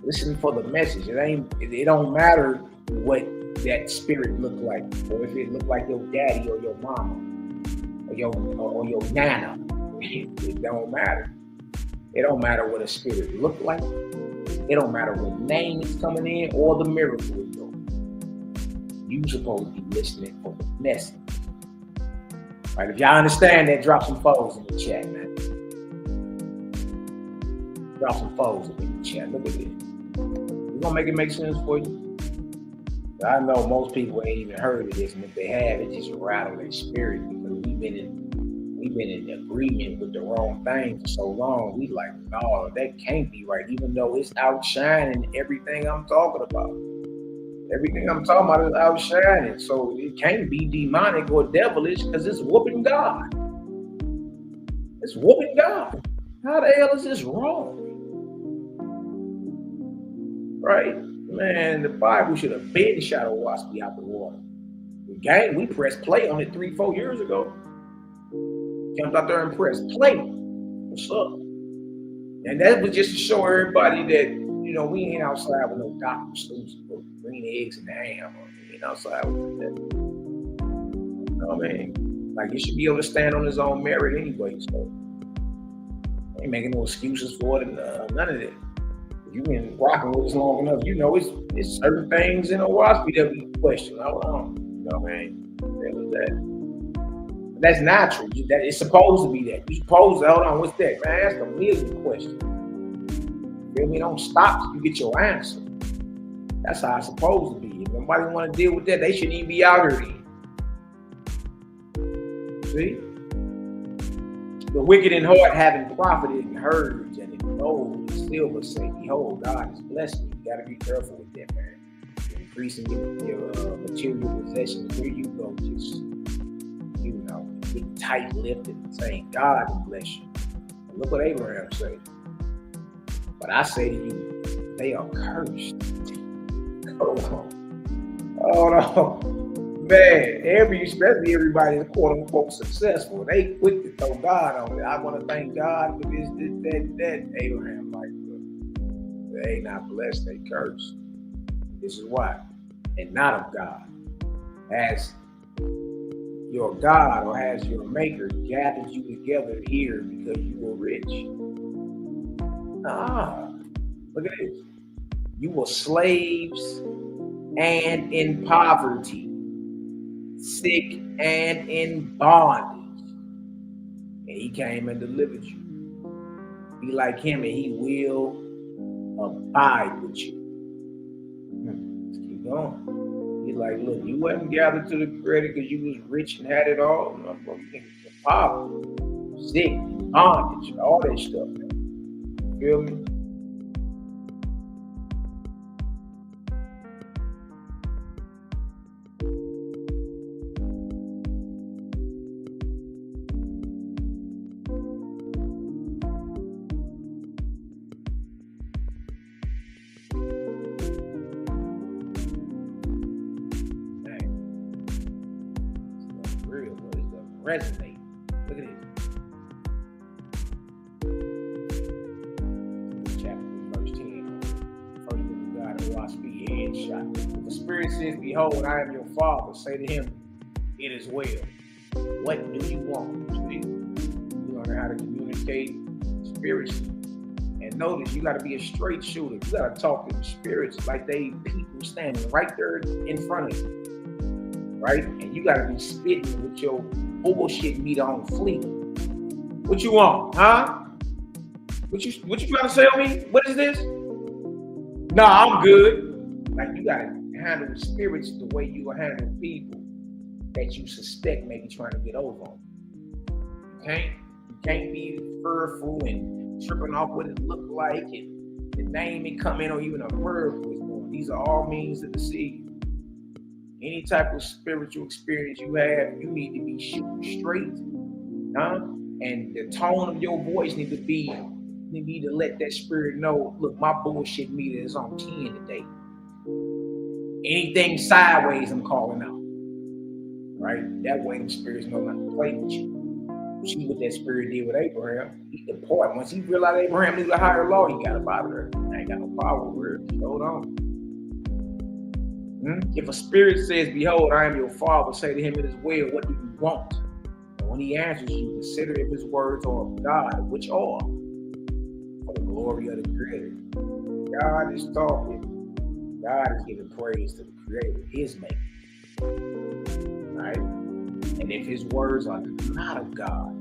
Listen for the message. It don't matter what that spirit look like, or if it look like your daddy or your mama or your nana. It don't matter. It don't matter what a spirit look like. It don't matter what name is coming in or the miracle is doing. You supposed to be listening for the message. All right, if y'all understand that, drop some foes in the chat, man. Drop some foes in the chat. Look at this. We're gonna make it make sense for you. I know most people ain't even heard of this, and if they have, it just rattle their spirit because we've been in agreement with the wrong thing for so long. We like, no, that can't be right, even though it's outshining everything I'm talking about. Everything I'm talking about is outshining, so it can't be demonic or devilish because it's whooping God. It's whooping God. How the hell is this wrong? Right? Man, the Bible should have been shot Oahspe out the water. The game, we pressed play on it 3-4 years ago. Jumped out there and pressed play. What's up? And that was just to show everybody that, you know, we ain't outside with no Dr. Seuss or green eggs and ham. We ain't outside with that. You know what I mean? Like, he should be able to stand on his own merit anyway. So, ain't making no excuses for it and none of that. You've been rocking with us long enough. You know, it's certain things in Oahspe that we question. Hold on. You know what I mean? That. That's natural. That it's supposed to be that. You're supposed to, hold on, what's that? Man, ask a million questions. Feel me? Don't stop till you get your answer. That's how it's supposed to be. If nobody want to deal with that, they shouldn't even be out here then. See? The wicked in heart having profited and herds and in gold and silver say, behold, God has blessed me. You got to be careful with that, man. You're increasing your material possessions. Where you go, just, you know, getting tight-lipped and saying, God will bless you. And look what Abraham said. But I say to you, they are cursed. Hold on. Man, especially everybody that's quote-unquote successful, they quick to throw God on it. I want to thank God for this, that. Abraham, like, look, they ain't not blessed, they cursed. This is why. And not of God. As your God or as your maker gathered you together here because you were rich. Look at this. You were slaves and in poverty, sick and in bondage. And he came and delivered you. Be like him and he will abide with you. Let's keep going. He's like, look, you wasn't gathered to the credit because you was rich and had it all. No, bro, you think it's poverty, sick, bondage, all that stuff, man. You feel me? Resonate. Look at this. Chapter verse 10. First book of God, Oahspe, headshot. The Spirit says, behold, I am your Father. Say to him, it is well. What do you want? You learn how to communicate spiritually. And notice, you got to be a straight shooter. You got to talk to the spirits like they people standing right there in front of you. Right? And you got to be spitting with your bullshit meat on fleek. What you want, huh? What you trying to sell me? What is this? Nah, I'm good. Like, you gotta handle spirits the way you will handle people that you suspect may be trying to get over on. You can't be fearful and tripping off what it look like and the name and come in or even a verb was born. These are all means to deceive. Any type of spiritual experience you have, you need to be shooting straight, huh? And the tone of your voice need to let that spirit know, look, my bullshit meter is on 10 today. Anything sideways, I'm calling out, right? That way, the spirits know not to play with you. See what that spirit did with Abraham. He departed. Once he realized Abraham needed a higher law, he got up out of there. I ain't got no power over it. Hold on. If a spirit says, behold, I am your Father, say to him, it is well, what do you want? And when he answers you, consider if his words are of God, which are for the glory of the Creator. God is talking. God is giving praise to the Creator, his maker. Right? And if his words are not of God,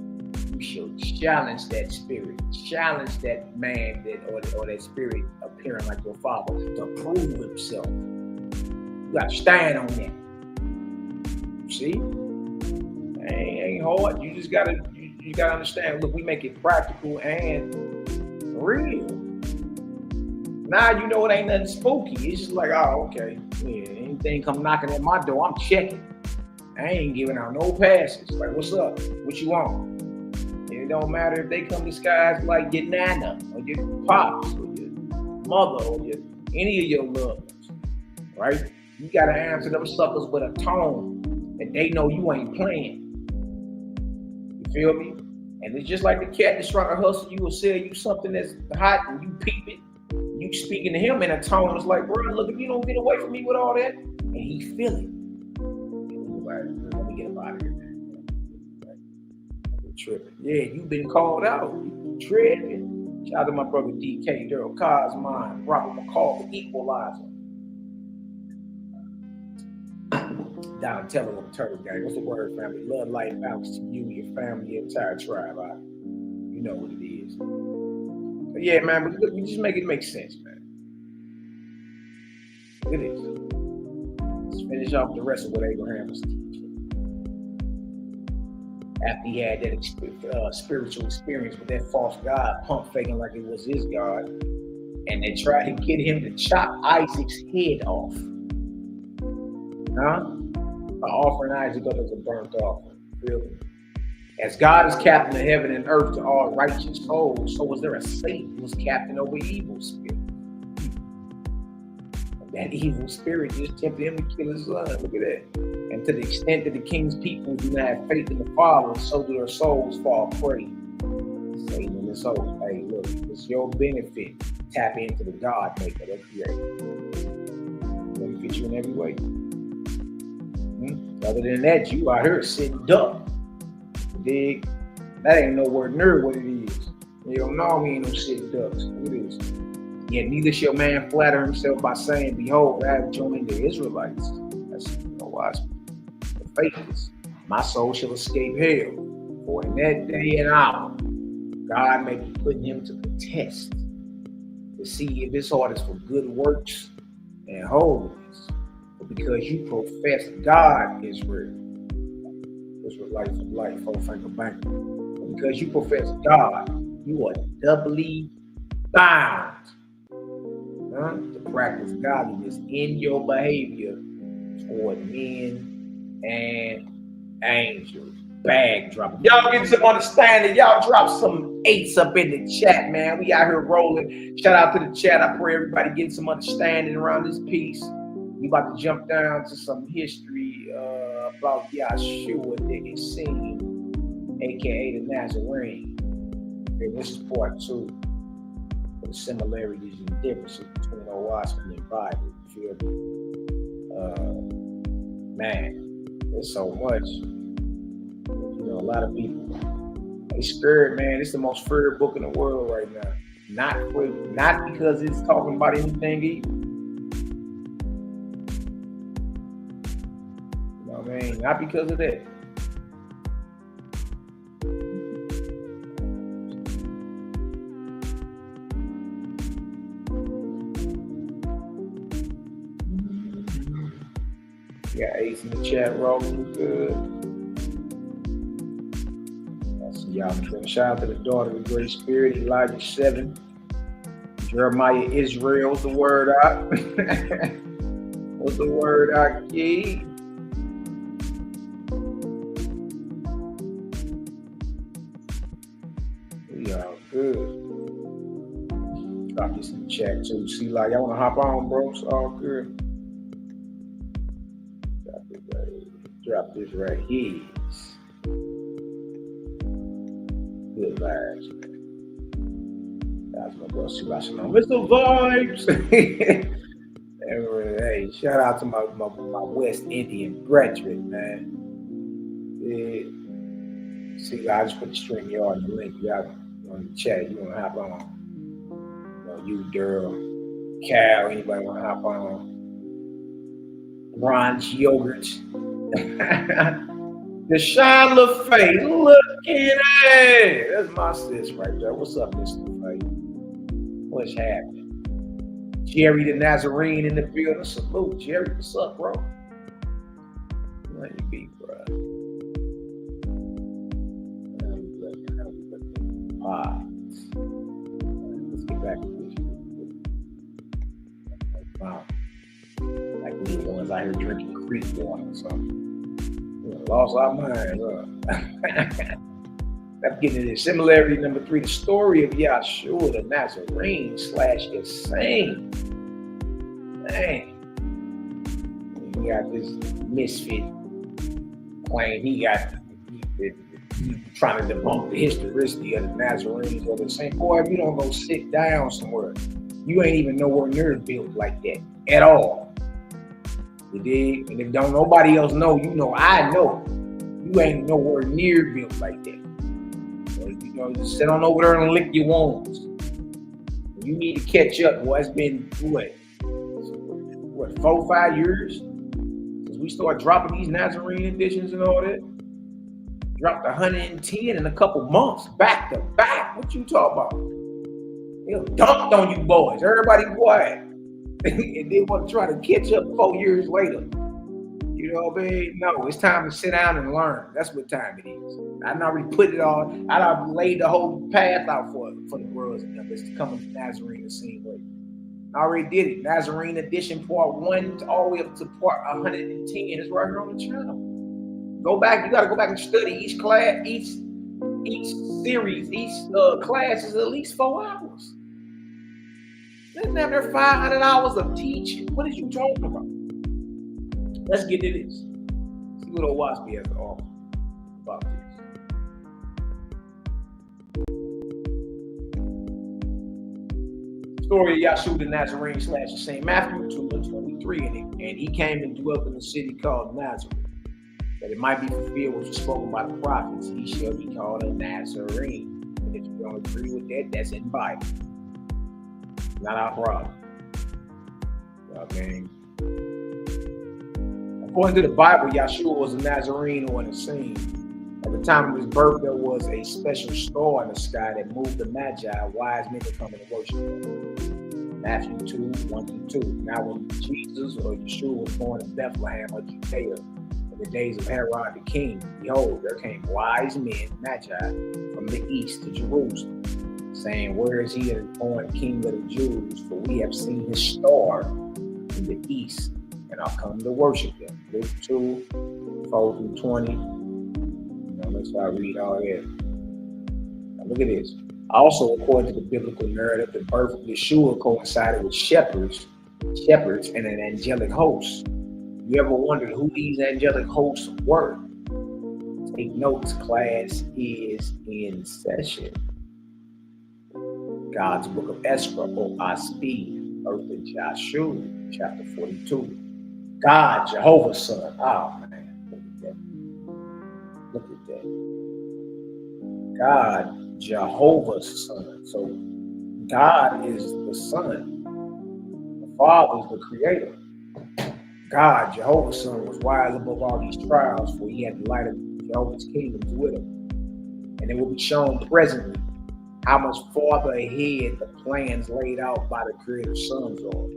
you shall challenge that spirit, challenge that man or that spirit appearing like your father to prove himself. You got to stand on that. See? Ain't hard. You just gotta understand. Look, we make it practical and real. Now you know it ain't nothing spooky. It's just like, oh, okay. Yeah, anything come knocking at my door, I'm checking. I ain't giving out no passes. Like, what's up? What you want? It don't matter if they come disguised like your nana or your pops or your mother or any of your loved ones, right? You gotta answer them suckers with a tone that they know you ain't playing. You feel me? And it's just like the cat that's trying to hustle you or sell you something that's hot and you peep it. You speaking to him in a tone that's like, bro, look, if you don't get away from me with all that, and he feel it. Like, let me get him out of here, man. Like, tripping. Yeah, you've been called out. You tripping. Shout out to my brother DK, Daryl Cosmine, Robert McCall, Equalizer. Donatello of the Turtle Gang. What's the word, family? Love, life, balance to you, your family, your entire tribe. You know what it is. But yeah, man, but look, we just make it make sense, man. Look at this. Let's finish off the rest of what Abraham was teaching. After he had that spiritual experience with that false god, pump faking like it was his God, and they tried to get him to chop Isaac's head off. Huh? Offering Isaac up as a burnt offering. Feel me? As God is captain of heaven and earth to all righteous souls, so was there a Satan who was captain over evil spirit. That evil spirit just tempted him to kill his son. Look at that. And to the extent that the king's people do not have faith in the Father, so do their souls fall prey. Satan and his soul. Hey, look, it's your benefit. Tap into the God maker, the creator. Benefit you in every way. Other than that, you out here sitting duck. Dig? That ain't nowhere near what it is. You don't know we ain't no sitting ducks. Look at this. Yet neither shall man flatter himself by saying, behold, I have joined the Israelites. That's Oahspe. The faithless. My soul shall escape hell. For in that day and hour, God may be putting him to the test. to see if his heart is for good works and holiness. But because you profess God is real. Life of life, four finger bank. Because you profess God, you are doubly bound to practice godliness in your behavior toward men and angels. Bag dropping. Y'all get some understanding. Y'all drop some 8s up in the chat, man. We out here rolling. Shout out to the chat. I pray everybody get some understanding around this piece. We about to jump down to some history about Yeshua that is seen, aka the Nazarene. Okay, this is part 2 for the similarities and differences between Oahspe and Bible. You feel me? Man, there's so much. You know, a lot of people they scared, man. It's the most feared book in the world right now. Not because it's talking about anything evil. Not because of that. Got 8s in the chat rolling good. I see y'all. Shout out to the daughter of the Great Spirit, Elijah 7. Jeremiah Israel, what's the word out? What's the word out, kid? Good. Drop this in the chat too. See, like, y'all want to hop on, bro? It's all good. Drop this right here. Good vibes, man. That's my bro. See, like, Mr. Vibes. Hey, shout out to my West Indian brethren, man. Yeah. See, I just put the string yard in the link. Y'all on the chat, you want to hop on? You, Daryl, Cal, anybody want to hop on? Ron's Yogurt. Deshaun LaFay, looking at it. That's my sis right there. What's up, Mr. LaFay? What's happening? Jerry the Nazarene in the building. Salute, Jerry. What's up, bro? How you be, bro? Let's get back to this. Wow. Like we the ones out here drinking creek water or something. We lost our minds. Let's get into this. Similarity number 3, the story of Yeshua the Nazarene / insane. Dang. We got this misfit claim he got trying to debunk the historicity of the Nazarenes or the Saint. Boy, if you don't go sit down somewhere, you ain't even nowhere near built like that at all. You dig? And if don't nobody else know, you know I know. You ain't nowhere near built like that. So, you know, just sit on over there and lick your wounds. You need to catch up. Boy, it's been what 4-5 years since we started dropping these Nazarene editions and all that. Dropped 110 in a couple months, back to back. What you talk about? They dumped on you boys. Everybody quiet. And they want to try to catch up 4 years later. You know what I mean? No, it's time to sit down and learn. That's what time it is. I already put it all. I already laid the whole path out for the brothers and them. It's to come in Nazarene the same way. I already did it. Nazarene edition part 1 all the way up to part 110. It's right here on the channel. Go back. You got to go back and study each class, each series, each class is at least 4 hours. Doesn't have their 500 hours of teaching. What are you talking about? Let's get to this. See what Oahspe has to offer about this. Story of Yeshua the Nazarene / St. Matthew 2:23, and he came and dwelt in a city called Nazareth, that it might be fulfilled which was spoken by the prophets. He shall be called a Nazarene. And if you don't agree with that, that's in the Bible. Not our problem. Okay. According to the Bible, Yeshua was a Nazarene on the scene. At the time of his birth, there was a special star in the sky that moved the Magi, wise men to come and worship him. Matthew 2, 1 through 2. Now when Jesus or Yeshua was born in Bethlehem of Judea in the days of Herod the king, behold, there came wise men, Magi, from the east to Jerusalem, saying, where is he that is born King of the Jews? For we have seen his star in the east, and are come to worship him. Luke 2, 4 through 20. Now let's read all that. Now look at this. Also, according to the biblical narrative, the birth of Yeshua coincided with shepherds and an angelic host. You ever wondered who these angelic hosts were? Take notes, class is in session. God's book of Esther, Oahspe, birth of Joshua, chapter 42. God, Jehovah's son. Oh man, look at that. God, Jehovah's son. So God is the son. The Father is the creator. God, Jehovah's son, was wise above all these trials, for he had the light of Jehovah's kingdom with him. And it will be shown presently how much farther ahead the plans laid out by the creator's sons are,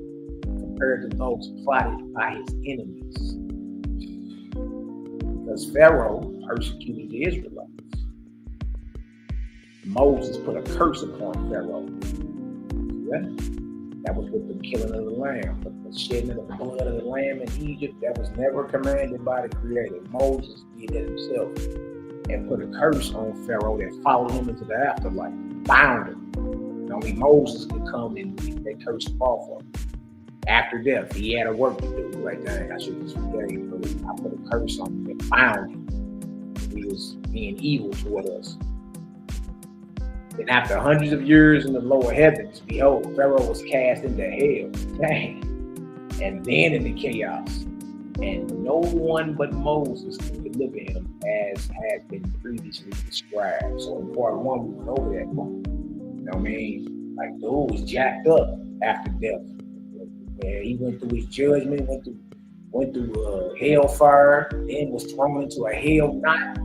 compared to those plotted by his enemies. Because Pharaoh persecuted the Israelites. Moses put a curse upon Pharaoh. Yeah? That was with the killing of the lamb, but the shedding of the blood of the lamb in Egypt, that was never commanded by the Creator. Moses did it himself and put a curse on Pharaoh that followed him into the afterlife, bound him. And only Moses could come and take that curse off of him. After death, he had a work to do. Like, dang, I should just forget him, but I put a curse on him that bound him. He was being evil toward us. And after hundreds of years in the lower heavens, behold, Pharaoh was cast into hell. Dang. And then into chaos. And no one but Moses could deliver him as had been previously described. So in part 1, we went over that. You know what I mean? Like, dude was jacked up after death. Where he went through his judgment, went through hellfire, then was thrown into a hell knot.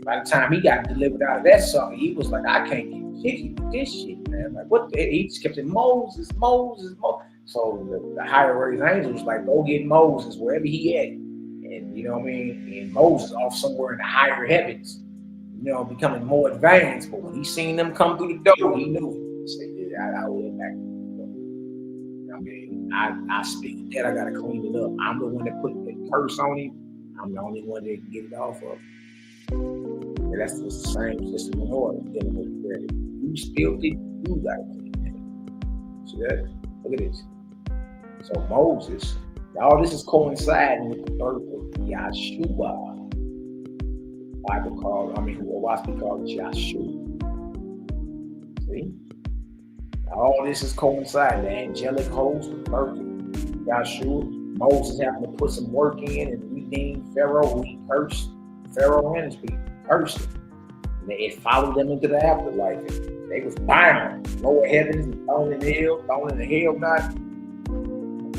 By the time he got delivered out of that sucker, he was like, I can't get jiggy with this shit, man. Like, what the hell? He just kept saying, Moses, Moses, Moses. So the higher raised angel was like, go get Moses wherever he at. And you know what I mean? And Moses off somewhere in the higher heavens, you know, becoming more advanced. But when he seen them come through the door, he knew. He said, yeah, I will back. I mean, I speak that, I gotta clean it up. I'm the one that put the curse on him. I'm the only one that can get it off of. And that's the same system in order dealing with credit. You still did, you gotta clean it. See that? Look at this. So Moses, all this is coinciding with the birth of Yeshua. Bible called, who Oahspe called Yeshua. See? All this is coinciding. The angelic host, the birth of Yeshua. Moses having to put some work in and redeem Pharaoh, who he cursed. Pharaoh and his people cursed him. And it followed them into the afterlife. They was bound, lower heavens, and thrown in the hell knot.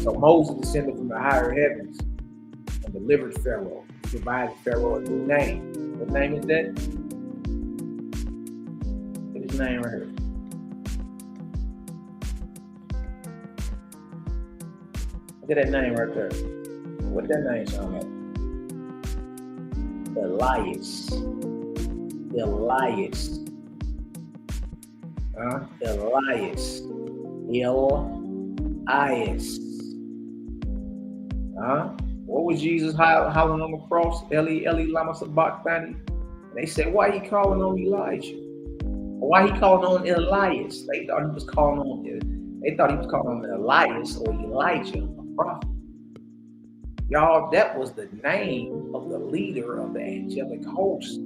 So Moses descended from the higher heavens and delivered Pharaoh, provided Pharaoh a new name. What name is that? Look at his name right here. Look at that name right there. What that name sound like? Elias. Elias. Elias. What was Jesus howling on the cross? Eli, Eli, lama sabachthani. They said, why he calling on Elijah? Or why he calling on Elias? They thought he was calling on Elias or Elijah, a prophet. Y'all, that was the name of the leader of the angelic host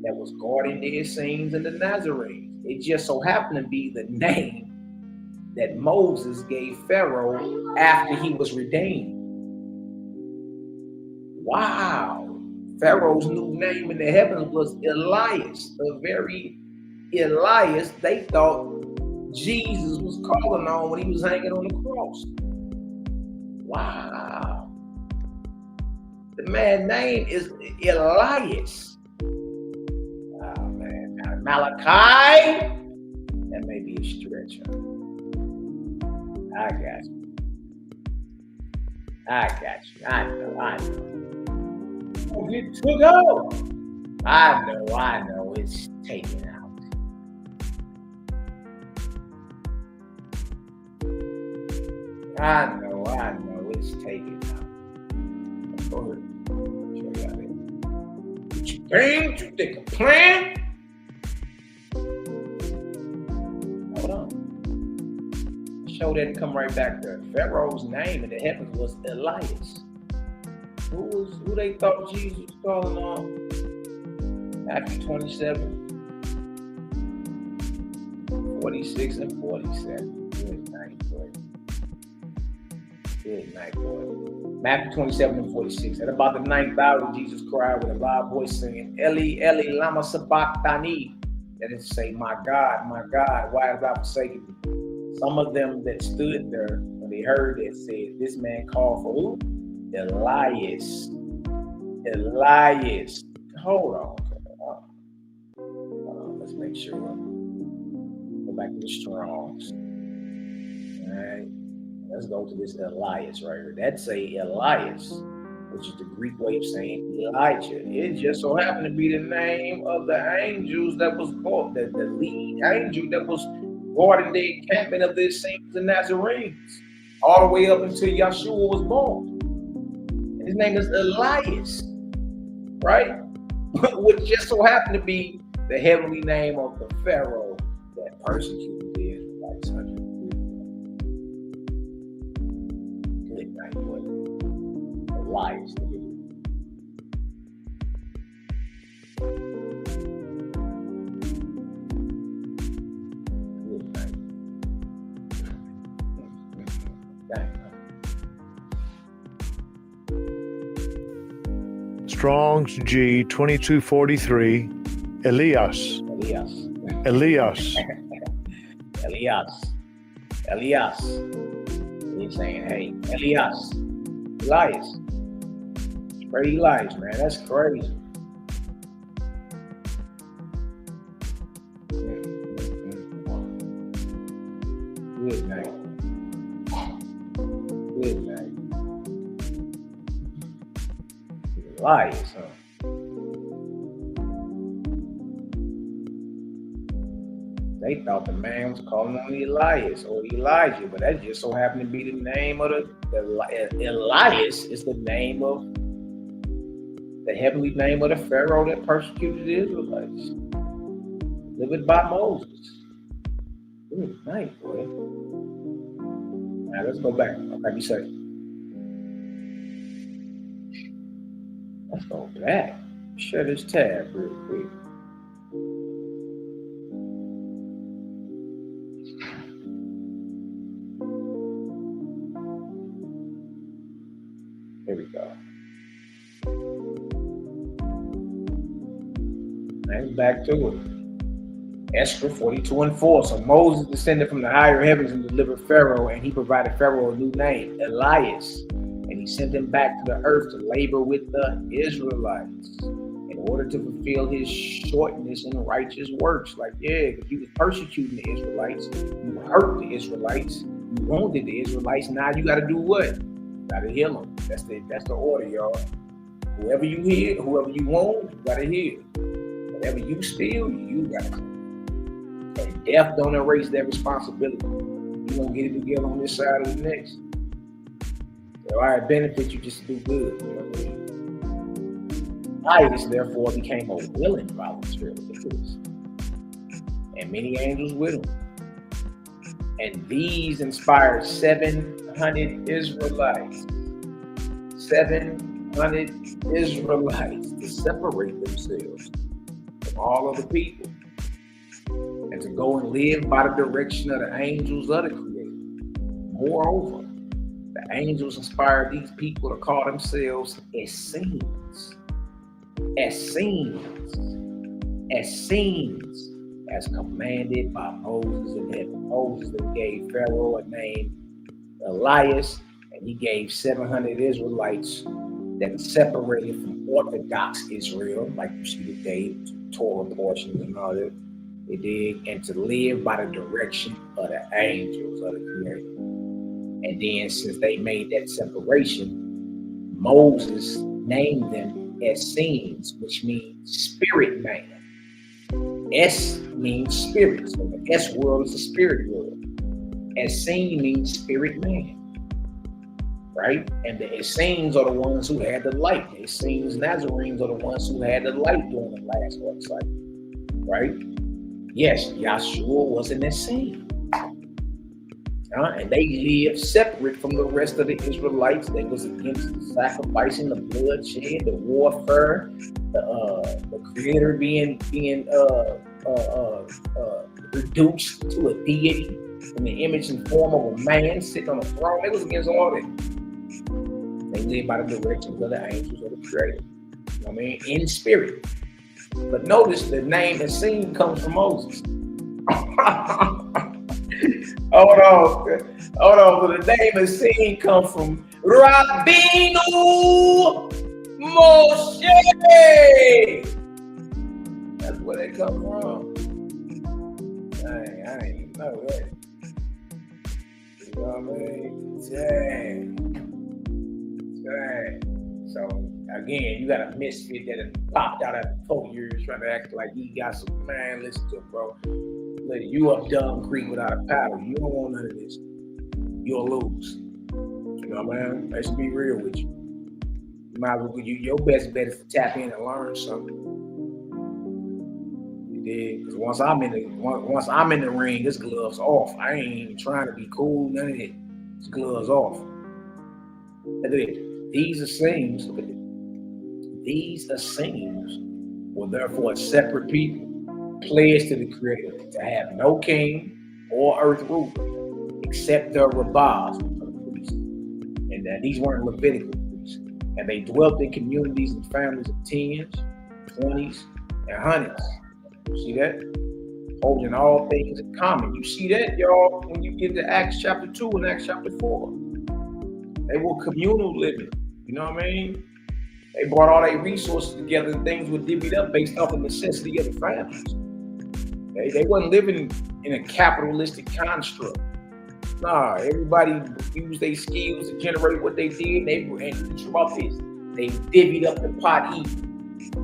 that was guarding the Essenes and the Nazarenes. It just so happened to be the name that Moses gave Pharaoh after he was redeemed. Wow. Pharaoh's new name in the heavens was Elias. The very Elias they thought Jesus was calling on when he was hanging on the cross. Wow. The man's name is Elias. Oh man, now Malachi, that may be a stretch. I got you. I know. Get to go. I know. It's taken out. I know. It's taken out. Go ahead. Show you out it. What you think? You think a plan? Hold on. Show that and come right back there. Pharaoh's name in the heavens was Elias. Who they thought Jesus was calling on? Matthew 27, 46 and 47. Good night, boy. Matthew 27 and 46. At about the 9th hour, Jesus cried with a loud voice saying, Eli, Eli, lama sabachthani. That is to say, my God, why hast thou forsaken me? Some of them that stood there, when they heard it, said, this man called for who? Elias. Hold on. Let's make sure. Go back to the Strongs. All right. Let's go to this Elias right here. That's a Elias, which is the Greek way of saying Elijah. It just so happened to be the name of the angels that was called, the lead angel that was guarding the encampment of the saints and Nazarenes, all the way up until Yeshua was born. And his name is Elias, right? Which just so happened to be the heavenly name of the Pharaoh that persecuted the Israelites. Good night, boy. Elias. Good night. Strong's G 2243. Elias. He's saying, hey, Elias. Straight Elias, man. That's crazy. Good night. Elias, huh? They thought the man was calling on Elias or Elijah, but that just so happened to be the name of the Elias is the name of the heavenly name of the Pharaoh that persecuted the Israelites, delivered by Moses. Good night, boy. Now let's go back. Okay, be safe. Let's go back. Share this tab real quick. Here we go. And back to it. Esther 42 and 4. So Moses descended from the higher heavens and delivered Pharaoh, and he provided Pharaoh a new name, Elias. And he sent him back to the earth to labor with the Israelites in order to fulfill his shortness and righteous works. Like, yeah, because he was persecuting the Israelites. You hurt the Israelites. You wounded the Israelites. Now you got to do what? You got to heal them. That's the order, y'all. Whoever you heal, whoever you wound, you got to heal. Whatever you steal, you got to. And death don't erase that responsibility. You're going to get it together on this side of the next. So I benefit you just to do good. You know what I mean? Elias, therefore, became a willing volunteer. And many angels with him. And these inspired 700 Israelites. 700 Israelites to separate themselves from all other people. And to go and live by the direction of the angels of the Creator. Moreover, the angels inspired these people to call themselves Essenes. Essenes, as commanded by Moses in heaven. Moses then gave Pharaoh a name, Elias, and he gave 700 Israelites that separated from Orthodox Israel, like you see today, Torah portions and all that. They did, and to live by the direction of the angels of the Creator. And then since they made that separation, Moses named them Essenes, which means spirit man. Es means spirit. So the S world is the spirit world. Essene means spirit man. Right? And the Essenes are the ones who had the light. The Essenes, Nazarenes are the ones who had the light during the last world cycle. Right? Yes, Yeshua was an Essene. And they lived separate from the rest of the Israelites. They was against the sacrificing, the bloodshed, the warfare, the Creator being reduced to a deity in the image and form of a man sitting on a throne. They was against all that. They lived by the directions of the angels of the Creator. You know what I mean? In spirit. But notice the name Essene comes from Moses. Hold on. So the name Essene comes from Rabbeinu Moshe. That's where they come from. I didn't even know that. You know what I mean? Dang. So again, you got a misfit that popped out after 4 years trying to act like he got some, man, listen to it, bro. You up Dumb Creek without a paddle. You don't want none of this. You'll lose. You know what I mean? Let's be real with you. You might as well, your best bet is to tap in and learn something. You did? Because once I'm in the ring, this gloves off. I ain't even trying to be cool, none of it. This gloves off. Look at it. These Essenes, look at it. These Essenes were therefore separate people, pledged to the Creator to have no king or earth ruler except the rabbis, the priests. And that these weren't Levitical priests. And they dwelt in communities and families of 10s, 20s, and 100s. You see that? Holding all things in common. You see that, y'all, when you get to Acts chapter 2 and Acts chapter 4. They were communal living. You know what I mean? They brought all their resources together and things were divvied up based off the necessity of the families. They wasn't living in a capitalistic construct. Nah, everybody used their skills to generate what they did. And about this, they divvied up the pot even. So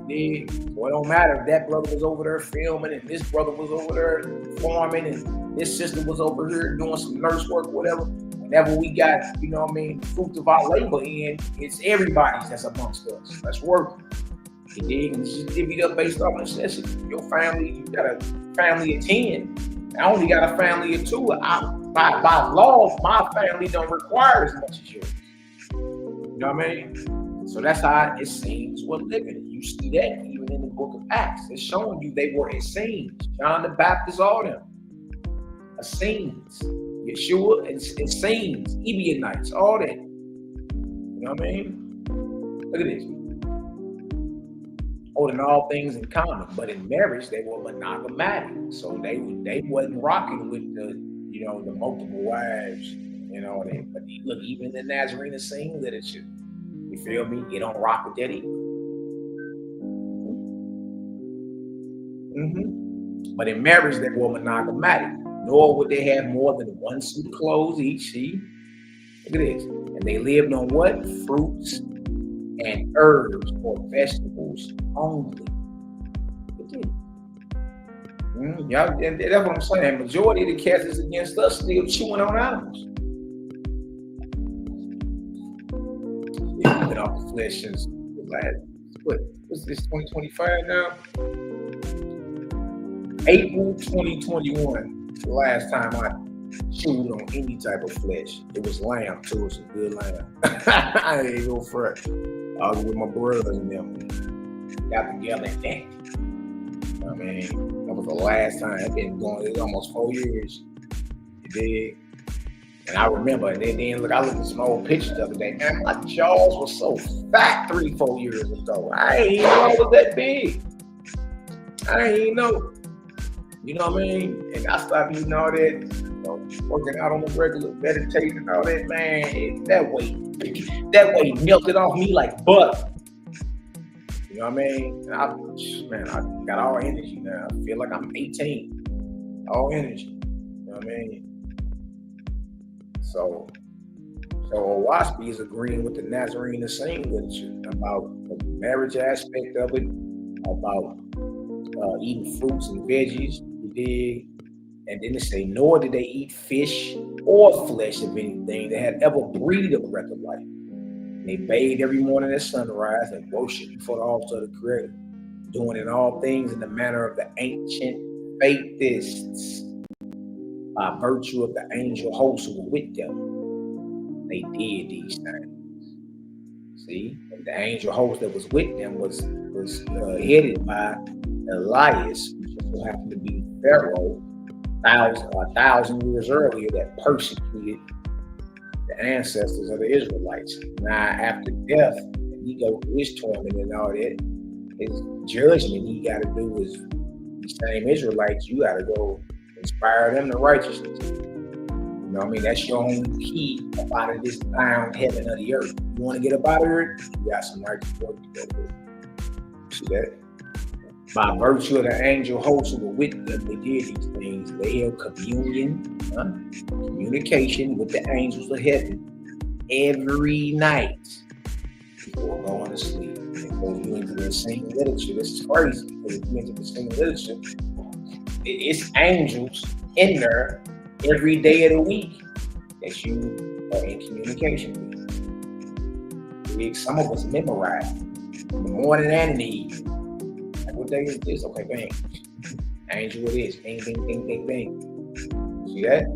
it don't matter if that brother was over there filming and this brother was over there farming and this sister was over here doing some nurse work, whatever. Whenever we got, you know what I mean, fruit of our labor in, it's everybody's that's amongst us. That's work. You dig? And it's just divvied up based on necessity. Your family, you got a family of 10. I only got a family of 2. By law, my family don't require as much as yours. You know what I mean? So that's how it seems we're living. You see that even in the book of Acts. It's showing you they were Essenes. John the Baptist, all them. Essenes. Yeshua and Essenes, Ebionites, all that. You know what I mean? Look at this. Holding all things in common, but in marriage they were monogammatic, so they wasn't rocking with the, you know, the multiple wives, you know. But look, even in the Nazarene Essene literature, you feel me? You don't rock with that either. But in marriage they were monogammatic, nor would they have more than one suit of clothes each. See, look at this, and they lived on what? Fruits and herbs or vegetables only. Y'all, that's what I'm saying. Majority of the cats is against us still chewing on animals. Yeah, been off the flesh since what's this, 2025 now? April 2021, the last time I chewed on any type of flesh. It was lamb too, it was some good lamb. I ain't go for it. I was with my brothers and them. Got together and that. I mean, that was the last time. It's been going, it's almost 4 years. You dig? And I remember, and then look, I looked at some old pictures the other day. Man, my jaws were so fat 3-4 years ago. I ain't even know I was that big. I ain't even know. You know what I mean? And I stopped eating all that, you know, working out on the regular, meditating and all that, man. That weight melted off me like butter. You know what I mean? And I got all energy now. I feel like I'm 18. All energy. You know what I mean? So Oahspe is agreeing with the Nazarene the same literature about the marriage aspect of it, about eating fruits and veggies, you dig? And then they say, nor did they eat fish or flesh of anything that had ever breathed a breath of life. And they bathed every morning at sunrise and worshiped before the altar of the Creator, doing in all things in the manner of the ancient faithists, by virtue of the angel hosts who were with them. They did these things. See, and the angel host that was with them was headed by Elias, which also happened to be Pharaoh, 1,000 years earlier, that persecuted the ancestors of the Israelites. Now, after death, and he go through his torment and all that, his judgment he got to do is the same Israelites. You got to go inspire them to righteousness. You know what I mean? That's your only key up out of this bound heaven of the earth. You want to get up out of here? You got some righteous work to go do. See that? By virtue of the angel hosts who were with them, they did these things. They held communion, communication with the angels of heaven every night before going to sleep. And when you into the same literature, this is crazy, because if you into the same literature, it's angels in there every day of the week that you are in communication with. Some of us memorize in the morning and in the evening. What day is this? Okay, bang. Angel it is. Bing, bing, bing, bing, bing. See that?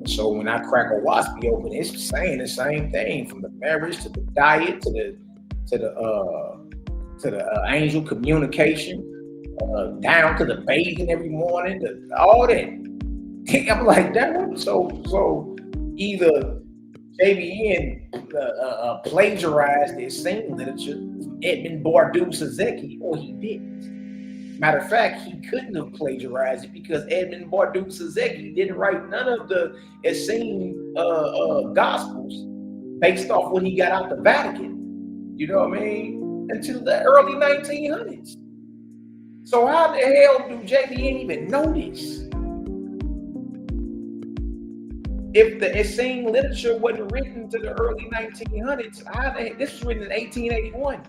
So when I crack Oahspe open, it's saying the same thing, from the marriage to the diet to the angel communication, down to the bathing every morning, all that. I'm like, damn. So either JBN plagiarized this same literature from Edmund Bardou-Sazeki, or he didn't. Matter of fact, he couldn't have plagiarized it because Edmund Bardou-Sazeki didn't write none of the Essene Gospels based off what he got out the Vatican, you know what I mean, until the early 1900s. So how the hell do JBN even know this? If the Essene literature wasn't written to the early 1900s, this was written in 1881.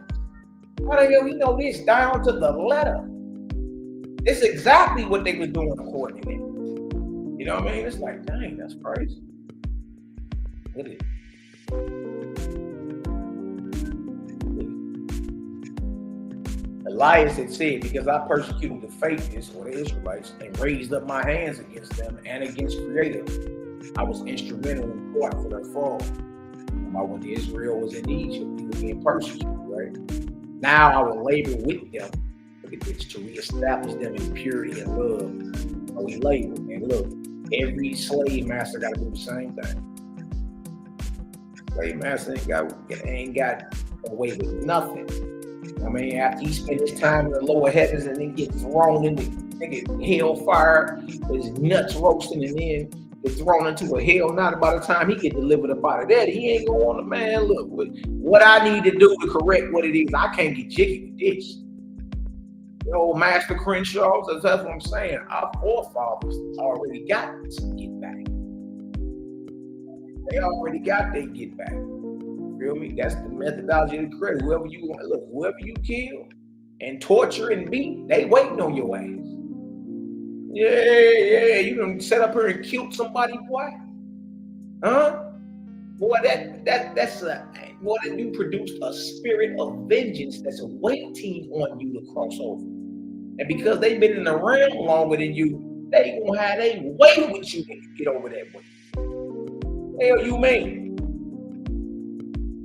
How the hell we know this down to the letter? It's exactly what they were doing according to them. You know what I mean? It's like, dang, that's crazy. Look at it. Elias had said, because I persecuted the faithists, or the Israelites, and raised up my hands against them and against Creator, I was instrumental in court for their fall. When Israel was in Egypt, he was being persecuted, right? Now I will labor with them, look at this, to reestablish them in purity and love. So we labor, and look, every slave master got to do the same thing. Slave master ain't got away with nothing. I mean, after he spent his time in the lower heavens and then get thrown into hellfire with his nuts roasting, and then get thrown into a hell knot, by the time he get delivered up out of that, he ain't going to, man, look, what I need to do to correct what it is, I can't get jiggy with this. The old Master Crenshaw, that's what I'm saying. Our forefathers already got some get back. They already got their get back. You feel me? That's the methodology of the credit. Whoever you want, look, whoever you kill and torture and beat, they waiting on your ass. Yeah, you done set up here and killed somebody, boy. Huh? Boy, that's boy, that you produced a spirit of vengeance that's waiting on you to cross over. And because they've been in the realm longer than you, they gonna have they way with you when you get over that way. Hell you mean?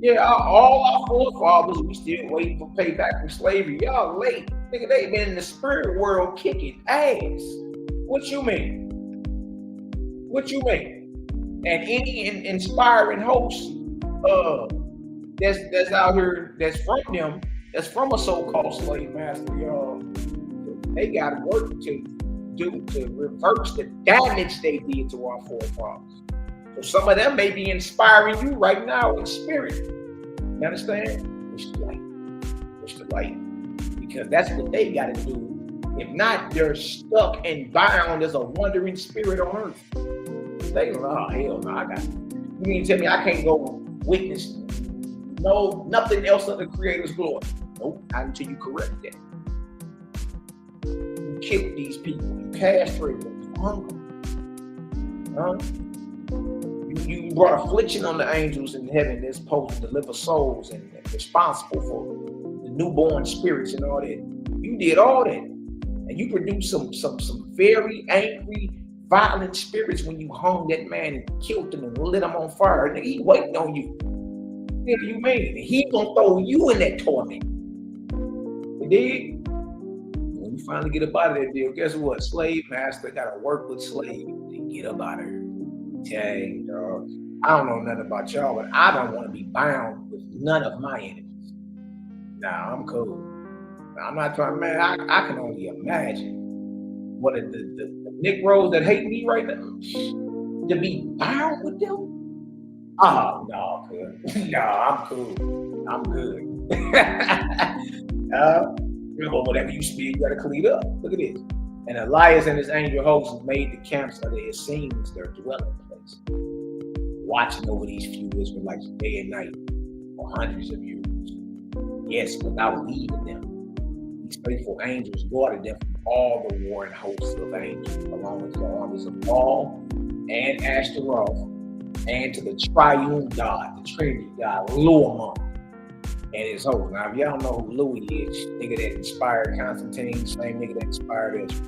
Yeah, all our forefathers, we still waiting for payback from slavery. Y'all late. Nigga, they been in the spirit world kicking ass. What you mean? What you mean? And any inspiring host that's out here, that's from them, that's from a so-called slave master, y'all, they got work to do to reverse the damage they did to our forefathers. So some of them may be inspiring you right now in spirit. You understand? Push the light. Push the light. Because that's what they got to do. If not, they're stuck and bound as a wandering spirit on earth. They go, oh, hell no, I got You mean to tell me I can't go witness nothing else of the Creator's glory? Nope, not until you correct that. You killed these people, you castrated them, you hung them. Huh? You brought affliction on the angels in heaven that's supposed to deliver souls and responsible for the newborn spirits and all that. You did all that. And you produced some very angry, violent spirits when you hung that man and killed him and lit him on fire. Nigga, he waiting on you. What do you mean? He gonna throw you in that torment. You dig? When you finally get up out of that deal, guess what? Slave master gotta work with slave to get up out of here. Dang, dog. I don't know nothing about y'all, but I don't want to be bound with none of my enemies. Nah, I'm cool. I'm not trying, man. I can only imagine what the Negroes that hate me right now, to be bound with them. Oh no, good. No, I'm cool. I'm good. Whatever you speak, you gotta clean up. Look at this. And Elias and his angel hosts made the camps of the Essenes their dwelling place, watching over these few Israelites day and night for hundreds of years. Yes, without leaving them. These faithful angels guarded them from all the warring hosts of angels, along with the armies of Baal and Ashtaroth, and to the triune God, the Trinity God, Louis and his host. Now, if y'all know who Louis is, nigga that inspired Constantine, same nigga that inspired Ezra.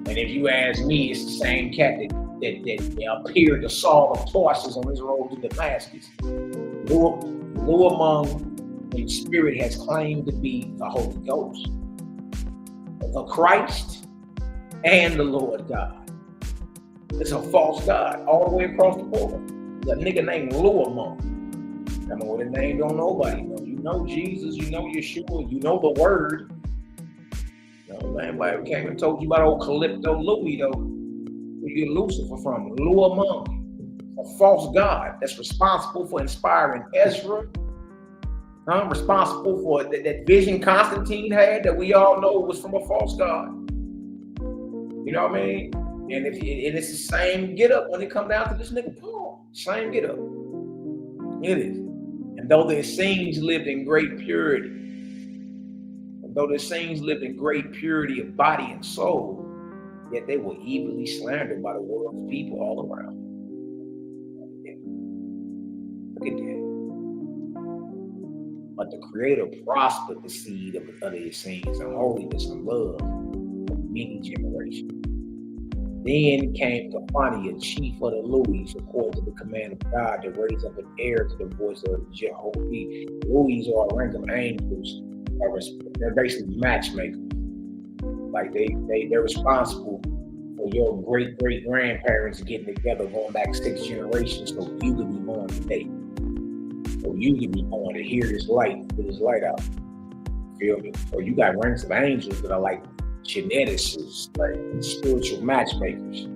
And if you ask me, it's the same cat that appeared to Saul of Tarsus on his road to Damascus. Louis among in spirit has claimed to be the Holy Ghost, the Christ, and the Lord God. It's a false God all the way across the board. There's a nigga named Louis. I know what his name don't nobody know. You know Jesus, you know Yeshua, you know the word. You know, man, like we came and told you about old Calypto Louis though. Where you get Lucifer from? Louis, a false God that's responsible for inspiring Ezra. Responsible for that vision Constantine had that we all know was from a false god. You know what I mean? And it's the same get up when it come down to this nigga Paul. Same get up. It is. And though the Essenes lived in great purity, of body and soul, yet they were evilly slandered by the world's people all around. Look at that. But the Creator prospered the seed of the Essenes in holiness and love for many generations. Then came Gabbana, chief of the Louis, according to the command of God, to raise up an heir to the voice of Jehovah. Louis are a rank of angels. They're basically matchmakers. Like they're responsible for your great-great-grandparents getting together, going back 6 generations, so you could be born today. So you can be born to hear this light, put this light out. Feel me? Or you got ranks of angels that are like geneticists, like spiritual matchmakers,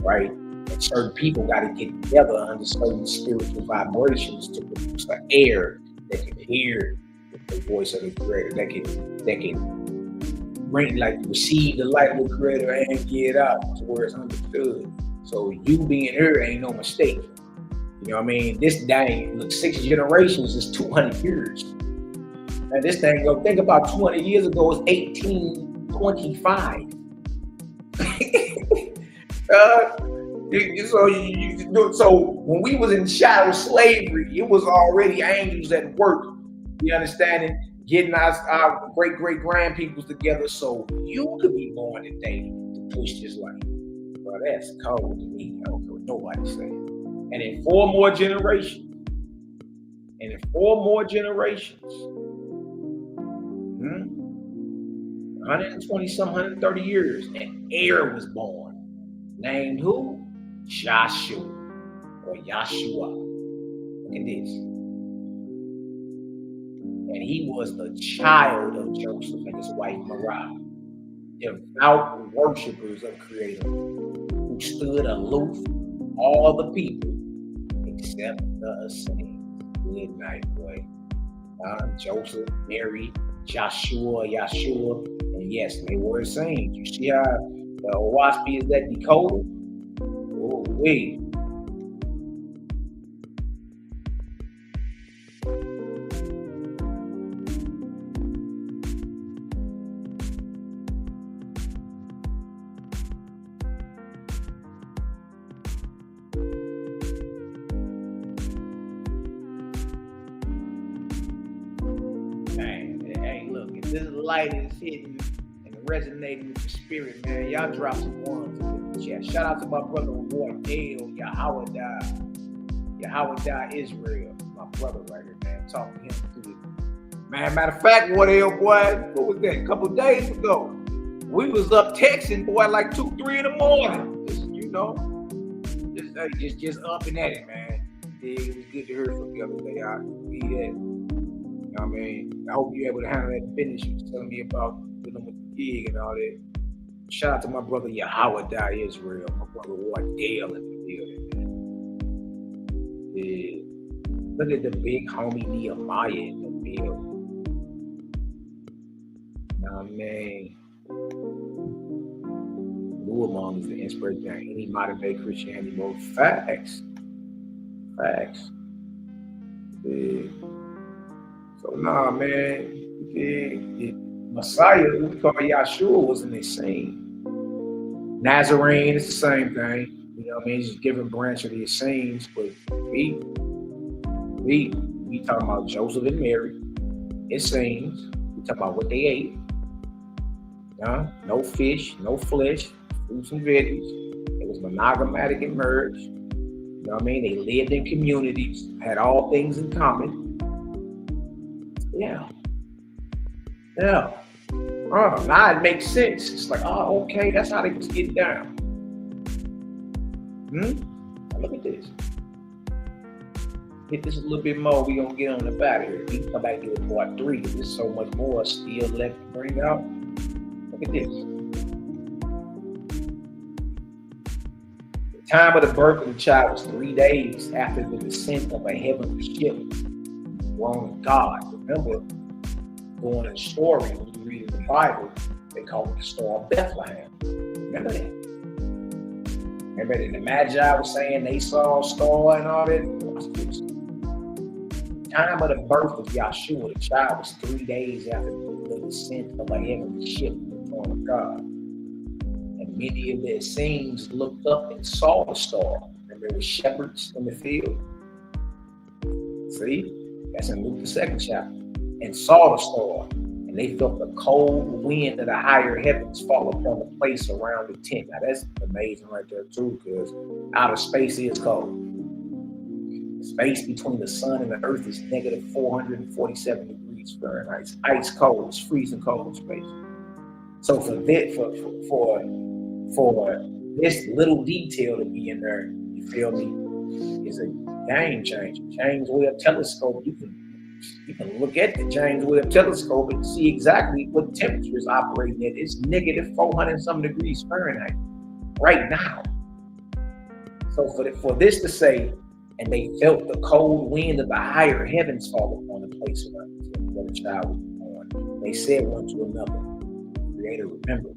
right? And certain people got to get together under certain spiritual vibrations to produce an air that can hear the voice of the Creator, that can bring, like, receive the light of the Creator and get it out to where it's understood. So you being here ain't no mistake. You know what I mean? This dang, look, 6 generations is 200 years. And this thing, go think about 200 years ago, is 1825. So when we was in chattel slavery, it was already angels at work. You understand it? Getting our great-great-grandpeoples together so you could be born today to push this light. Well, that's cold to me. I don't care what nobody saying. And in 4 more generations, 130 years, an heir was born. Named who? Joshua or Yeshua. Look at this. And he was the child of Joseph and his wife Mary, devout worshipers of Creator, who stood aloof from all the people except the Essenes. Good night, boy. Joseph, Mary, Joshua, and yes, they were Essenes. You see how the Oahspe is that decoded? Oh, wait. this light is hitting and resonating with the spirit, man, y'all drop some ones in the chat. Shout out to my brother Wardale, Yahweh Israel, my brother right here, man. Talk to him too. Man, matter of fact, Wardale, boy, what was that? A couple days ago, we was up texting, boy, like 2, 3 in the morning. Just up and at it, man. Yeah, it was good to hear from the other day. I be that. You know what I mean? I hope you're able to handle that business you was telling me about dealing with the gig and all that. Shout out to my brother Yahweh Israel, my brother Wardale in the building, man. Yeah. Look at the big homie Nehemiah in the building. You know what I mean? Blue among is the inspiration behind any modern day Christianity mode. Facts. Yeah. So nah, man. The Messiah, we call Yeshua, was in the same. Nazarene, it's the same thing. You know what I mean? It's just different branch of the Essenes, but we talking about Joseph and Mary. Essenes. We talking about what they ate. No fish, no flesh, fruits and veggies. It was monogammatic and merged. You know what I mean? They lived in communities, had all things in common. Yeah. Now it makes sense. It's like, oh, okay, that's how they was getting down. Look at this. Hit this a little bit more, we gonna get on the back here. We can come back to part 3, because there's so much more still left to bring out. Look at this. The time of the birth of the child was 3 days after the descent of a heavenly ship, throne of God. Remember, going in the story, when you read in the Bible, they call it the Star of Bethlehem. Remember that? Remember that the Magi was saying they saw a star and all that? Watch this. The time of the birth of Yeshua, the child, was 3 days after the descent of a heavenly ship, the throne of God. And many of the Essenes looked up and saw the star. Remember, there were shepherds in the field. See? That's in Luke the 2nd chapter. And saw the star, and they felt the cold wind of the higher heavens fall upon the place around the tent. Now that's amazing right there too, because outer space is cold. The space between the sun and the earth is negative 447 degrees Fahrenheit. It's ice cold. It's freezing cold in space. So for this little detail to be in there, you feel me, is a game changer. James Webb Telescope, you can look at the James Webb Telescope and see exactly what temperature is operating at. It's negative 400 some degrees Fahrenheit right now. So for this to say, and they felt the cold wind of the higher heavens fall upon the place where the child was born. They said one to another, Creator, remember us.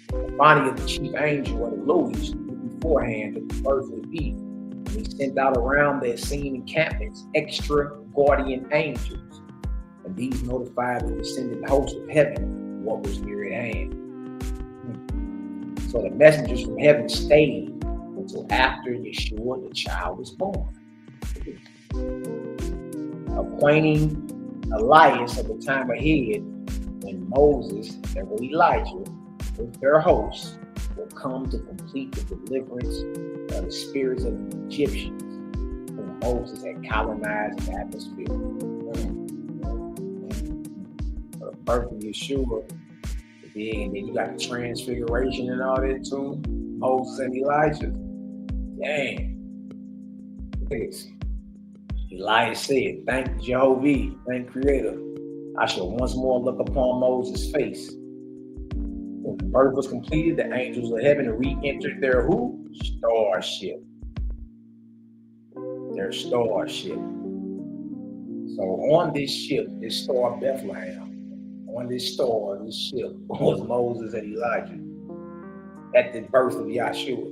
The body of the chief angel of the Louis beforehand that the birth would be. He sent out around the Essene encampments extra guardian angels, and these notified the descendant host of heaven what was near at hand. So the messengers from heaven stayed until after Yeshua, the child, was born. Acquainting Elias of the time ahead, when Moses and Elijah with their hosts will come to complete the deliverance of the spirits of the Egyptians whom Moses had colonized the atmosphere. The birth of Yeshua, and then you got the transfiguration and all that too. Moses and Elijah. Dang. Look at this. Elias said, "Thank Jehovah, thank Creator. I shall once more look upon Moses' face." When the birth was completed, the angels of heaven re-entered their who? Starship. Their starship. So on this ship, this star of Bethlehem, on this star, this ship was Moses and Elijah at the birth of Yeshua.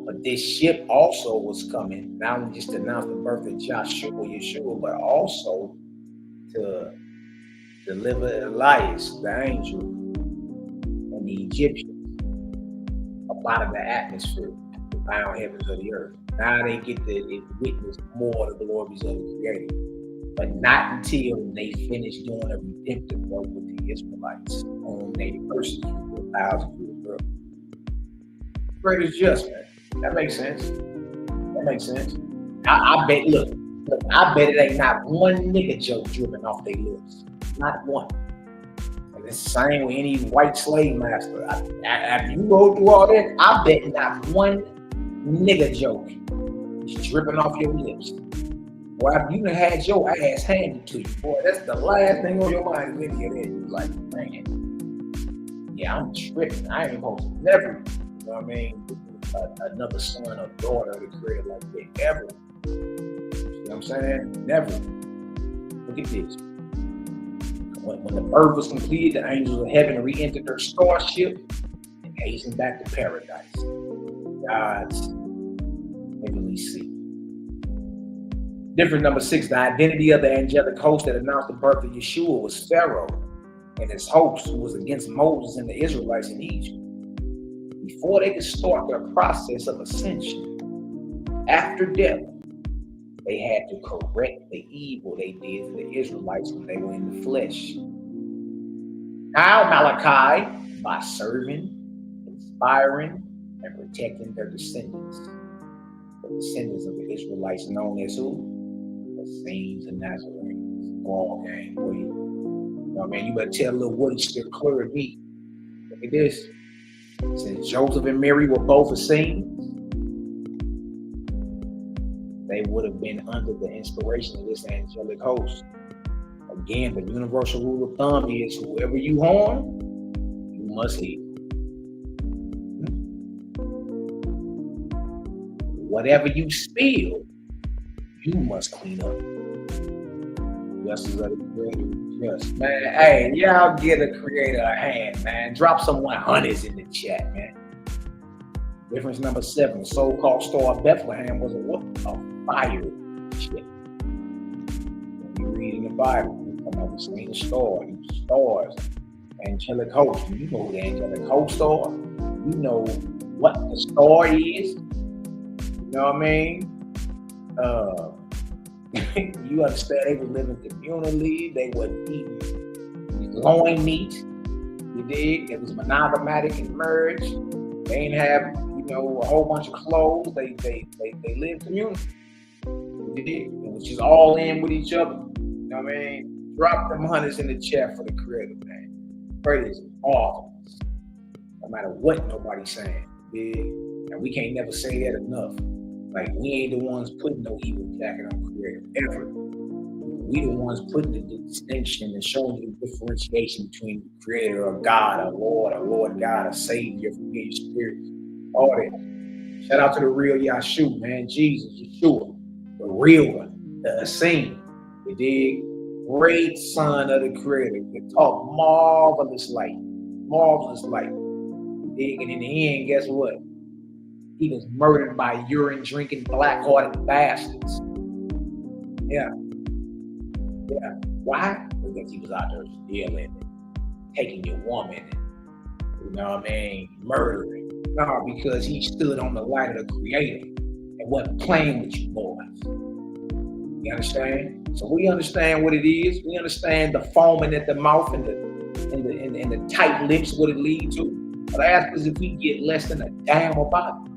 But this ship also was coming, not only just to announce the birth of Yeshua, but also to deliver Elias, the angel, and the Egyptians up out of the atmosphere, the bound heavens of the earth. Now they get to witness more of the glories of the Creator. but not until they finish doing a redemptive work with the Israelites, whom they persecuted 1,000 years earlier. Great is just, man. That makes sense. That makes sense. I bet, look, I bet it ain't not one nigga joke dripping off their lips. Not one. And it's the same with any white slave master. After you go through all that, I bet not one nigga joke is dripping off your lips. Boy, after you done had your ass handed to you, boy, that's the last thing on your mind is any of that. You're like, man, yeah, I'm tripping. I ain't supposed to never, you know what I mean, another son or daughter of the Creator like that, ever. You know what I'm saying? Never. Look at this. When the birth was completed, the angels of heaven re-entered their starship and hastened back to paradise. God's heavenly seat. Difference number 6, the identity of the angelic host that announced the birth of Yeshua was Pharaoh and his host, who was against Moses and the Israelites in Egypt. Before they could start their process of ascension, after death, they had to correct the evil they did to the Israelites when they were in the flesh. How Malaki? By serving, inspiring, and protecting their descendants. The descendants of the Israelites known as who? The Saints and Nazarenes. Ball game, boy. You know what I mean? You better tell little Woody still clear of me. Look at this. Since Joseph and Mary were both Essenes, they would have been under the inspiration of this angelic host. Again, the universal rule of thumb is whoever you harm, you must heal. Whatever you spill, you must clean up. Justice of the Creator. Yes, man. Hey, y'all get a Creator a hand, man. Drop some 100s in the chat, man. Difference number 7, the so-called Star of Bethlehem was a what? A fire ship. When you read in the Bible, you come up with seeing a star, these stars, angelic host. You know who the angelic hosts are. You know what the star is. You know what I mean? You understand they were living communally, they were eating loin meat, you dig? It was monogammatic and merge. They ain't have, you know, a whole bunch of clothes. They lived community. You dig? It was just all in with each other. You know what I mean? Drop them 100s in the chat for the Creator, man. Praise Him, all of us. No matter what nobody's saying, you dig? And we can't never say that enough. Like, we ain't the ones putting no evil jacket on Creator, ever. We the ones putting the distinction and showing you the differentiation between the Creator, a God, a Lord God, a Savior, familiar spirit, all that. Shout out to the real Yeshua, man. Jesus, Yeshua, the real one, the Essene, you dig? Great Son of the Creator. They talk marvelous light, you dig? And in the end, guess what? He was murdered by urine-drinking, black-hearted bastards. Yeah. Why? Because he was out there stealing and taking your woman and, you know what I mean, murdering. No, because he stood on the light of the Creator and wasn't playing with you boys. You understand? So we understand what it is. We understand the foaming at the mouth and the tight lips, what it leads to. But I ask us if we get less than a damn about it.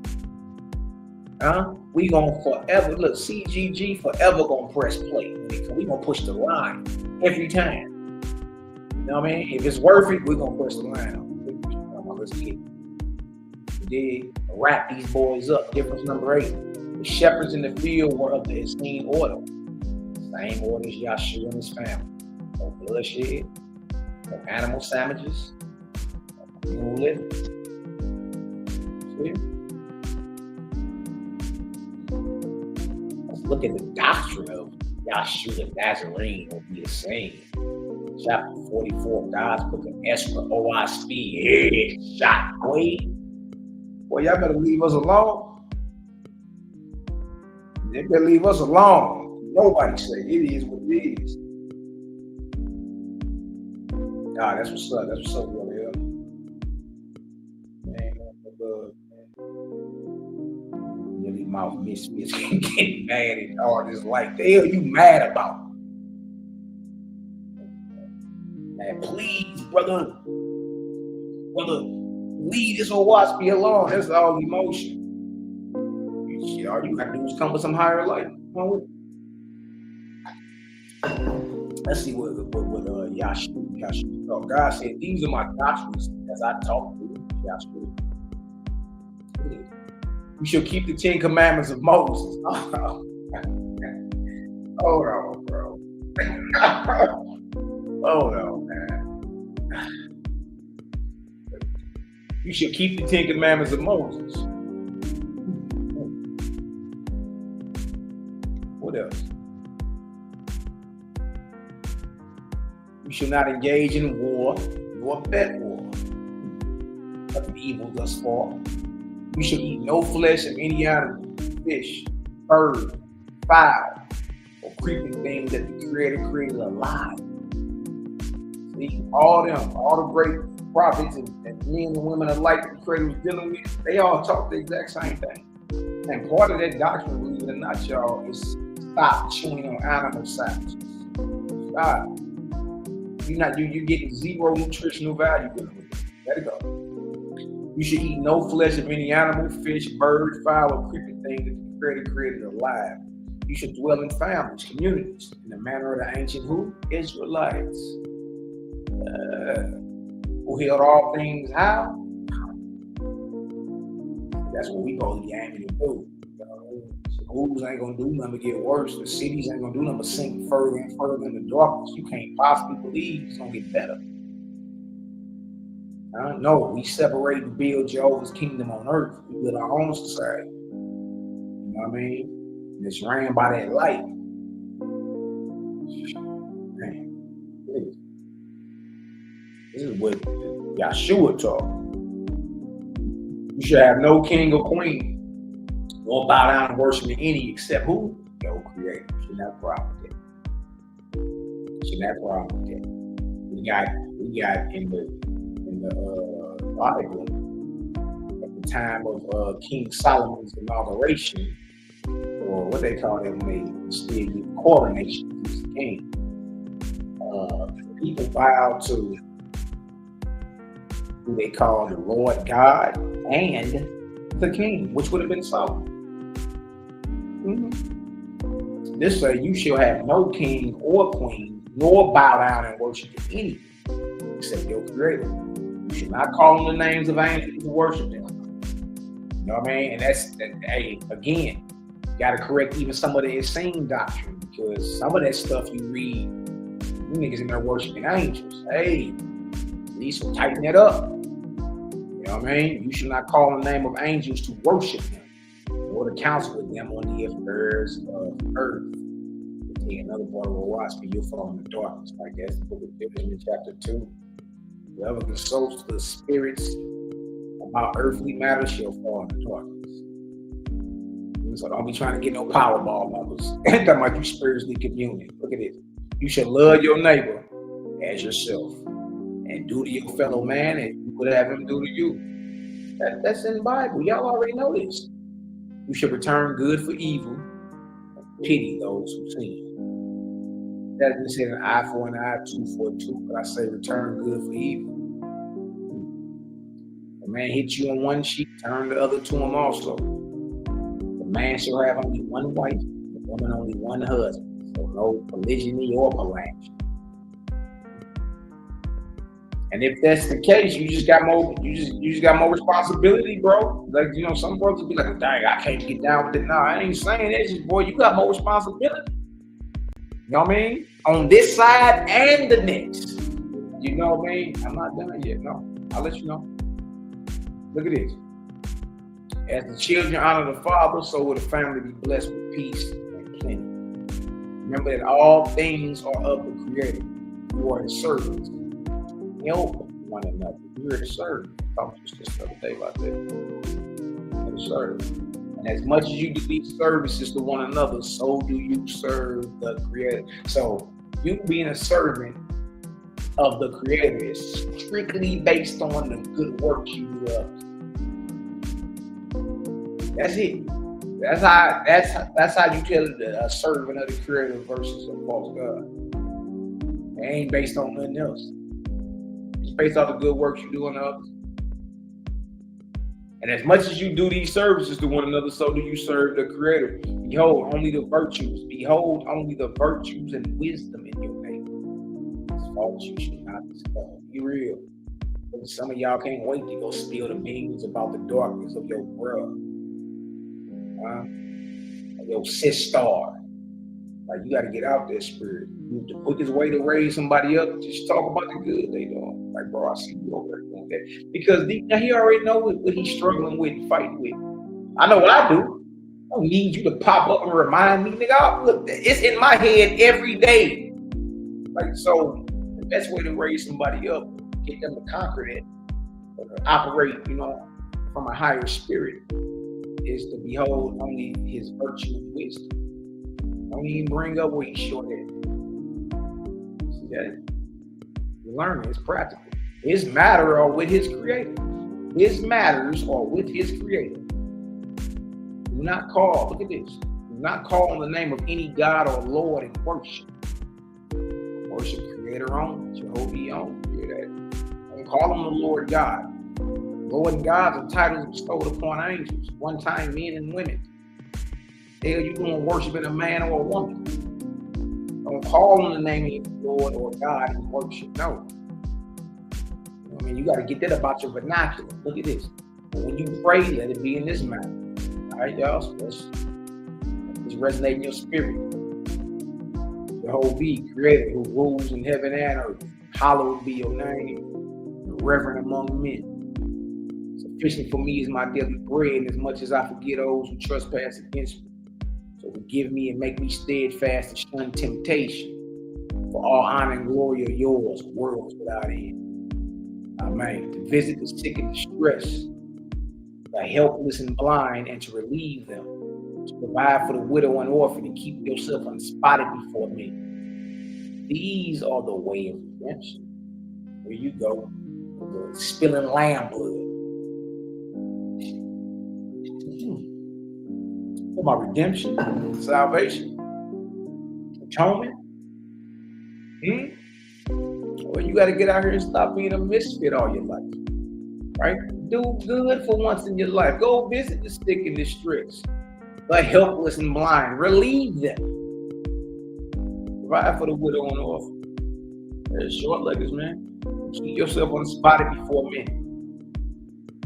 We gonna forever, look, CGG forever gonna press play. We gonna push the line every time. You know what I mean? If it's worth it, we're gonna push the line on. Let's get it. We did wrap these boys up. Difference number 8. The shepherds in the field were of the Essene order. Same order as Yeshua and his family. No bloodshed, no animal sandwiches, no living. See? Look at the doctrine of Yeshua the Nazarene or be the same. Chapter 44, God's book of Esther, Oahspe, headshot, boy. Boy, y'all better leave us alone. They better leave us alone. Nobody say it is what it is. God, that's what's up. That's what's up over here. Man, mouth misfits getting mad at all this like, the hell you mad about? please, brother, leave this Oahspe alone. That's all emotion. Shit, all you gotta do is come with some higher light. Let's see what Yeshua. Oh, God said, these are my doctrines as I talk to Yeshua. You shall keep the 10 commandments of Moses. Hold on, bro. Hold on, man. You should keep the 10 commandments of Moses. What else? You should not engage in war, nor bet war. Nothing evil thus far. You should eat no flesh of any animal, fish, bird, fowl, or creeping things that the Creator created alive. See, all the great prophets and men and women alike the Creator was dealing with, they all taught the exact same thing. And part of that doctrine, believe it or not, y'all, is stop chewing on animal sandwiches. Stop. You're getting zero nutritional value with it. Let it go. You should eat no flesh of any animal, fish, bird, fowl, or creeping thing that the Creator created alive. You should dwell in families, communities, in the manner of the ancient who? Israelites. Who held all things how? That's what we supposed to be aiming to do. Schools ain't gonna do nothing but get worse. The cities ain't gonna do nothing but sink further and further in the darkness. You can't possibly believe it's gonna get better. No, we separate and build Jehovah's kingdom on earth. We build our own society. You know what I mean? And it's ran by that light. Man, this is what Yeshua taught. You should have no king or queen, nor bow down and worship any except who? Your Creator. You shouldn't have a problem with that. You shouldn't have a problem with that. We got in the Bible at the time of King Solomon's inauguration, or what they call it when they still get coronation as king. People bowed to who they call the Lord God and the King, which would have been Solomon. This say you shall have no king or queen, nor bow down and worship any except your Creator. You should not call on the names of angels to worship them. You know what I mean? And hey, again, you got to correct even some of the Essene doctrine, because some of that stuff you read, you niggas in there worshiping angels. Hey, at least we'll tighten that up. You know what I mean? You should not call on the name of angels to worship them or to counsel with them on the affairs of earth. Take another part of Oahspe, you'll fall in the darkness. Like that's the book of Discerning, chapter 2. Whoever consults the spirits about earthly matters shall fall in the darkness. So don't be trying to get no Powerball numbers. Talking about you spiritually communing. Look at this. You should love your neighbor as yourself, and do to your fellow man, and you would have him do to you. That's in the Bible. Y'all already know this. You should return good for evil, and pity those who sin. That doesn't say an eye for an eye, tooth for a tooth, but I say return good for evil. The man hits you on one cheek, turn the other to him also. The man shall have only one wife, the woman only one husband. So no polygyny or polyandry. And if that's the case, you just got more responsibility, bro. Like, you know, some brothers be like, dang, I can't get down with it. No, I ain't saying that. Just, boy, you got more responsibility. You know what I mean? On this side and the next. You know what I mean? I'm not done yet. No, I'll let you know. Look at this. As the children honor the father, so will the family be blessed with peace and plenty. Remember that all things are of the Creator. You are His servants. Help one another. You're to serve. I talked to you just the other day about that. You're to serve. And as much as you do these services to one another, so do you serve the Creator. So you being a servant of the Creator is strictly based on the good work you do. That's it. That's how you tell a servant of the Creator versus a false God. It ain't based on nothing else. based off the good works you do on others. And as much as you do these services to one another, so do you serve the Creator. Behold only the virtues. Behold only the virtues and wisdom in your neighbor. It's false you should not discover. Be real. But some of y'all can't wait to go spill the beans about the darkness of your brother. Of your sister. Like, you got to get out there, spirit. You have to put this way to raise somebody up. Just talk about the good they doing. Like, bro, I see you over there doing that. Because now he already know what he's struggling with and fighting with. I know what I do. I don't need you to pop up and remind me, nigga. Look, it's in my head every day. Like, so the best way to raise somebody up, get them to conquer it, or to operate, you know, from a higher spirit, is to behold only his virtue and wisdom. Don't even bring up where he's short at. See that? You learn it. It's practical. His matter are with his creator. His matters are with his creator. Do not call, look at this. Do not call on the name of any God or Lord in worship. Worship creator on, Jehovah on. Hear that? Don't call on the Lord God. Lord and God's are titles bestowed upon angels, one-time men and women. Hell, you doing worshiping a man or a woman. Don't call on the name of the Lord or God in worship. No. I mean, you got to get that about your vernacular. Look at this. When you pray, let it be in this manner. All right, y'all? So let's resonate in your spirit. Jehovah, creator who rules in heaven and earth. Hallowed be your name. Reverend among men. Sufficient for me is my daily bread, and as much as I forget those who trespass against me. So forgive me and make me steadfast and shun temptation. For all honor and glory are yours, worlds without end. Amen. To visit the sick and distressed, the helpless and blind, and to relieve them. To provide for the widow and orphan, and keep yourself unspotted before me. These are the way of redemption. There you go. Spilling lamb blood. For my redemption, salvation, atonement. Well, you got to get out here and stop being a misfit all your life, right? Do good for once in your life. Go visit the sick and distressed, the helpless and blind. Relieve them. Provide for the widow and orphan. There's short leggers, man. Keep yourself unspotted before men.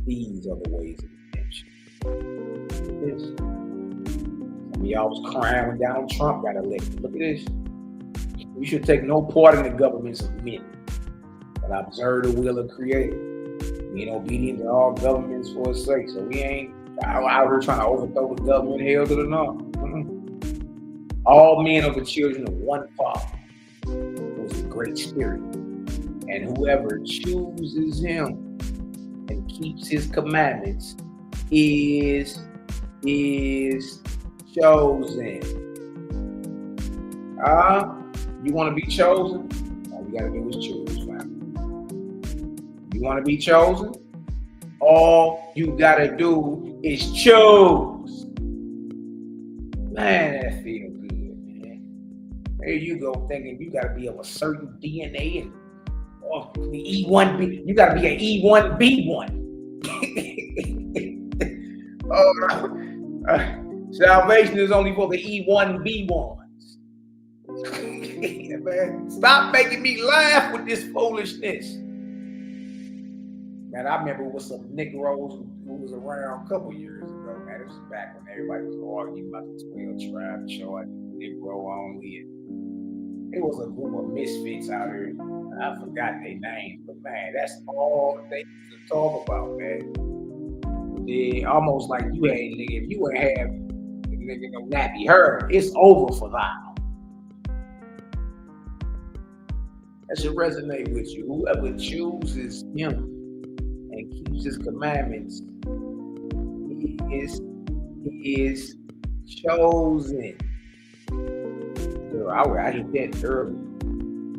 These are the ways of redemption. This. Some of y'all was crying when Donald Trump got elected. Look at this. We should take no part in the governments of men, but observe the will of Creator, being obedient to all governments for His sake. So we ain't out here trying to overthrow the government. Hell to the no. All men are the children of one Father, who is a great Spirit, and whoever chooses Him and keeps His commandments is chosen. You want to be chosen? All you got to do is choose, man. You want to be chosen? All you got to do is choose. Man, that feels good, man. There you go, thinking you got to be of a certain DNA and the E1B. You got to be an E1B1. Salvation is only for the E1B1s. Man, stop making me laugh with this foolishness. Man, I remember with some Negroes who was around a couple years ago, man. This was back when everybody was arguing about the 12 tribe chart, Negro only. It was a group of misfits out here. I forgot their names, but man, that's all they used to talk about, man. They almost like you ain't, nigga, if you ain't have the nigga no nappy hair, it's over for thou. That should resonate with you. Whoever chooses Him and keeps His commandments, he is chosen. Girl, I hit that early.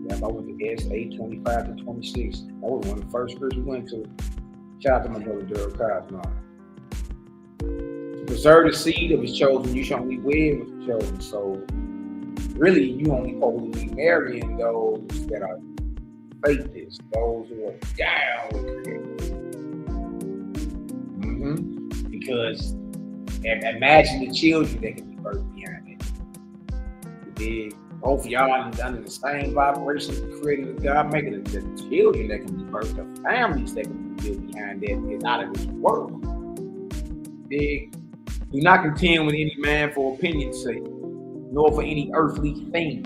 I went to SA 25 to 26. That was one of the first groups we went to. Shout out to my brother Daryl Cosmo. To preserve the seed of His chosen, you shall only wed with the chosen. So really, you only supposed to be marrying those that are faithless, those who are down with creation. Because imagine the children that can be birthed behind it. You dig? Both of y'all under the same vibrations created God, making the children that can be birthed, the families that can be built behind that is out of this world. Dig? Do not contend with any man for opinion's sake, nor for any earthly thing.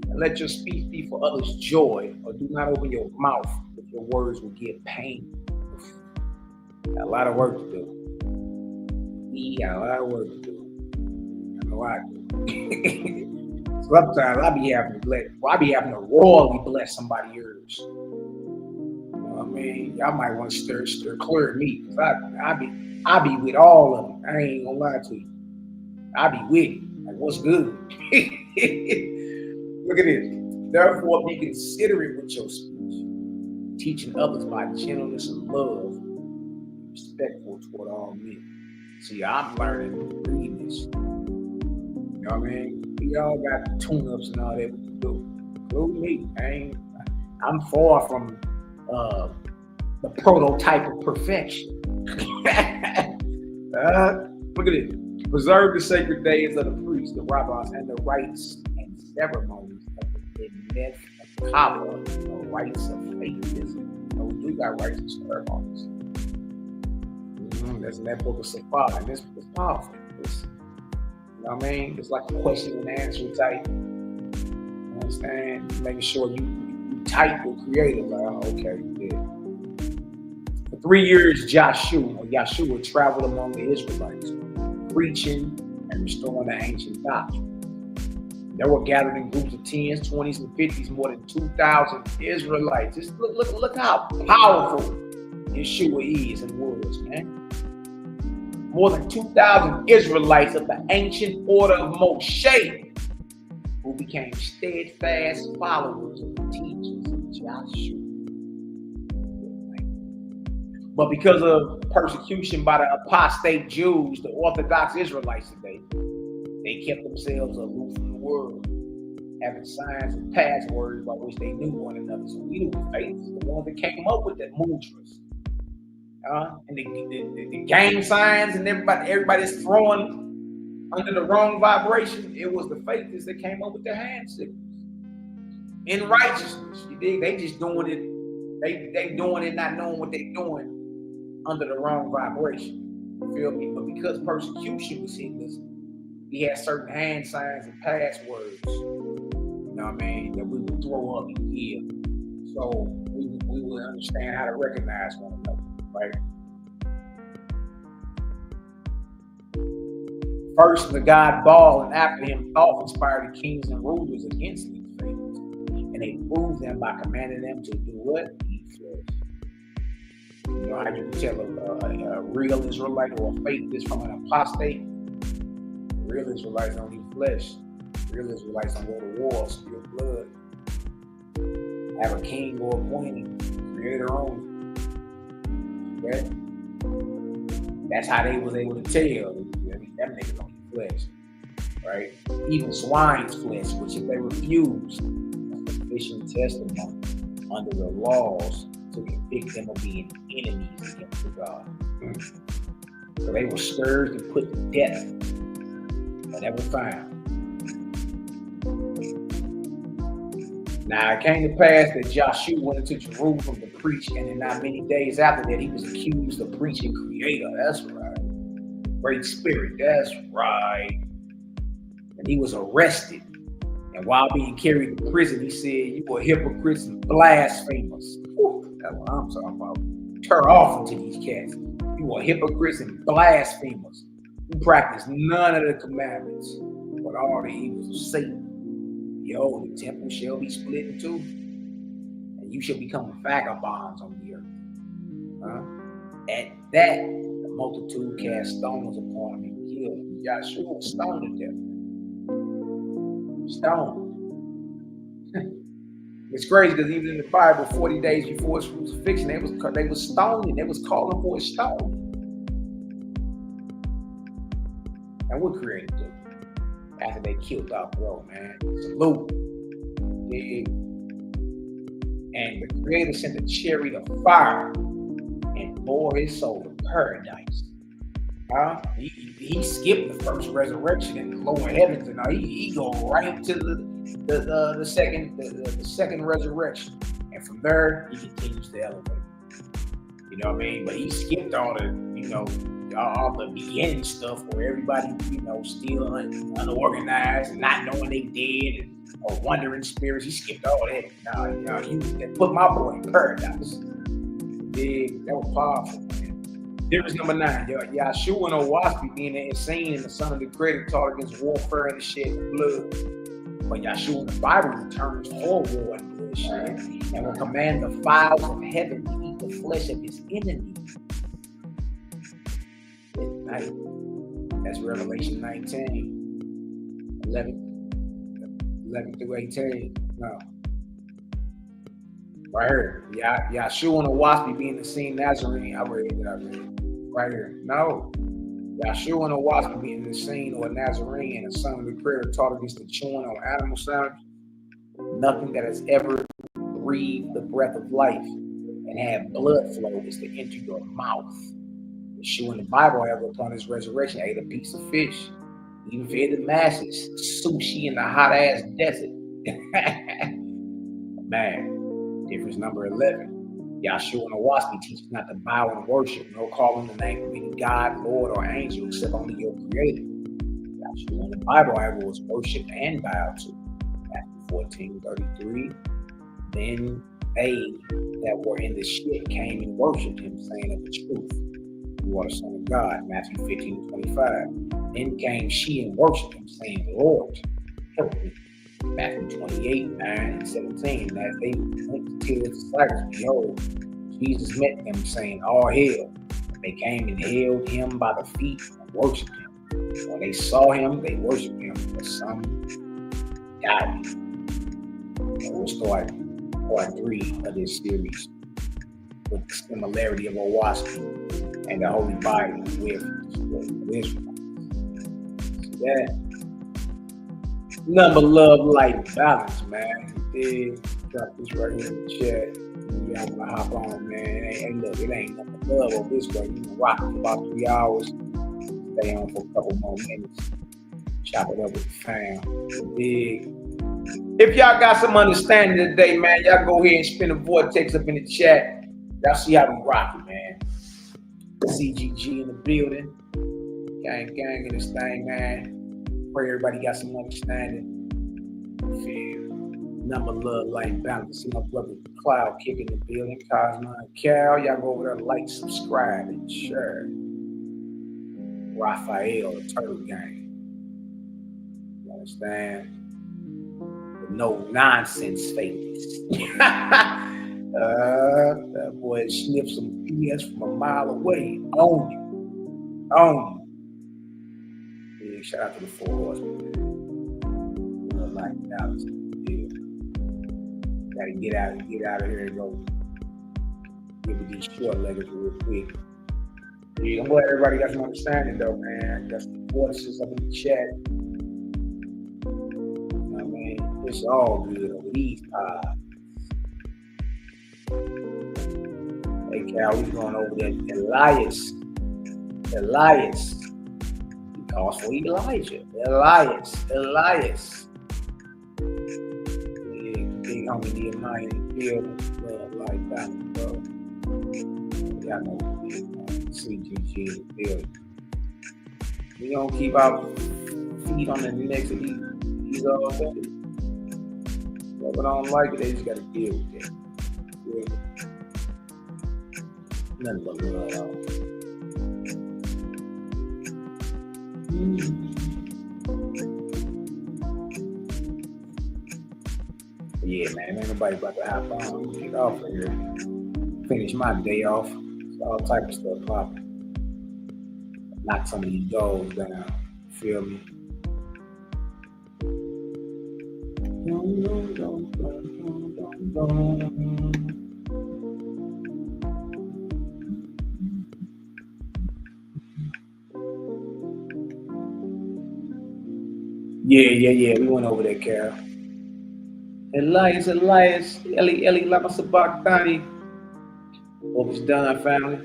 And let your speech be for others' joy, or do not open your mouth if your words will give pain. Got a lot of work to do. We got a lot of work to do. I know I do. Sometimes I be having to royally bless somebody's ears. You know what I mean? Y'all might want to stir clear me, because I be with all of them. I ain't gonna lie to you. I be with it. Like, what's good? Look at this. Therefore, be considerate with your speech, teaching others by gentleness and love, respectful toward all men. See, I'm learning reading this. You know what I mean? We all got the tune-ups and all that we can do. Include me. I'm far from the prototype of perfection. Look at it. Preserve the sacred days of the priests, the rabbis, and the rites and ceremonies of the Neth of Kava, the rites of faithism. You know, we do got rites and ceremonies. That's in that book of Safar, and this is powerful. You know what I mean? It's like a question and answer type. You understand? Making sure you type with creative. Like, oh, okay, yeah. For 3 years, Yeshua traveled among the Israelites, preaching and restoring the ancient doctrine. They were gathered in groups of 10s, 20s, and 50s, more than 2,000 Israelites. Just look how powerful Yeshua is and was, man. More than 2,000 Israelites of the ancient order of Moshe, who became steadfast followers of the teachings of Joshua. But because of persecution by the apostate Jews, the Orthodox Israelites today, they kept themselves aloof from the world, having signs and passwords by which they knew one another. So we knew the faith, the ones that came up with that mudras. And the gang signs and everybody's throwing under the wrong vibration. It was the faithists that came up with their hand signals in righteousness. You dig? They just doing it. They doing it, not knowing what they're doing under the wrong vibration. You feel me? But because persecution was hitting us, we had certain hand signs and passwords. You know what I mean? That we would throw up and give. So we would understand how to recognize one another. Right. First, the god Baal, and after him, Thoth inspired the kings and rulers against these faiths, and they proved them by commanding them to do what? Eat flesh. You know how you can tell a real Israelite or a faithless from an apostate? Real Israelites don't eat flesh. Real Israelites don't go to war, spill blood, have a king or a queen, create their own. Okay? That's how they was able to tell. Them niggas don't eat flesh, right? Even swine's flesh, which if they refused, was sufficient testimony under the laws to convict them of being enemies against the God. So they were scourged and put to death, but never found. Now it came to pass that Joshua went into Jerusalem to preach, and then not many days after that, he was accused of preaching Creator. That's right. Great Spirit. That's right. And he was arrested. And while being carried to prison, he said, "You are hypocrites and blasphemers." Whew, that's what I'm talking about. Turn off into these cats. You are hypocrites and blasphemers. You practice none of the commandments, but all the evils of Satan. Behold, the temple shall be split in two, and you shall become vagabonds on the earth. At that, the multitude cast stones upon him and killed him. Yeshua was stoned to death. Stoned. It's crazy because even in the Bible, 40 days before his crucifixion, they was stoning. They was calling for his stone. And what created do? After they killed off, bro, man. Salute. Yeah. And the Creator sent a chariot of fire and bore his soul to paradise. He skipped the first resurrection in the lower heavens, and he go right to the second resurrection, and from there he continues to elevate. You know what I mean? But he skipped all the all the beginning stuff where everybody still unorganized and not knowing they dead or wandering spirits. He skipped all that. He put my boy in paradise. That was powerful, man. Difference number 9, Yeshua and Oahspe being the insane and the son of the Creator taught against warfare and the shed of blood. But Yeshua in the Bible returns all war and bloodshed and will command the fowls of heaven to eat the flesh of his enemies. That's Revelation 19, 11 through 18. No. Right here. Yeshua and Oahspe being the same Nazarene. I read it. Right here. No. Yeshua and Oahspe being the same or Nazarene and the son of the Creator taught against the chewing on animal sounds. Nothing that has ever breathed the breath of life and had blood flow is to enter your mouth. Yeshua in the Bible, however, upon his resurrection, ate a piece of fish. Even fed the masses sushi in the hot ass desert. Man. Difference number 11. Yeshua and Oahspe teach not to bow and worship, nor call on the name of any God, Lord, or angel, except only your Creator. Yeshua in the Bible, however, was worshipped and bowed to. Matthew 14:33. Then they that were in the ship came and worshipped him, saying of the truth, you are the Son of God. Matthew 15:25. Then came she and worshipped him, saying, Lord, help me. Matthew 28:9-17. As they went to tell his disciples, behold, Jesus met them, saying, all hail. They came and held him by the feet and worshipped him. When they saw him, they worshipped him, but some doubted. And we'll start part 3 of this series with the similarity of Oahspe and the Holy Bible with Israel. Yeah. Number, love, light, balance, man. Drop this right here in the chat. Y'all wanna hop on, man. Hey, look, it ain't nothing love over this way. You can rock for about 3 hours. Stay on for a couple more minutes. Chop it up with the fam. Big. If y'all got some understanding today, man, y'all go ahead and spin a vortex up in the chat. Y'all see how we rock it, man. CGG in the building. Gang in this thing, man. Pray everybody got some understanding. Feel. Number, love, light, balance. See my brother Cloud kicking the building. Cosmo and Cal. Y'all go over there, like, subscribe, and share. Raphael, the Turtle Gang. You understand? With no nonsense fakeness. That boy sniffed some BS from a mile away. Own you. Yeah, shout out to the 4 horsemen. Like Dallas. Yeah. Gotta get out of here and go. Give me these short leggers real quick. Yeah, I'm glad everybody got some understanding though, man. Got some voices up in the chat. You know what I mean? It's all good over these pods. Hey Cal, we going over there. Elias. He calls for Elijah. Elias. Big homie Nehemiah in the building. Love, life, balance, bro. Y'all know CGG in the building. We don't keep our feet on the necks of these all day. Whoever don't like it, they just gotta deal with it. Nothing but love. Yeah, man, ain't nobody about to hop on. Get off of here. Finish my day off. All type of stuff popping. Knock some of these dogs down. Feel me? Yeah. We went over there, Carol. Elias, Eli, Lama Sabachthani. Hope it's done, family.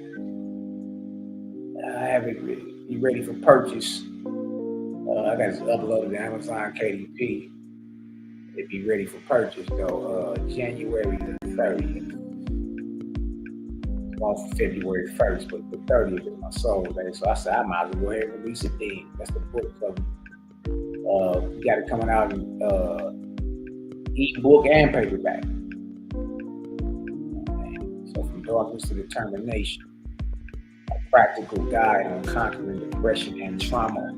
I have it ready. Be ready for purchase. I got to upload it to Amazon KDP. It be ready for purchase though. January the 30th. It's on for February 1st, but the 30th is my soul day. So I said I might as well go ahead and release it then. That's the book cover. We got it coming out in ebook and paperback. So from darkness to determination. A practical guide on conquering depression and trauma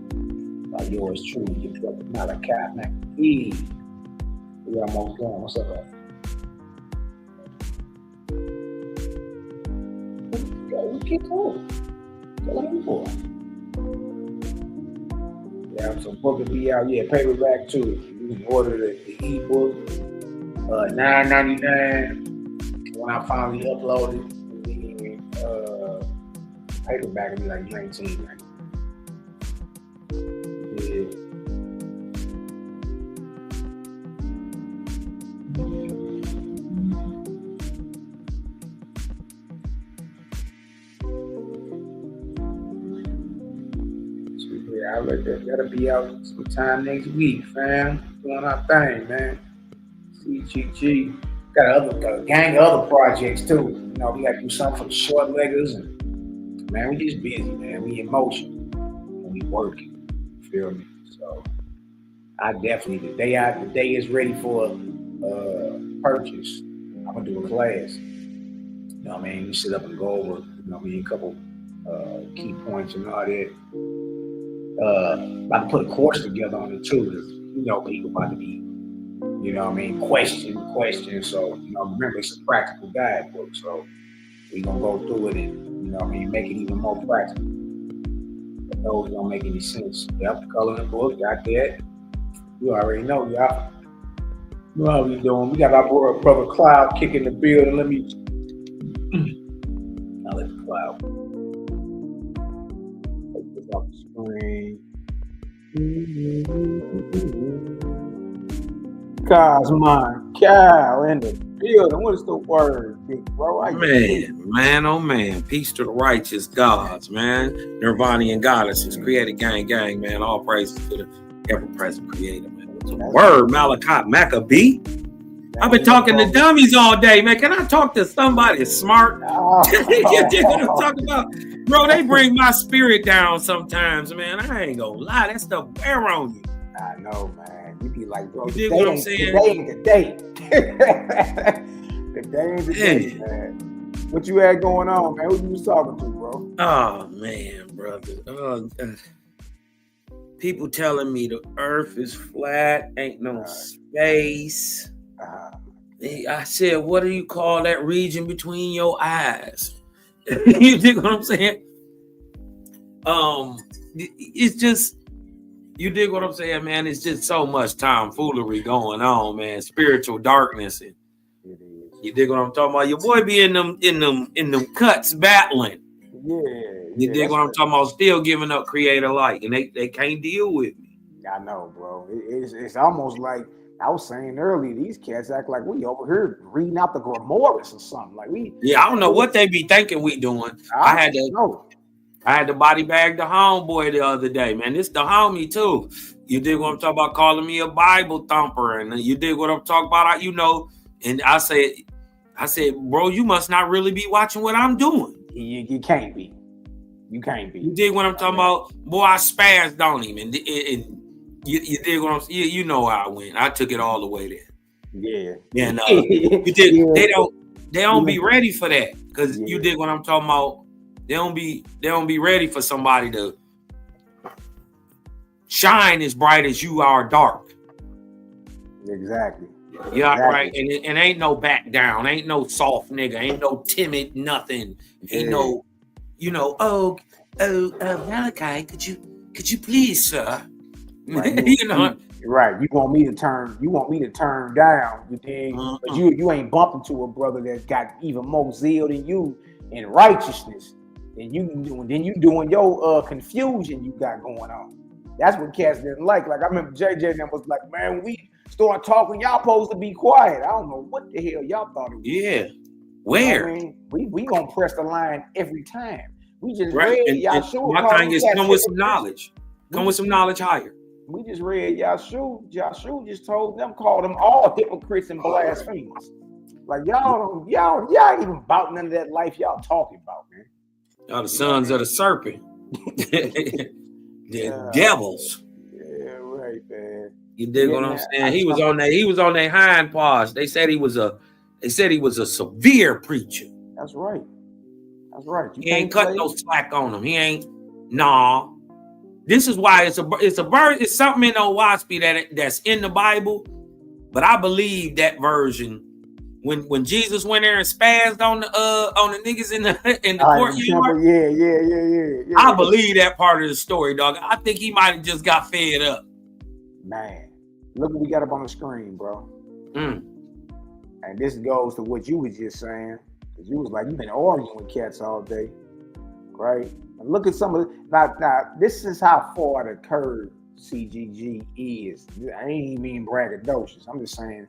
by yours truly, your brother Malaki Macabee. We almost done. What's up, man? We keep going. What are you for? Yeah, so book will be out. Yeah, paperback too. You can order the ebook. $9.99. When I finally upload it, paperback will be like $19.99. Yeah. That'll be out sometime next week, fam. Doing our thing, man. CGG. Got a gang of other projects too. You know, we gotta do something for the short leggers, and man, we just busy, man. We in motion and we working. You feel me? So I definitely the day is ready for purchase. I'm gonna do a class. You know what I mean? We sit up and go over, you know what I mean, a couple key points and all that. About to put a course together on it too, because you know people about to be, you know what I mean, question. So, you know, remember it's a practical guidebook, so we gonna go through it and, you know what I mean, make it even more practical. But those don't make any sense. Yep, color in the book, got that. You already know, y'all. You know how we doing. We got our brother Cloud kicking the building. Let me I'll let the Cloud take this off the screen. Cosmon Cal in the building. What is the word, big bro? Man, oh man. Peace to the righteous gods, man. Nirvanian goddesses, created gang, man. All praises to the ever-present creator, man. What's the word, Malaki Macabee? I've been talking to dummies all day, man. Can I talk to somebody smart? You know what I'm talking about? Bro, they bring my spirit down sometimes, man. I ain't gonna lie. That stuff wear on you. I know, man. You be like, bro, you dig what I'm saying? Today ain't the day. Today ain't the day, man. What you had going on, man? Who you was talking to, bro? Oh, man, brother. People telling me the earth is flat, ain't no space. I said, what do you call that region between your eyes? You dig what I'm saying? It's just, you dig what I'm saying, man? It's just so much tomfoolery going on, man. Spiritual darkness. And you dig what I'm talking about? Your boy be in them cuts battling. Yeah. You dig what I'm talking about? Still giving up creator light, and they can't deal with me. I know, bro. It's almost like I was saying earlier, these cats act like we over here reading out the Grimoires or something. Like we. Yeah, I don't know what they be thinking we doing. I had to body bag the homeboy the other day, man. This the homie too. You dig what I'm talking about? Calling me a Bible thumper, and you dig what I'm talking about? You know, and I said, bro, you must not really be watching what I'm doing. You can't be. You can't be. You dig what I'm talking about? Boy, I spazzed on him, and you dig what I'm saying? You know how I went. I took it all the way there. Yeah. And you dig, they don't be ready for that, because you dig what I'm talking about. They don't be ready for somebody to shine as bright as you are dark. Exactly. Yeah, exactly. Right. And ain't no back down, ain't no soft nigga, ain't no timid nothing, ain't no, you know, Malachi, could you please, sir? Right. You know, right. You want me to turn down, you think, but you ain't bumping to a brother that's got even more zeal than you in righteousness. And you doing your confusion you got going on. That's what cats didn't like. Like I remember JJ and them was like, man, start talking, y'all supposed to be quiet. I don't know what the hell y'all thought it was. Yeah. Where? I mean, we gonna press the line every time. We just Right. read And Yeshua. my thing is come with some knowledge. Come with some knowledge higher. We just read Yeshua. Yeshua just told them, called them all hypocrites and blasphemers. Like y'all ain't even about none of that life y'all talking about, man. Y'all the sons of the serpent. The devils. Yeah, right, man. You dig what I'm saying? He was on their hind paws. They said he was a severe preacher. That's right. That's right. He ain't cut no slack on him. He ain't This is why it's something in Oahspe that's in the Bible, but I believe that version when Jesus went there and spazzed on the niggas in the courtyard. Yeah. I believe that part of the story, dog. I think he might have just got fed up. Man, look what we got up on the screen, bro. And this goes to what you was just saying, because you was like, you've been arguing with cats all day, right? And look at some of now. This is how far the curve CGG is. I ain't even mean braggadocious. I'm just saying,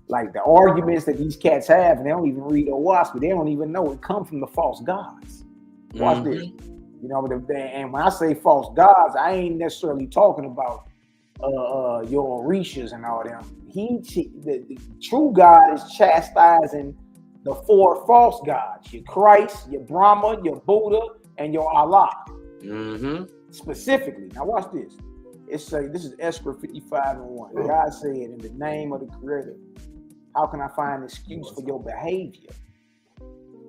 like the arguments that these cats have, and they don't even read Oahspe. They don't even know it come from the false gods. Watch this. You know, and when I say false gods, I ain't necessarily talking about your Orishas and all them. The true God is chastising the four false gods: your Christ, your Brahma, your Buddha, and your Allah. Specifically. Now watch this. It say, this is Esdras 55:1. God said, in the name of the Creator, how can I find an excuse for your behavior?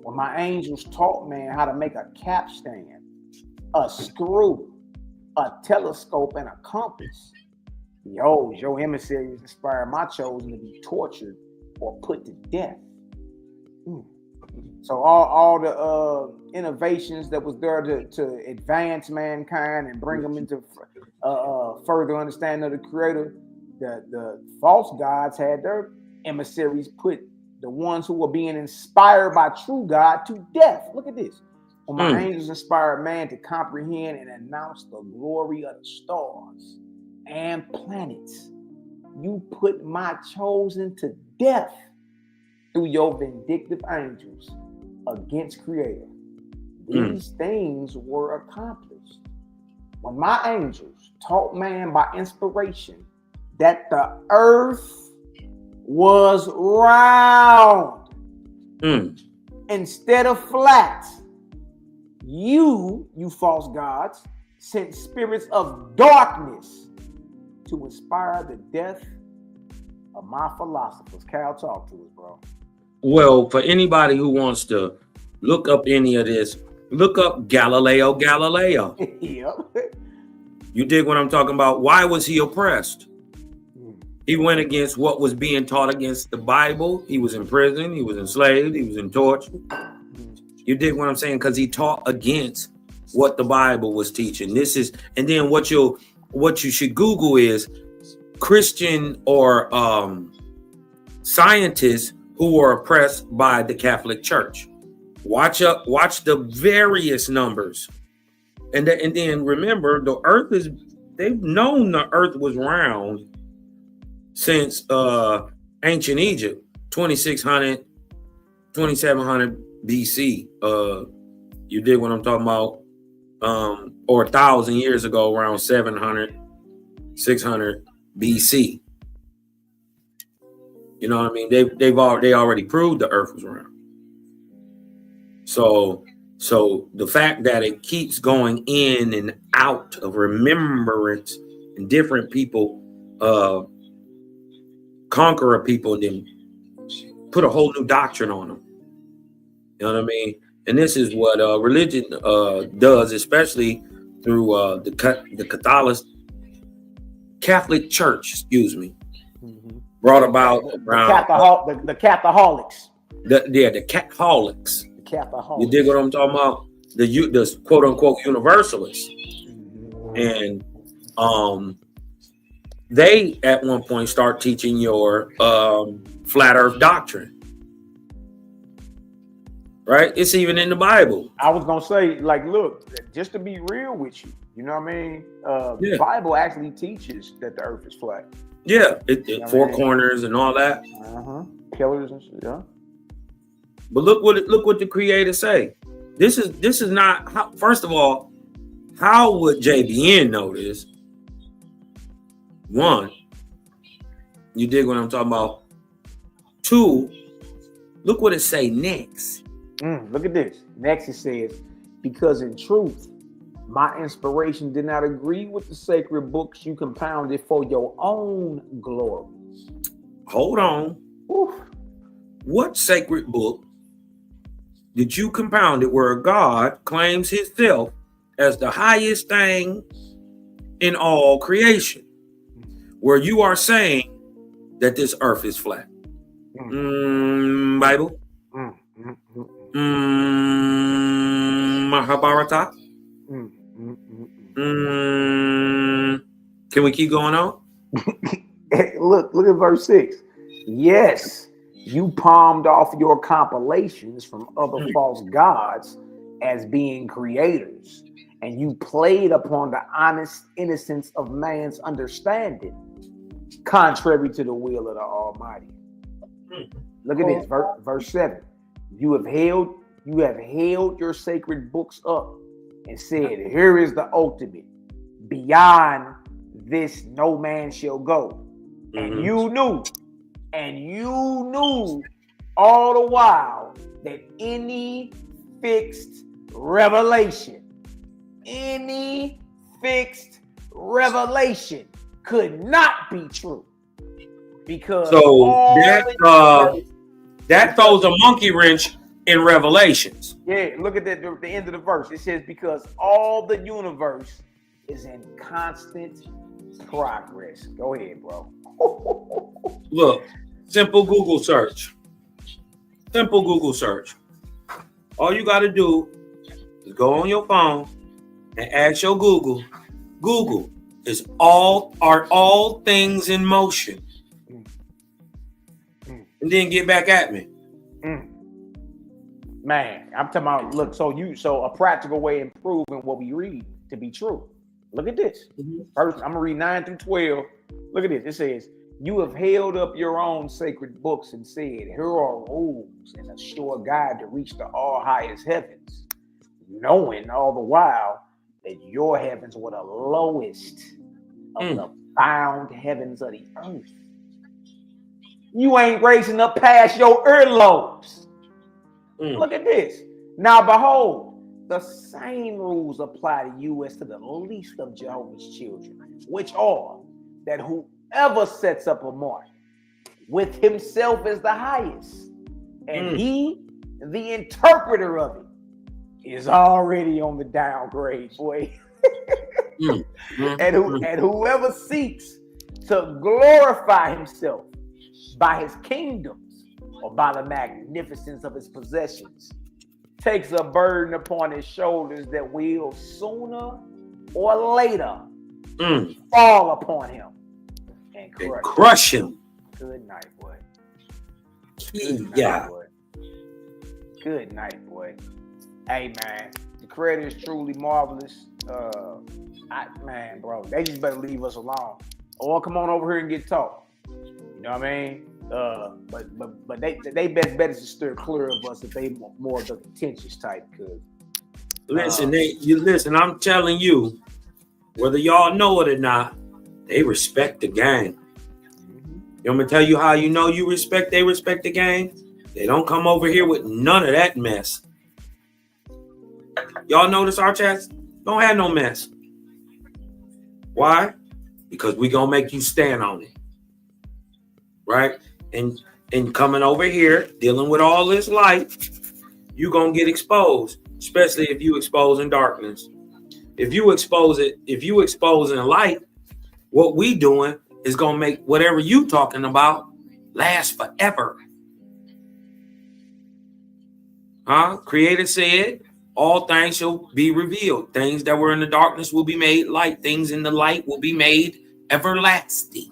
When my angels taught man how to make a capstan, a screw, a telescope, and a compass, behold, your emissaries inspired my chosen to be tortured or put to death. So all the innovations that was there to advance mankind and bring them into further understanding of the Creator, the false gods had their emissaries put the ones who were being inspired by true God to death. Look at this. When my angels inspired man to comprehend and announce the glory of the stars and planets, you put my chosen to death through your vindictive angels against Creator. These things were accomplished when my angels taught man by inspiration that the earth was round instead of flat. You false gods, sent spirits of darkness to inspire the death of my philosophers. Cal, talk to us, bro. Well, for anybody who wants to look up any of this, look up Galileo Galileo. Yep. You dig what I'm talking about? Why was he oppressed? He went against what was being taught against the Bible. He was in prison. He was enslaved. He was in torture. You dig what I'm saying? Because he taught against what the Bible was teaching. This is, and then what you should Google is Christian or scientists who were oppressed by the Catholic Church. Watch the various numbers, and then remember the Earth is. They've known the Earth was round since ancient Egypt, 2600, 2700 BC. You dig what I'm talking about? Or 1,000 years ago, around 700, 600 BC. You know what I mean? They already proved the Earth was round. So the fact that it keeps going in and out of remembrance, and different people conquer a people and then put a whole new doctrine on them. You know what I mean? And this is what religion does, especially through the Catholic Church, brought about around the Catholics. The Catholics. You dig what I'm talking about? The quote unquote universalists. And they at one point start teaching your flat earth doctrine. Right? It's even in the Bible. I was gonna say, like, look, just to be real with you, you know what I mean? The Bible actually teaches that the earth is flat. Yeah, four corners and all that. Pillars and shit. Yeah. But look what the creator say. This is not how, first of all, how would JBN know this? One, you dig what I'm talking about? Two, look what it say next. Look at this. Next it says, because in truth, my inspiration did not agree with the sacred books you compounded for your own glory. Hold on. Oof. What sacred book did you compound it where God claims himself as the highest thing in all creation, where you are saying that this earth is flat? Bible? Mahabharata? Can we keep going on? Look at verse 6. Yes, you palmed off your compilations from other false gods as being creators, and you played upon the honest innocence of man's understanding, contrary to the will of the Almighty. Look at this, verse 7. You have held your sacred books up and said, here is the ultimate. Beyond this no man shall go. And you knew all the while that any fixed revelation could not be true. Because so that throws a monkey wrench in Revelations. Yeah, look at the end of the verse. It says, because all the universe is in constant progress. Go ahead, bro. Look, simple Google search. All you got to do is go on your phone and ask your Google. Google are all things in motion. And then get back at me. Man, I'm talking about, look, so a practical way of proving what we read to be true. Look at this. First, I'm gonna read 9 through 12. Look at this. It says, you have held up your own sacred books and said, here are rules and a sure guide to reach the all highest heavens, knowing all the while that your heavens were the lowest of the bound heavens of the earth. You ain't raising up past your earlobes. Look at this. Now behold, the same rules apply to you as to the least of Jehovah's children, which are that whoever sets up a mark with himself as the highest, and he, the interpreter of it, is already on the downgrade, boy. And whoever seeks to glorify himself by his kingdoms or by the magnificence of his possessions takes a burden upon his shoulders that will sooner or later fall upon him and crush him. Good night, boy. Good night, boy. Hey, man, the creator is truly marvelous. Man, bro, they just better leave us alone, or come on over here and get taught. You know what I mean? But they bet to steer clear of us if they more of the contentious type. Cause listen, I'm telling you, whether y'all know it or not, they respect the gang. You want me to tell you how you know they respect the gang? They don't come over here with none of that mess. Y'all notice our chats don't have no mess. Why? Because we gonna make you stand on it. Right? And coming over here, dealing with all this light, you gonna get exposed, especially if you expose in darkness. If you expose in light, what we doing is gonna make whatever you talking about last forever. Creator said, all things shall be revealed. Things that were in the darkness will be made light. Things in the light will be made everlasting.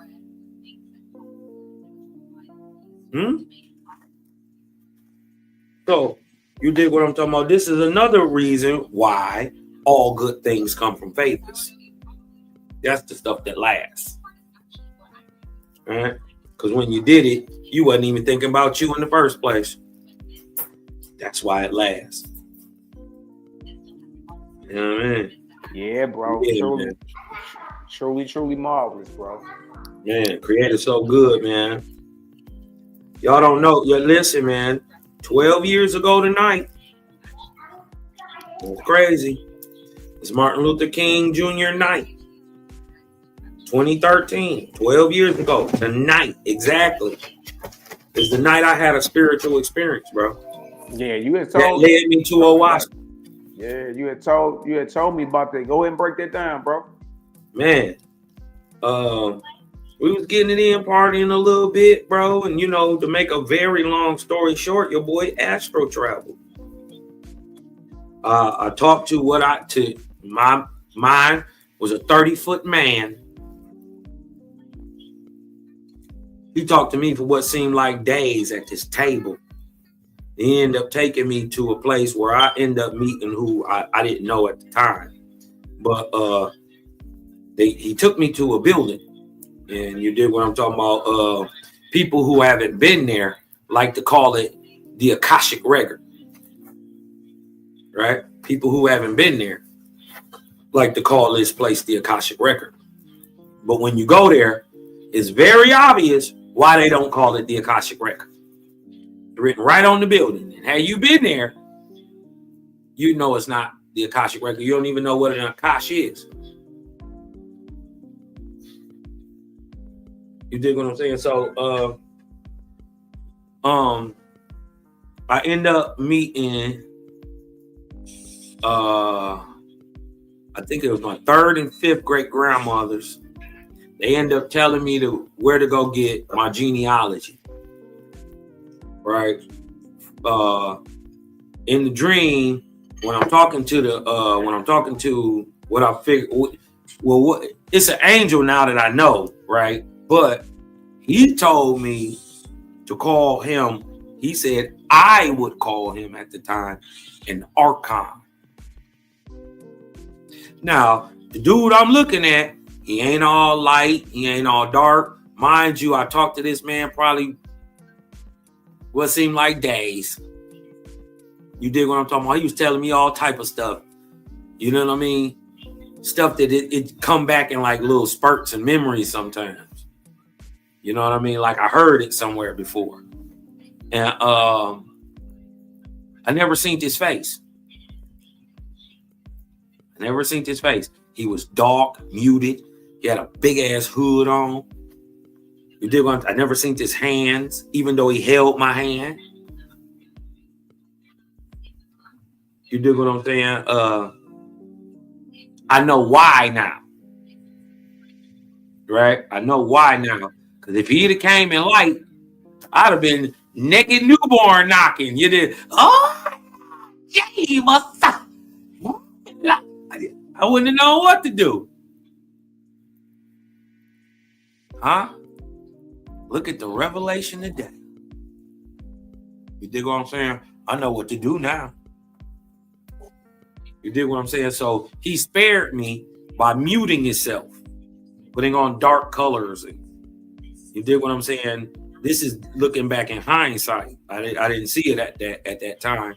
So you dig what I'm talking about? This is another reason why all good things come from favors. That's the stuff that lasts. right? Because when you did it, you wasn't even thinking about you in the first place. That's why it lasts. You know what I mean? Yeah, bro. Yeah, truly, man. truly marvelous, bro. Man, Creator's so good, man. Y'all don't know. Yeah, listen, man. 12 years ago tonight, it's crazy. It's Martin Luther King Jr. night. 2013, 12 years ago tonight, exactly. It's the night I had a spiritual experience, bro. Yeah, you had That told led me to Oahspe. Yeah, you had told me about that. Go ahead and break that down, bro. Man, we was getting it in, partying a little bit, bro. And, you know, to make a very long story short, your boy astro traveled. I talked to mine was a 30-foot man. He talked to me for what seemed like days at this table. He ended up taking me to a place where I ended up meeting who I didn't know at the time. But he took me to a building. And you did what I'm talking about. People who haven't been there like to call it the Akashic record. Right? People who haven't been there like to call this place the Akashic record. But when you go there, it's very obvious why they don't call it the Akashic record. It's written right on the building. And had you been there, you know it's not the Akashic record. You don't even know what an Akash is. You dig what I'm saying? So I end up meeting I think it was my third and fifth great grandmothers. They end up telling me where to go get my genealogy. Right? In the dream, when I'm talking to what I figure, well, it's an angel now that I know, right? But he told me to call him. He said I would call him at the time an archon. Now, the dude I'm looking at, he ain't all light, he ain't all dark. Mind you, I talked to this man probably what seemed like days. You dig what I'm talking about? He was telling me all type of stuff. You know what I mean? Stuff that it come back in like little spurts and memories sometimes. You know what I mean? Like I heard it somewhere before. And I never seen his face. He was dark, muted. He had a big ass hood on. You dig what I never seen his hands, even though he held my hand. You dig what I'm saying? I know why now. Right? I know why now. Because if he'd have came in light, I'd have been naked newborn knocking. You did. Oh, gee, motherfucker. I wouldn't have known what to do. Huh? Look at the revelation today. You dig what I'm saying? I know what to do now. You dig what I'm saying? So he spared me by muting himself, putting on dark colors. And you dig what I'm saying? This is looking back in hindsight. I didn't see it at that time.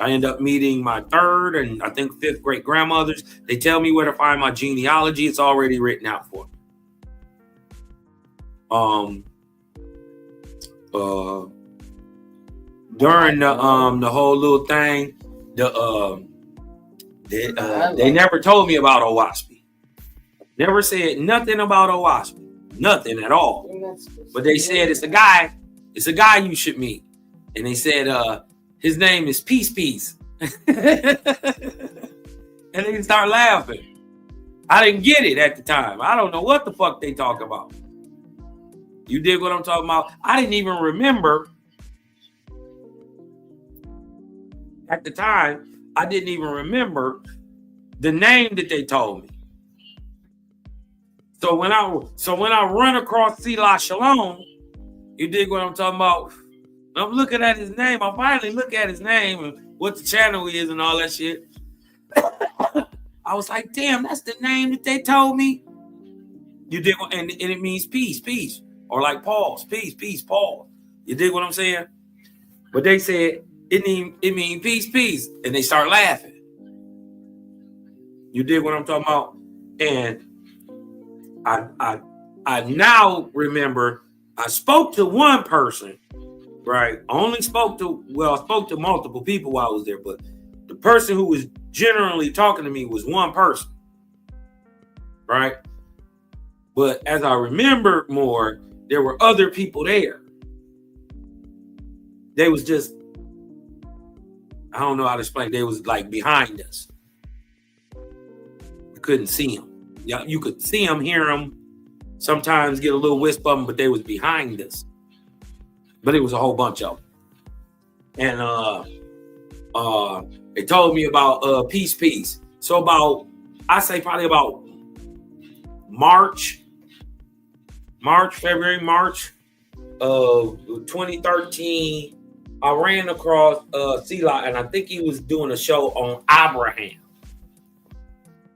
I end up meeting my third and I think fifth great grandmothers. They tell me where to find my genealogy. It's already written out for me. During the whole little thing, they never told me about Oahspe. Never said nothing about Oahspe. Nothing at all. But they said it's a guy you should meet. And they said his name is Peace. And they start laughing. I didn't get it at the time. I don't know what the fuck they talk about. You dig what I'm talking about? I didn't even remember at the time. I didn't even remember the name that they told me. So when I run across Sela Shalom, you dig what I'm talking about? I'm looking at his name. I finally look at his name and what the channel is and all that shit. I was like, damn, that's the name that they told me. You dig? And it means peace, peace, or like pause, peace, peace, pause. You dig what I'm saying? But they said it mean peace, peace, and they start laughing. You dig what I'm talking about? And I now remember I spoke to one person, right? I spoke to multiple people while I was there, but the person who was generally talking to me was one person, right? But as I remember more, there were other people there. They was just, I don't know how to explain. They was like behind us. We couldn't see them. Yeah, you could see them, hear them, sometimes get a little wisp of them, but they was behind us. But it was a whole bunch of them. And they told me about peace. So about, I say probably about February, March of 2013, I ran across Selah, and I think he was doing a show on Abraham.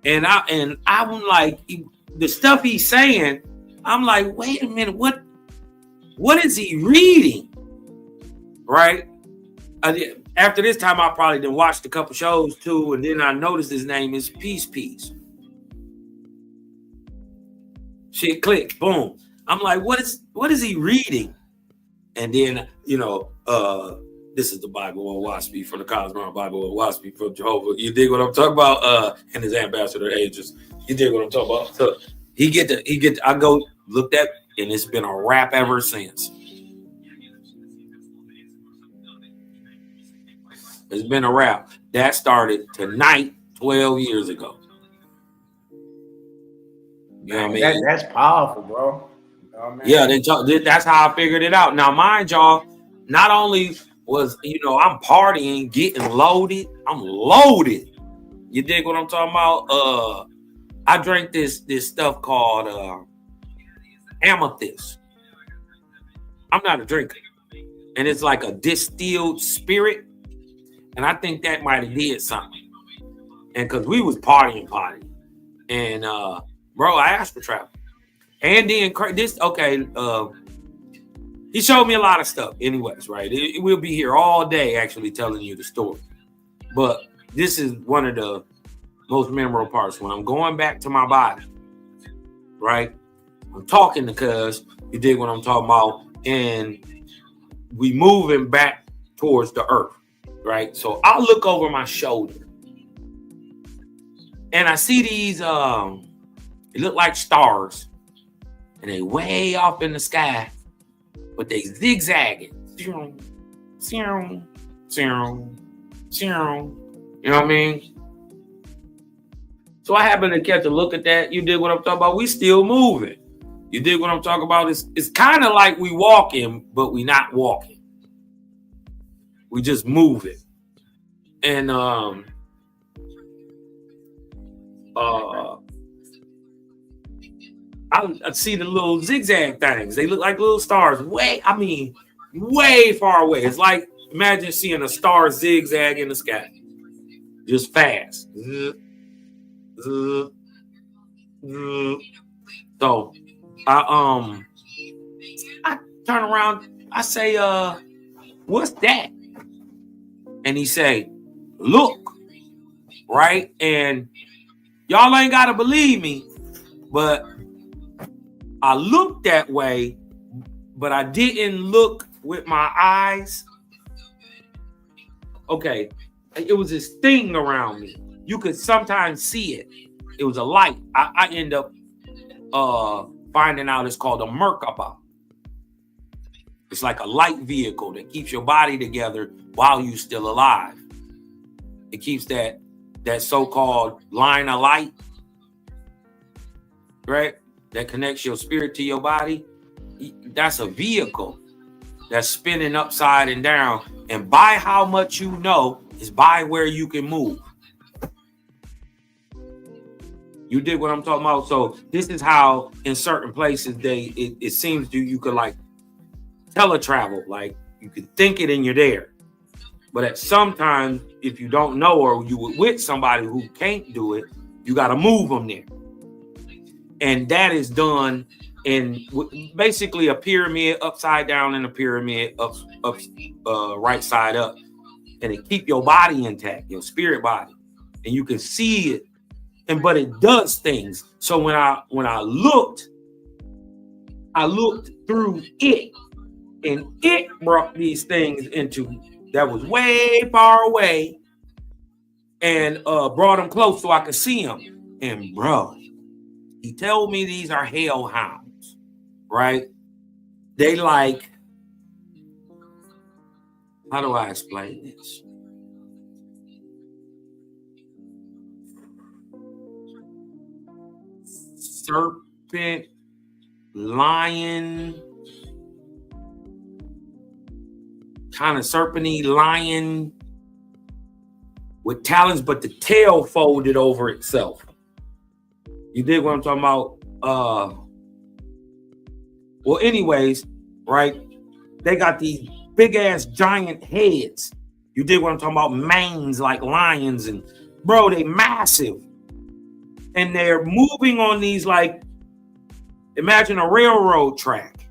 And I'm like, the stuff he's saying, I'm like, wait a minute, what is he reading? Right? After this time, I probably done watched a couple shows too, and then I noticed his name is Peace. Shit clicked, boom. I'm like, what is he reading? And then, this is the Bible of Oahspe from the Cosmos Bible of Oahspe from Jehovah. You dig what I'm talking about? And his ambassador ages. You dig what I'm talking about? So I go looked at, and it's been a wrap ever since. It's been a wrap. That started tonight, 12 years ago. You know what I mean? That's powerful, bro. You know what I mean? Yeah, that's how I figured it out. Now, mind y'all, not only was, I'm partying, getting loaded, I'm loaded. You dig what I'm talking about? I drank this stuff called amethyst. I'm not a drinker. And it's like a distilled spirit. And I think that might have did something. And because we was partying. And bro, I asked for travel. And then he showed me a lot of stuff anyways, right? We'll be here all day actually telling you the story. But this is one of the most memorable parts. When I'm going back to my body, right? I'm talking to cuz, you dig what I'm talking about? And we moving back towards the earth, right? So I look over my shoulder and I see these, it look like stars, and they way off in the sky, but they zigzagging. You know what I mean? So I happened to catch a look at that. You dig what I'm talking about? We still moving. You dig what I'm talking about? It's kind of like we walking, but we not walking. We just moving. And I see the little zigzag things. They look like little stars. Way far away. It's like, imagine seeing a star zigzag in the sky. Just fast. So I turn around, I say, what's that? And he say, look, right? And y'all ain't gotta believe me, but I looked that way, but I didn't look with my eyes. Okay, it was this thing around me. You could sometimes see it. It was a light. I end up finding out it's called a Merkaba. It's like a light vehicle that keeps your body together while you're still alive. It keeps that so-called line of light, right? That connects your spirit to your body. That's a vehicle that's spinning upside and down. And by how much you know is by where you can move. You dig what I'm talking about? So this is how in certain places it seems you could like teletravel, like you could think it and you're there. But at sometimes if you don't know, or you were with somebody who can't do it, you got to move them there. And that is done in basically a pyramid upside down and a pyramid up right side up. And it keep your body intact, your spirit body. And you can see it. But it does things. So when I looked through it, and it brought these things into that was way far away, and brought them close so I could see them. And bro, he told me these are hellhounds, right? They like, how do I explain this? Serpent, lion, kind of serpenty lion with talons, but the tail folded over itself. You dig what I'm talking about? Well, anyways, right? They got these big ass giant heads. You dig what I'm talking about? Manes like lions, and bro, they massive. And they're moving on these, like, imagine a railroad track,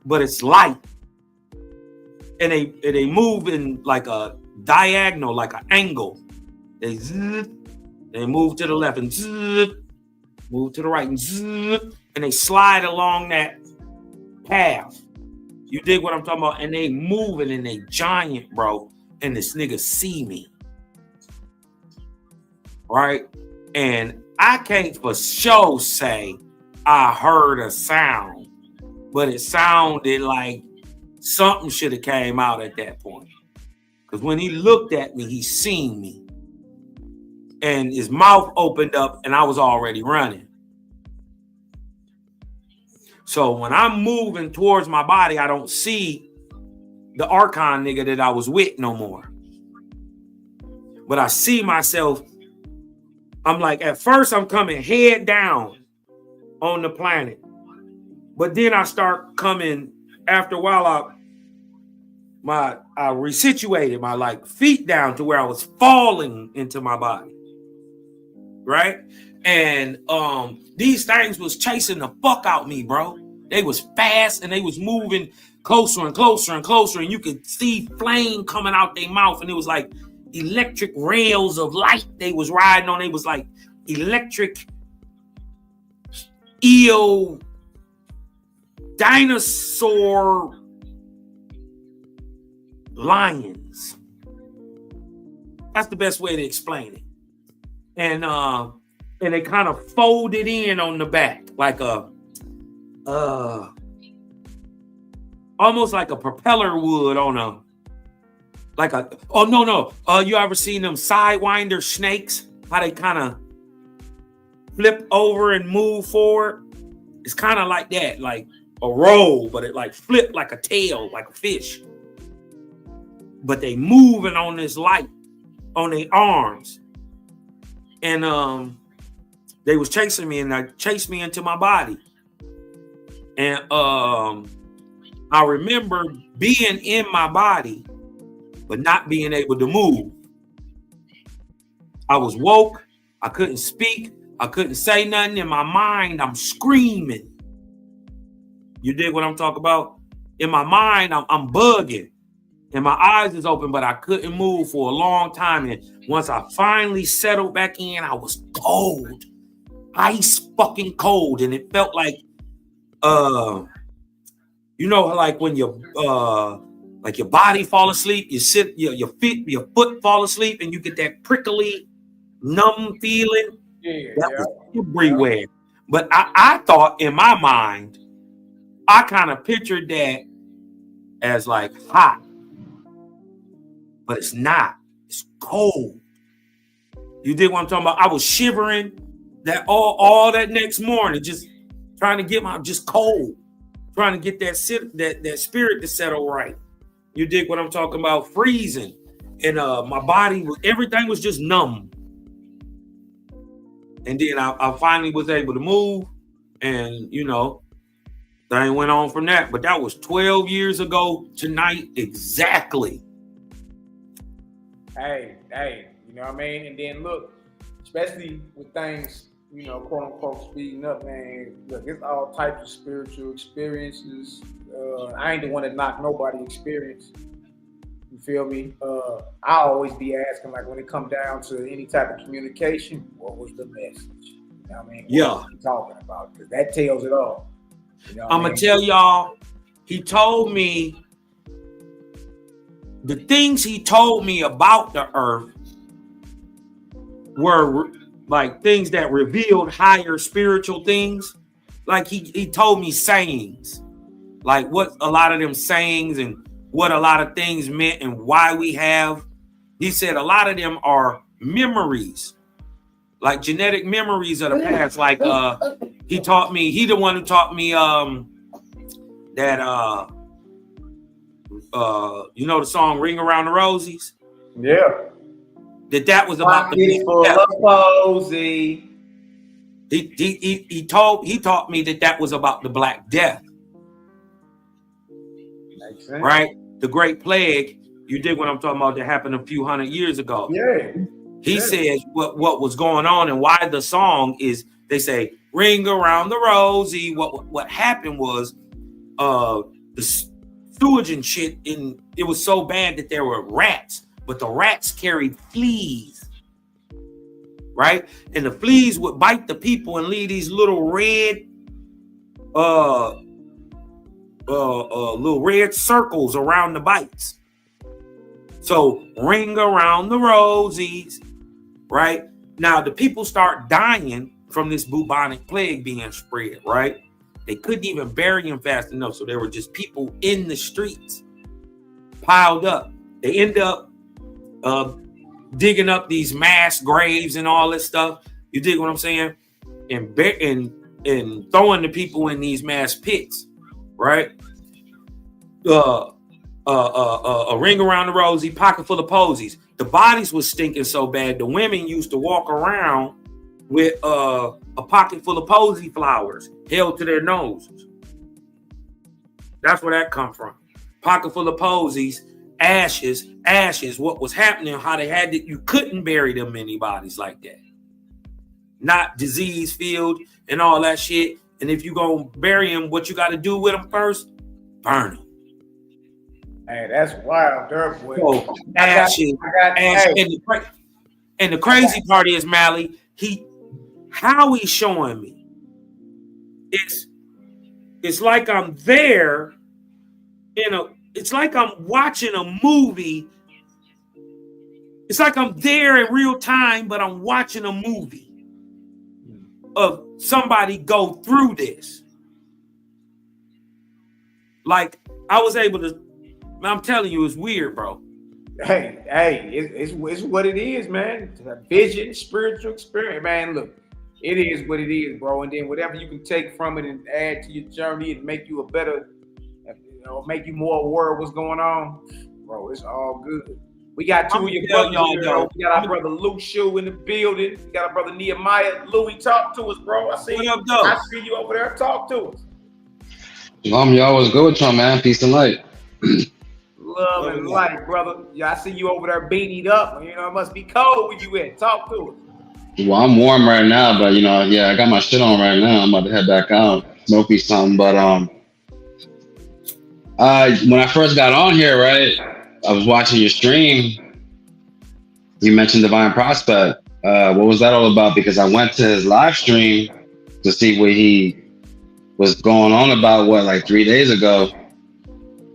but it's light. And they move in like a diagonal, like an angle. They move to the left and move to the right and they slide along that path. You dig what I'm talking about? And they moving and they giant, bro. And this nigga see me. Right? And I can't for sure say I heard a sound, but it sounded like something should have came out at that point. Because when he looked at me, he seen me. And his mouth opened up and I was already running. So when I'm moving towards my body, I don't see the Archon nigga that I was with no more. But I see myself. I'm like, at first I'm coming head down on the planet. But then I start coming, after a while, I resituated my like feet down to where I was falling into my body. Right? And these things was chasing the fuck out me, bro. They was fast and they was moving closer and closer and closer. And you could see flame coming out their mouth. And it was like electric rails of light they was riding on. It was like electric eel dinosaur lions. That's the best way to explain it. And they kind of folded in on the back like a almost like a propeller would on a you ever seen them sidewinder snakes, how they kind of flip over and move forward? It's kind of like that, like a roll, but it like flipped like a tail, like a fish. But they moving on this light on their arms. And they was chasing me, and they chased me into my body. And I remember being in my body, but not being able to move. I was woke. I couldn't speak. I couldn't say nothing. In my mind, I'm screaming. You dig what I'm talking about? In my mind, I'm bugging. And my eyes is open, but I couldn't move for a long time. And once I finally settled back in, I was cold. Ice fucking cold. And it felt like, you know, like when your body fall asleep, you sit, your foot fall asleep, and you get that prickly, numb feeling. That was everywhere. But I thought in my mind, I kind of pictured that as like hot. But it's not. It's cold. You dig what I'm talking about? I was shivering that all that next morning, just trying to get just cold, trying to get that spirit to settle right. You dig what I'm talking about? Freezing, and my body, everything was just numb. And then I finally was able to move, and you know, thing went on from that. But that was 12 years ago tonight exactly. Hey, you know what I mean? And then look, especially with things you know, quote unquote speeding up, man. Look, it's all types of spiritual experiences. I ain't the one to knock nobody's experience. You feel me? I always be asking, like, when it come down to any type of communication, what was the message? You know what I mean? Yeah. What are you talking about? Because that tells it all. You know what I'm I gonna mean? tell y'all, he told me the things he told me about the earth were like things that revealed higher spiritual things. Like he told me sayings, like what a lot of them sayings and what a lot of things meant and why we have. He said a lot of them are memories, like genetic memories of the past. Like he taught me, he the one who taught me that you know the song "Ring Around the Rosies." Yeah. That was about the Posey. He taught me that was about the Black Death. Makes sense. Right? The Great Plague. You dig what I'm talking about? That happened a few hundred years ago. Yeah. He says what was going on and why the song is. They say "Ring Around the Rosie." What happened was the sewage and shit. It was so bad that there were rats. But the rats carried fleas, right? And the fleas would bite the people and leave these little red, little red circles around the bites. So ring around the rosies, right? Now the people start dying from this bubonic plague being spread, right? They couldn't even bury them fast enough, so there were just people in the streets, piled up. They end up digging up these mass graves and all this stuff. You dig what I'm saying? And throwing the people in these mass pits, right? A ring around the rosy, pocket full of posies. The bodies was stinking so bad, the women used to walk around with a pocket full of posy flowers held to their noses. That's where that come from. Pocket full of posies. Ashes, what was happening, how they had it, you couldn't bury them many bodies like that. Not disease filled and all that shit. And if you go bury them, what you got to do with them first? Burn them. Hey, that's wild, dirt boy. So, ashes. And the crazy part is, Mally, how he's showing me, it's like I'm there it's like I'm watching a movie. It's like I'm there in real time, but I'm watching a movie of somebody go through this. Like I was able to, I'm telling you, it's weird, bro. Hey, it's what it is, man. It's a vision, spiritual experience, man. Look, it is what it is, bro. And then whatever you can take from it and add to your journey and make you a better, make you more aware of what's going on, bro. It's all good. We got two of your brothers here. We got our brother Luke Shoe in the building. We got our brother Nehemiah. Louis, talk to us, bro. I see you over there. Talk to us. Y'all was good with y'all, man. Peace and light. Love and light, brother. Yeah, I see you over there beanied up. You know, it must be cold where you at. Talk to us. Well, I'm warm right now, but yeah, I got my shit on right now. I'm about to head back out, smoke me something. But when I first got on here, right, I was watching your stream. You mentioned Divine Prospect. What was that all about? Because I went to his live stream to see what he was going on about, like 3 days ago.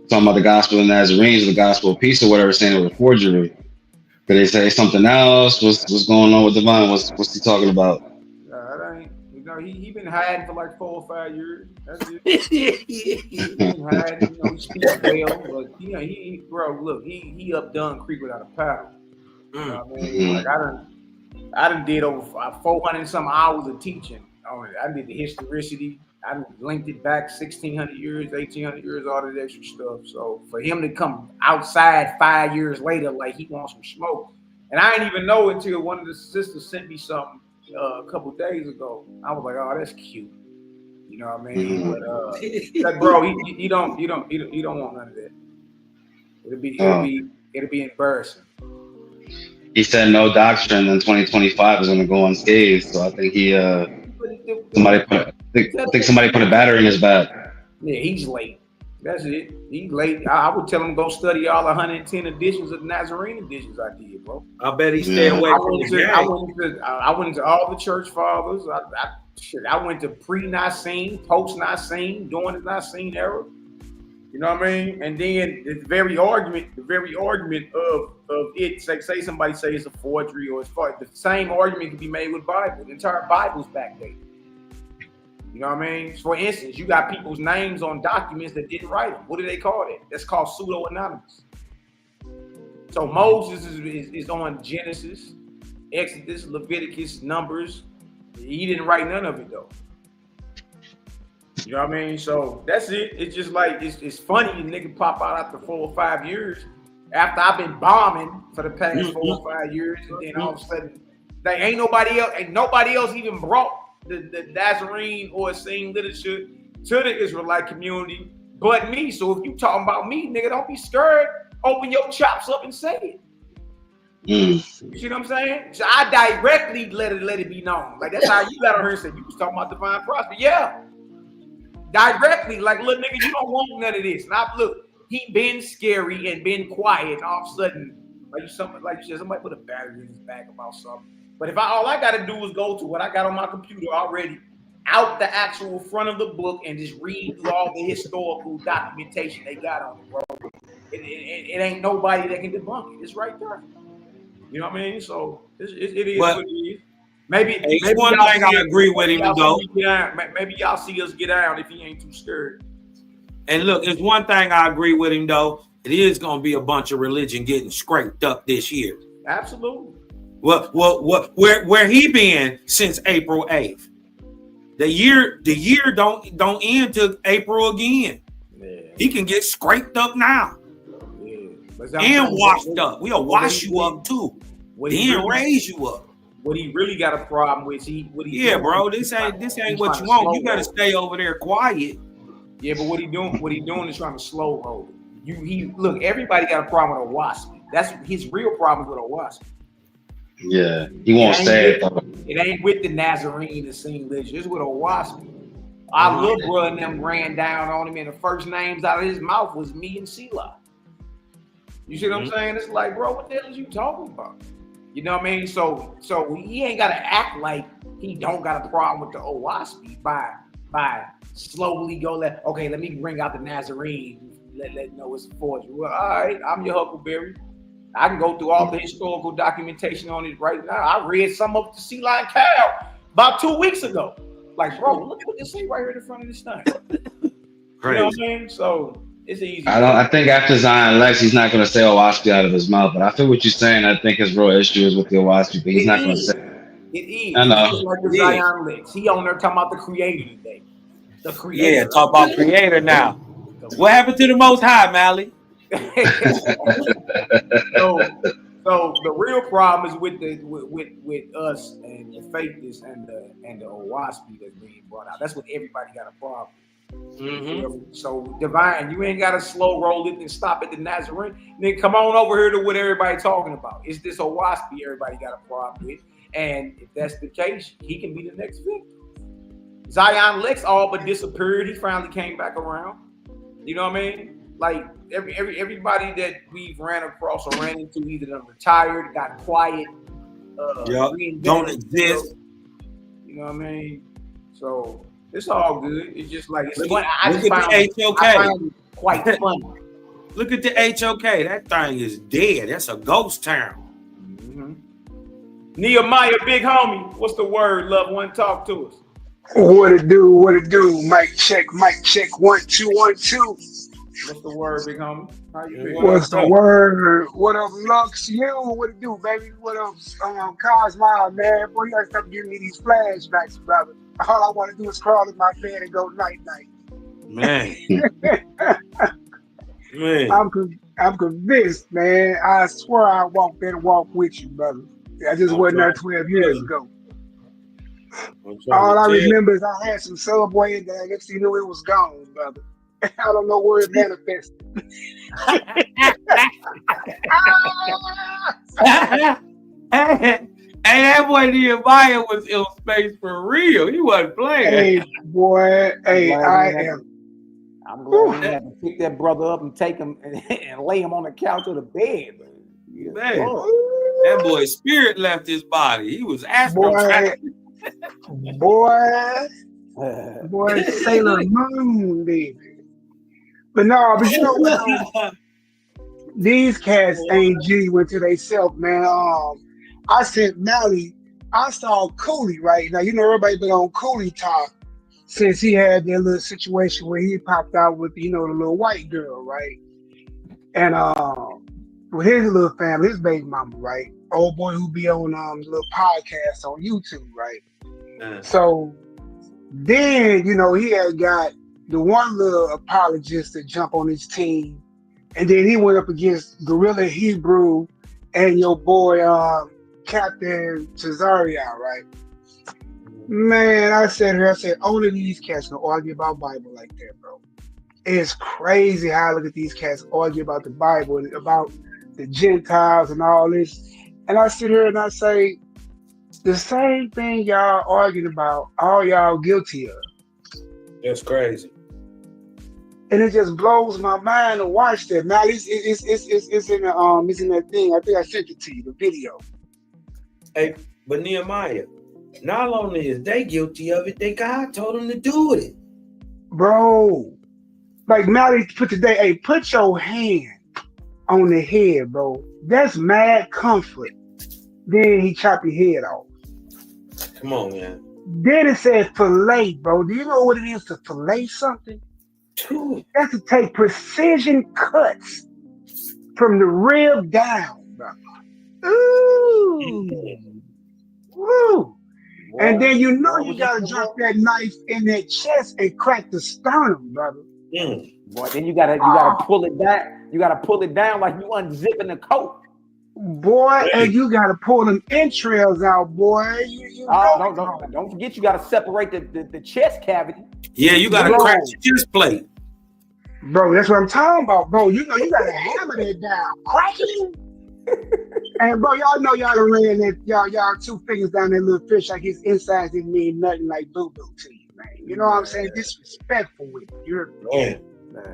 Talking about the gospel of Nazarenes, the gospel of peace or whatever, saying it was forgery. Did they say something else? What's going on with Divine? What's he talking about? He been hiding for like 4 or 5 years. That's it. He been hiding. He speaks well, but he bro, look, he up Dunn Creek without a paddle. You know what I mean? Like I done did over 400 some hours of teaching on it. I did the historicity. I linked it back 1,600 years, 1,800 years, all that extra stuff. So for him to come outside 5 years later like he wants some smoke, and I didn't even know until one of the sisters sent me something a couple days ago. I was like, oh, that's cute. You know what I mean? But bro, you don't want none of that. It'll be embarrassing. he said no doctrine in 2025 is going to go unscathed. So I think he somebody put a battery in his back. Yeah, he's late. That's it. He's late. I would tell him go study all 110 editions of Nazarene editions I did, bro. I bet he stay away from the gang. I went to all the church fathers. I went to pre-Nicene, post-Nicene, during the Nicene era. You know what I mean? And then the very argument of it, say somebody say it's a forgery or it's the same argument can be made with Bible. The entire Bible's backdated. You know what I mean? For instance, you got people's names on documents that didn't write them. What do they call that? That's called pseudo-anonymous. So Moses is on Genesis, Exodus, Leviticus, Numbers. He didn't write none of it though. You know what I mean? So that's it. It's just like it's funny a nigga pop out after 4 or 5 years after I've been bombing for the past 4 or 5 years, and then all of a sudden, like ain't nobody else even brought the Nazarene or Essene literature to the Israelite community but me. So if you talking about me, nigga, don't be scared. Open your chops up and say it. You see what I'm saying? So I directly let it be known. Like that's how you got on her and said you was talking about divine prosper. Yeah. Directly, like, look, nigga, you don't want none of this. Now, look, he been scary and been quiet, and all of a sudden, like you said, somebody put a battery in his back about something. But if all I got to do is go to what I got on my computer already, out the actual front of the book, and just read through all the historical documentation they got on it, bro. It ain't nobody that can debunk it. It's right there. You know what I mean? So it is what it is. Maybe one thing I agree with him though. Maybe y'all see us get down if he ain't too scared. And look, it's one thing I agree with him though. It is gonna be a bunch of religion getting scraped up this year. Absolutely. Where he been since April 8th? The year don't end till April again. Yeah. He can get scraped up now. Yeah. And washed up. We'll wash you up too. Then raise you up. What he really got a problem with, bro, this ain't what you want. You gotta stay over there quiet. Yeah, but what he doing is trying to slow roll it. Look, everybody got a problem with Oahspe. That's his real problem with Oahspe. Yeah, he won't say it. It ain't with the Nazarene the scene literature. It's with Oahspe. Our little brother and them ran down on him, and the first names out of his mouth was me and Selah. You see what I'm saying? It's like, bro, what the hell is you talking about? You know what I mean? So he ain't gotta act like he don't got a problem with the Oahspe by slowly let me bring out the Nazarene, let know it's a forgery. Well, all right, I'm your Huckleberry. I can go through all the historical documentation on it right now. I read some of the Sea Lion Cow about 2 weeks ago. Like, bro, look at what they say right here in front of this thing. You know what I'm saying? So it's easy. I think after Zion Lex, he's not going to say Oahspe out of his mouth. But I feel what you're saying. I think his real issue is with the Oahspe, but he's not going to say it. Is. I know. It's like the Zion Lex. He on there talking about the Creator today. The Creator. Yeah, talk about Creator now. What happened to the Most High, Mally? So the real problem is with us and the faithists and the Oahspe that's being brought out. That's what everybody got a problem. Mm-hmm. So Divine, you ain't got to slow roll it and stop at the Nazarene. Then come on over here to what everybody talking about. It's this Oahspe everybody got a problem with, and if that's the case, he can be the next victim. Zion Lex all but disappeared. He finally came back around. You know what I mean? Like everybody that we've ran across or ran into, either them retired, got quiet, don't exist. You know what I mean? So it's all good. It's just like look at the HOK. I find it quite funny. Look at the HOK. That thing is dead. That's a ghost town. Mm-hmm. Nehemiah, big homie. What's the word, loved one? Talk to us. What it do? What it do? Mic check. 1 2 1 2. What's the word, big homie? How you been? What's the word? What up, Lux? You? What it do, baby? What up, Cosmo, man? Boy, you gotta stop giving me these flashbacks, brother. All I want to do is crawl in my bed and go night. Man. Man. I'm convinced, man. I swear I walked there and walked with you, brother. I just wasn't there 12 years ago. All I remember is I had some Subway and then next thing you knew it was gone, brother. I don't know where it manifested. Hey, that boy Nehemiah was in space for real. He wasn't playing. Hey, boy. Hey, I'm glad we had to pick that brother up and take him and lay him on the couch or the bed. Man, that boy's spirit left his body. He was astral traveling. Boy, Sailor Moon, baby. But no, but you know what? These cats ain't genuine to themselves, man. I sent Mally. I saw Cooley right now. You know everybody been on Cooley talk since he had that little situation where he popped out with the little white girl, right? And with his little family, his baby mama, right? Old boy who be on little podcast on YouTube, right? So then he had got the one little apologist to jump on his team, and then he went up against Gorilla Hebrew and your boy Captain Cesario, right? Man, I said only these cats can argue about Bible like that, bro. It's crazy how I look at these cats argue about the Bible and about the Gentiles and all this. And I sit here and I say, the same thing y'all arguing about, all y'all guilty of. That's crazy. And it just blows my mind to watch that. Now it's in that thing. I think I sent it to you, the video. Hey, but Nehemiah, not only is they guilty of it, God told them to do it. Bro, like Mally put today, hey, put your hand on the head, bro. That's mad comfort. Then he chop your head off. Come on, man. Then it says fillet, bro. Do you know what it is to fillet something? That's to take precision cuts from the rib down, bro. Ooh. Woo. And then you gotta drop that knife in that chest and crack the sternum, brother. Boy, then you gotta pull it down. You gotta pull it down like you unzipping the coat. Boy, and you gotta pull them entrails out, boy. Don't forget you gotta separate the chest cavity. Yeah, you gotta crack your chest plate. Bro, that's what I'm talking about, bro. You gotta hammer that down. Cracking. And bro, y'all know y'all done ran that y'all 2 fingers down that little fish like his insides didn't mean nothing like boo-boo to you, man. You know what I'm saying? Disrespectful with it. You're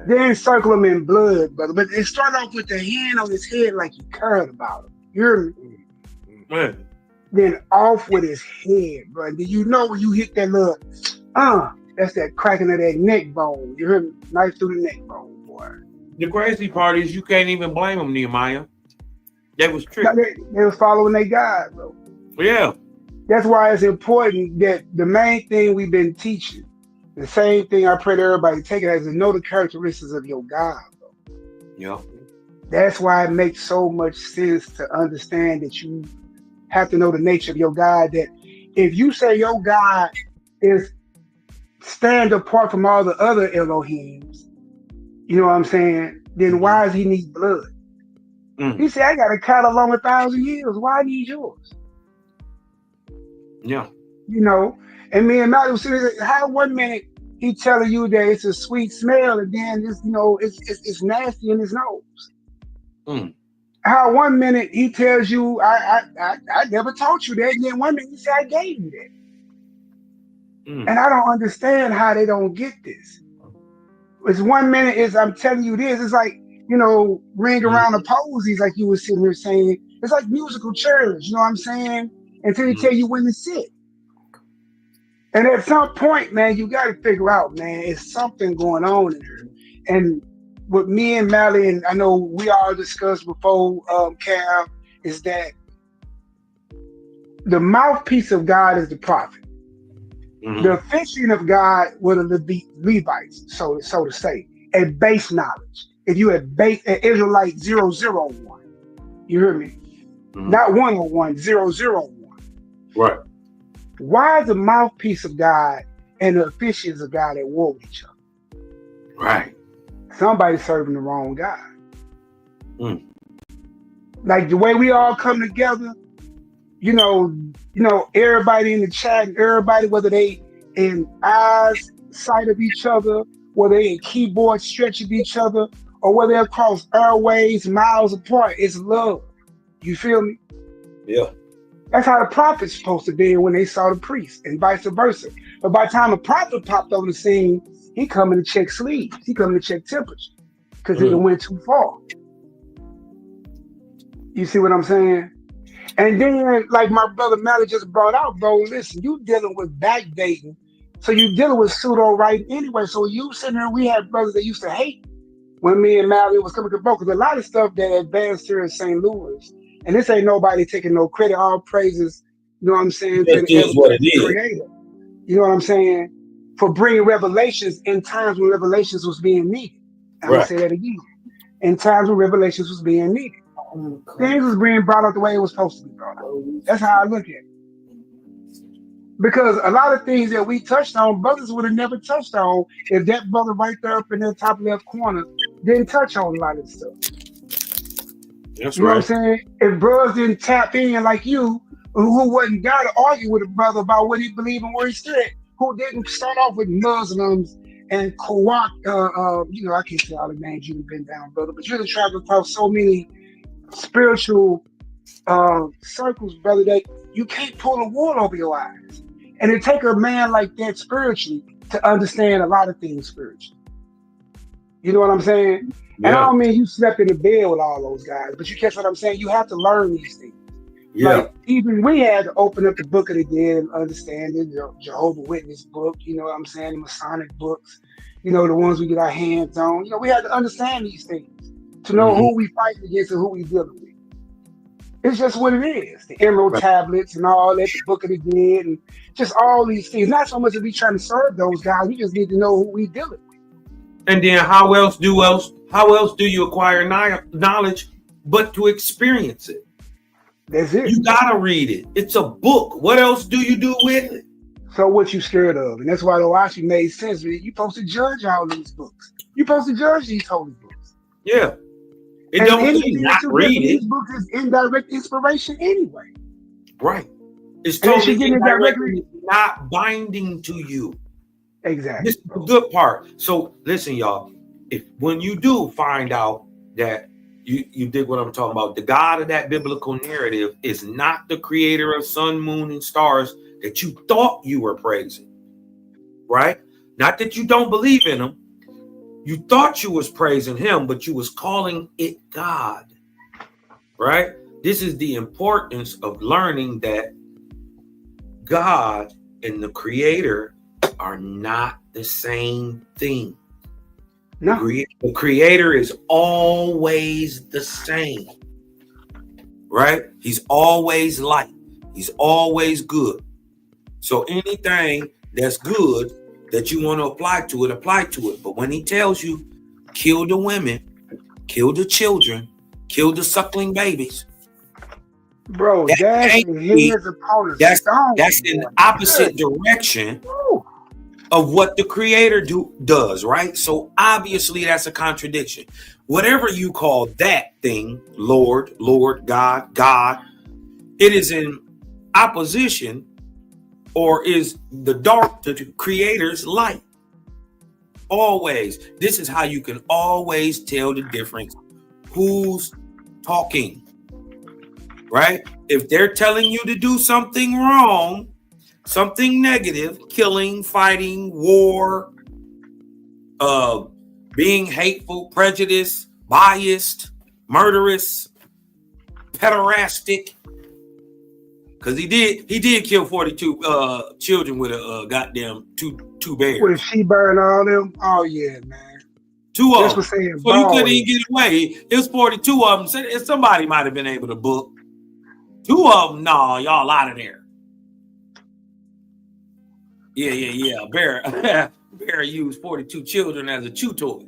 Then circle him in blood, brother. But it started off with the hand on his head like you cared about him. You're then off with his head, bro. Do you know when you hit that little that's that cracking of that neck bone. You heard me? Knife through the neck bone, boy. The crazy part is you can't even blame them, Nehemiah. They was tricked. They was following their God, bro. Yeah. That's why it's important that the main thing we've been teaching, the same thing I pray that everybody take it as to know the characteristics of your God, bro. Yeah. That's why it makes so much sense to understand that you have to know the nature of your God. That if you say your God is stand apart from all the other Elohims, you know what I'm saying? Then why does he need blood? He said, I got a cattle along 1,000 years. Why I need yours? Yeah. You know, and me and Malcolm was sitting there, how 1 minute he telling you that it's a sweet smell, and then it's it's nasty in his nose. How 1 minute he tells you, I never taught you that, and then 1 minute he said, I gave you that. And I don't understand how they don't get this. It's 1 minute is I'm telling you this. It's like, ring around the posies, like you were sitting here saying. It's like musical chairs, you know what I'm saying? Until he tell you when to sit. And at some point, man, you got to figure out, man, it's something going on in here. And what me and Mally, and I know we all discussed before, Cal, is that the mouthpiece of God is the prophet. The officiant of God were the Levites, so to say, at base knowledge. If you had base Israelite 001, you hear me? Not 101, 001. Right. Why is the mouthpiece of God and the officiants of God at war with each other? Right. Somebody's serving the wrong God. Like the way we all come together, everybody in the chat, everybody, whether they in eyes sight of each other, whether they in keyboard stretch of each other, or whether they're across airways, miles apart, it's love. You feel me? Yeah. That's how the prophet's supposed to be when they saw the priest, and vice versa. But by the time a prophet popped on the scene, he coming to check sleeves. He coming to check temperature because it went too far. You see what I'm saying? And then, like my brother Mally just brought out, bro, listen, you dealing with backdating. So you dealing with pseudo-writing anyway. So you sitting there, we had brothers that used to hate when me and Mally was coming to bro, because a lot of stuff that advanced here in St. Louis, and this ain't nobody taking no credit, all praises, you know what I'm saying, to It is what it is. Creator. You know what I'm saying? For bringing revelations in times when revelations was being needed. I'm going to say that again. In times when revelations was being needed. Things was being brought out the way it was supposed to be brought out. That's how I look at it. Because a lot of things that we touched on, brothers would have never touched on if that brother right there up in the top left corner didn't touch on a lot of stuff. That's you know right. what I'm saying? If brothers didn't tap in like you, who wasn't got to argue with a brother about what he believed and where he stood, who didn't start off with Muslims and you know, I can't say all the names you've been down, brother, but you've traveled across so many spiritual circles, brother, that you can't pull a wool over your eyes. And it take a man like that spiritually to understand a lot of things spiritually. You know what I'm saying? Yeah. And I don't mean you slept in the bed with all those guys, but you catch what I'm saying? You have to learn these things. Yeah. Like, even we had to open up the Book of the Dead and understand it, the Jehovah Witness book, you know what I'm saying, the Masonic books, you know, the ones we get our hands on. You know, we had to understand these things to know who we fighting against and who we dealing with. It's just what it is. The Emerald tablets and all that, the Book of the Dead, and just all these things. Not so much that we trying to serve those guys. We just need to know who we dealing with. And then how else do you acquire knowledge but to experience it? That's it. You gotta read it. It's a book. What else do you do with it? So what you scared of? And that's why the Oahspe made sense. You're supposed to judge all these books. You're supposed to judge these holy books. Yeah. It And don't mean anything not that you read get from it. these books is indirect inspiration anyway. Right. It's And totally she getting it indirect, directly. not binding to you. Exactly. This is the good part. So listen, y'all. When you do find out that you dig what I'm talking about, the God of that biblical narrative is not the creator of sun, moon, and stars that you thought you were praising. Right? Not that you don't believe in him. You thought you was praising him, but you was calling it God. Right? This is the importance of learning that God and the creator are not the same thing. No. The creator is always the same, right? He's always light. He's always good. So anything that's good that you want to apply to it. But when he tells you, kill the women, kill the children, kill the suckling babies, bro, that's in the opposite direction of what the creator does, right? So obviously that's a contradiction. Whatever you call that thing, Lord, God, it is in opposition, or is the dark to the creator's light. Always. This is how you can always tell the difference. Who's talking, right? If they're telling you to do something wrong, something negative, killing, fighting, war, being hateful, prejudiced, biased, murderous, pederastic, because he did kill 42 children with a goddamn two bears. With a she-bear and all them. Oh yeah, man. Two of them. So you couldn't even get away. It was 42 of them. Somebody might have been able to book. Two of them, no, y'all out of there. Yeah. Bear used 42 children as a chew toy.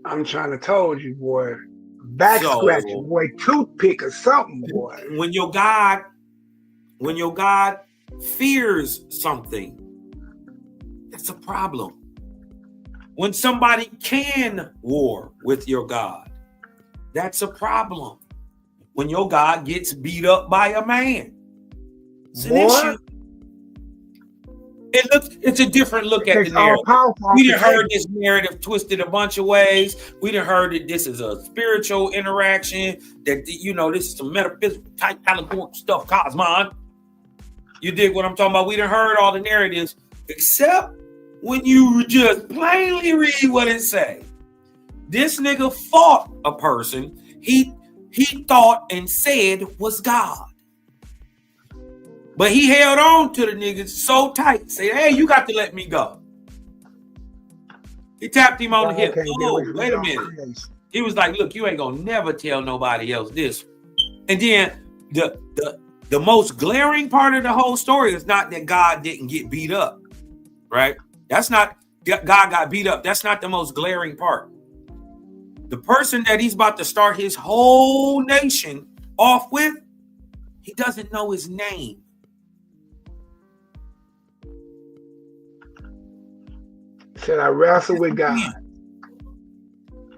I'm trying to told you, boy. Back scratching, boy. Toothpick or something, boy. When your God fears something, that's a problem. When somebody can war with your God, that's a problem. When your God gets beat up by a man, it's an issue. It's a different look at the narrative. We done heard this narrative twisted a bunch of ways. We done heard that this is a spiritual interaction, that, you know, this is some metaphysical type allegorical stuff, Cosmon. You dig what I'm talking about? We done heard all the narratives, except when you just plainly read what it say. This nigga fought a person he thought and said was God. But he held on to the niggas so tight, said, hey, you got to let me go. He tapped him on the hip. Oh, wait a minute. He was like, look, you ain't gonna never tell nobody else this. And then the most glaring part of the whole story is not that God didn't get beat up, right? That's not, God got beat up. That's not the most glaring part. The person that he's about to start his whole nation off with, he doesn't know his name. Said I wrestle with God.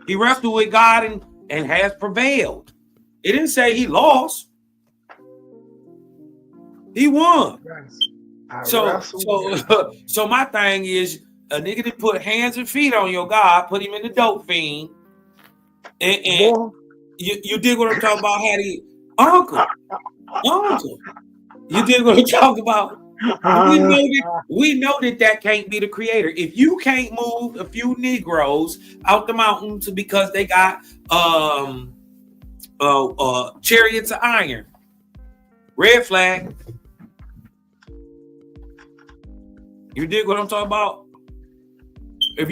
He wrestled with God and has prevailed. It didn't say he lost. He won. So my thing is, a nigga that put hands and feet on your God, put him in the dope fiend, and you dig what I'm talking about? Had he uncle. You dig what I'm talking about? We know that can't be the creator. If you can't move a few Negroes out the mountains because they got chariots of iron, red flag. You dig what I'm talking about? If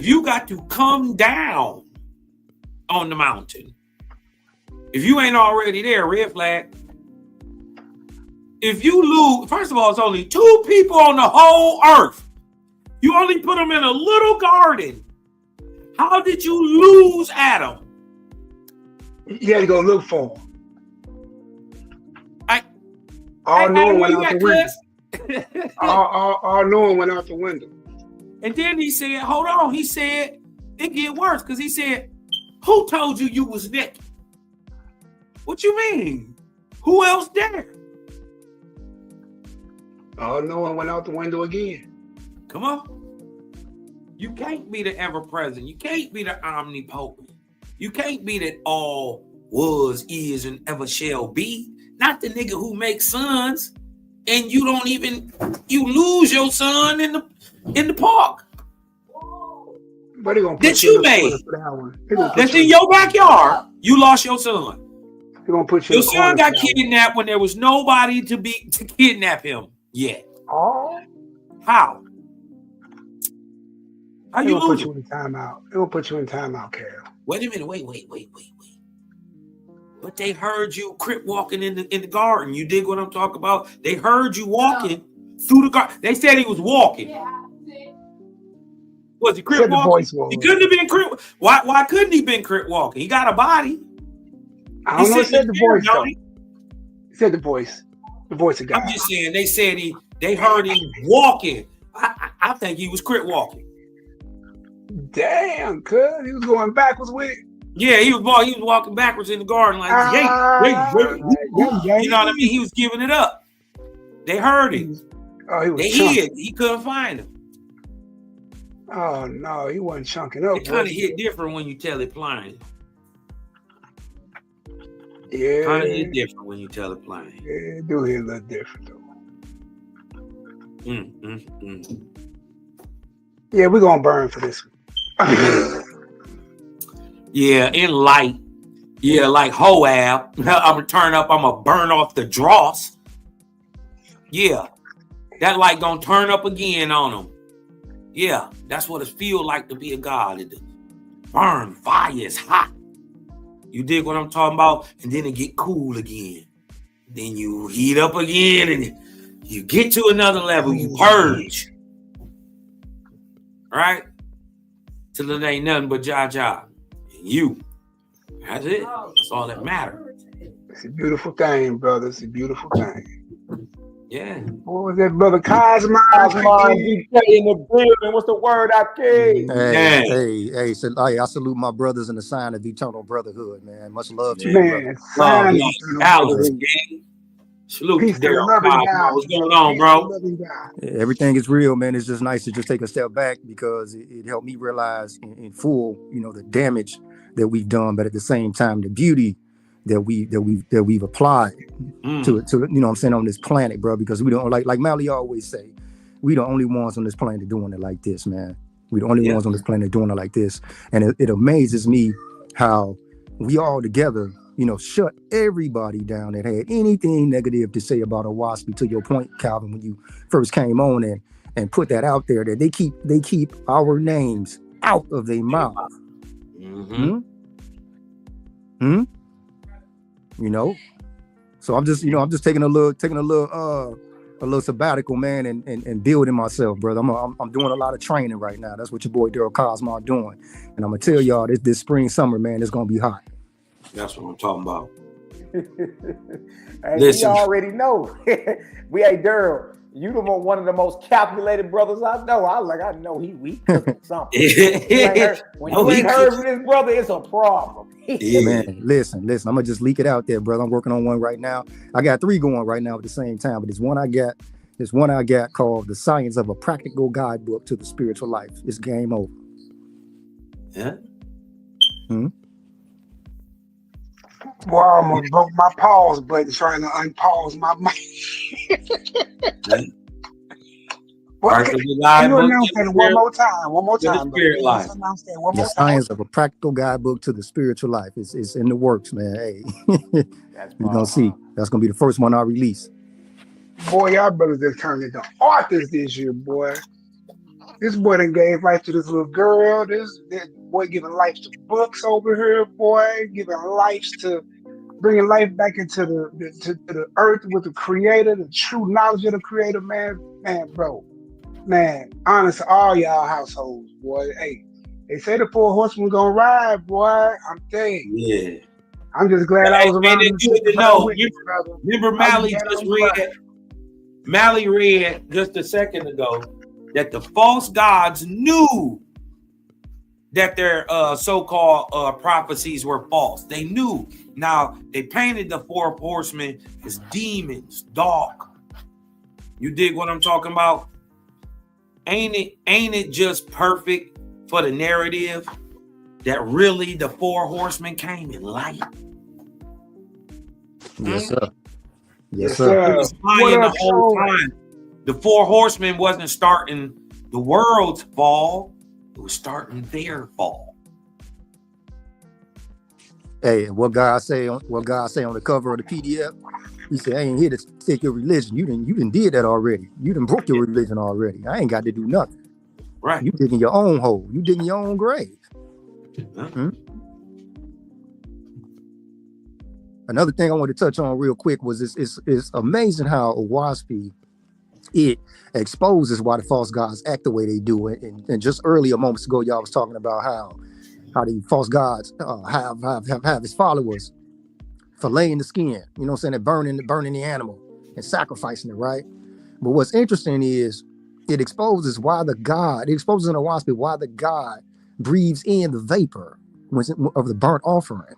you got to come down on the mountain, if you ain't already there, red flag. If you lose, first of all, it's only 2 people on the whole earth. You only put them in a little garden. How did you lose Adam? You had to go look for him. All knowing went out the window. all knowing went out the window. And then he said, hold on. He said, it get worse because he said, who told you was naked? What you mean? Who else there? All knowing went out the window again. Come on. You can't be the ever present. You can't be the omnipotent. You can't be that all was, is, and ever shall be. Not the nigga who makes sons, and you lose your son in the park. But they gonna put that you made. That's in your backyard. You lost your son. They're gonna put you. Your son got kidnapped when there was nobody to kidnap him yet. Oh, how? How you put you in timeout? They gonna put you in timeout, Carol. Wait a minute. Wait. But they heard you crip walking in the garden. You dig what I'm talking about? They heard you walking through the garden. They said he was walking. Was he crip walking? He couldn't have been crip. Why couldn't he been crip walking? He got a body. I don't know. He said the voice. Though. He said the voice. The voice of God. I'm just saying. They said they heard him walking. I think he was crip walking. Damn, cuz he was going backwards with it. Yeah, he was walking backwards in the garden like, you know what I mean? He was giving it up. They heard him. Oh, he was they hid. He couldn't find him. Oh no, he wasn't chunking up. It kind of hit different when you tell it plain. Yeah, kind of hit different when you tell it plain. Yeah, it do hit a little different though. Yeah, we're gonna burn for this one. Yeah, in light. Yeah, like Hoab. I'm gonna turn up. I'm gonna burn off the dross. Yeah, that light gonna turn up again on them. Yeah, that's what it feel like to be a god. It burn, fire is hot. You dig what I'm talking about? And then it get cool again. Then you heat up again, and you get to another level. You purge, right? Till it ain't nothing but Jah. You. That's it. That's all that matters. It's a beautiful thing, brother. It's a beautiful thing. Yeah. What was that, brother? Cosmon DK in the building. What's the word I gave? Hey, I salute my brothers in the sign of eternal brotherhood, man. Much love to you, man. brother. Salute Peace to to the Daryl loving Cosmo. God. What's going on, Peace to the bro? loving God. Everything is real, man. It's just nice to just take a step back because it helped me realize in full, the damage that we've done, but at the same time, the beauty that we've applied to what I'm saying, on this planet, bro. Because we don't like Mally always say, we the only ones on this planet doing it like this, man. We the only ones on this planet doing it like this, and it amazes me how we all together, shut everybody down that had anything negative to say about Oahspe. To your point, Calvin, when you first came on and put that out there, that they keep our names out of their mouth. So I'm just taking a little sabbatical, man, and building myself, brother. I'm doing a lot of training right now. That's what your boy Daryl Cosmo doing, and I'm gonna tell y'all this spring summer, man, it's gonna be hot. That's what I'm talking about. Hey, we already know. Daryl, you one of the most calculated brothers I know. I know we cooking something. When you ain't heard from this brother, it's a problem. Man, listen. I'm gonna just leak it out there, brother. I'm working on one right now. I got 3 going right now at the same time, but there's one I got called The Science of a Practical Guidebook to the Spiritual Life. It's game over. Yeah. Boy, I almost broke my pause button trying to unpause my mic. Can you announce that one more time? The Science of a Practical Guidebook to the Spiritual Life. It's in the works, man. Hey, you're gonna see. That's gonna be the first one I release. Boy, y'all brothers just turned into authors this year, boy. This boy done gave life to this little girl. This boy giving life to books over here, boy. Giving life to bringing life back into the earth with the Creator, the true knowledge of the Creator, man. Man, bro. Man, honest to all y'all households, boy. Hey, they say the 4 horsemen gonna ride, boy. I'm telling you. Yeah. I'm just glad I was around. Remember Mally read just a second ago that the false gods knew that their so-called prophecies were false. They knew. Now, they painted the 4 horsemen as demons, dark. You dig what I'm talking about? Ain't it just perfect for the narrative that really the 4 horsemen came in light? Yes, sir. Yes, sir. It was lying the whole time. The 4 horsemen wasn't starting the world's fall. It was starting their fall. Hey, what God say on the cover of the PDF? He said, I ain't here to take your religion. You didn't did that already. You done broke your religion already. I ain't got to do nothing. Right. You digging your own hole. You digging your own grave. Another thing I want to touch on real quick was it's amazing how Oahspe, it exposes why the false gods act the way they do. And just earlier moments ago, y'all was talking about how the false gods have his followers filleting the skin, you know what I'm saying, and burning the animal and sacrificing it, right? But what's interesting is it exposes in Oahspe why the God breathes in the vapor of the burnt offering.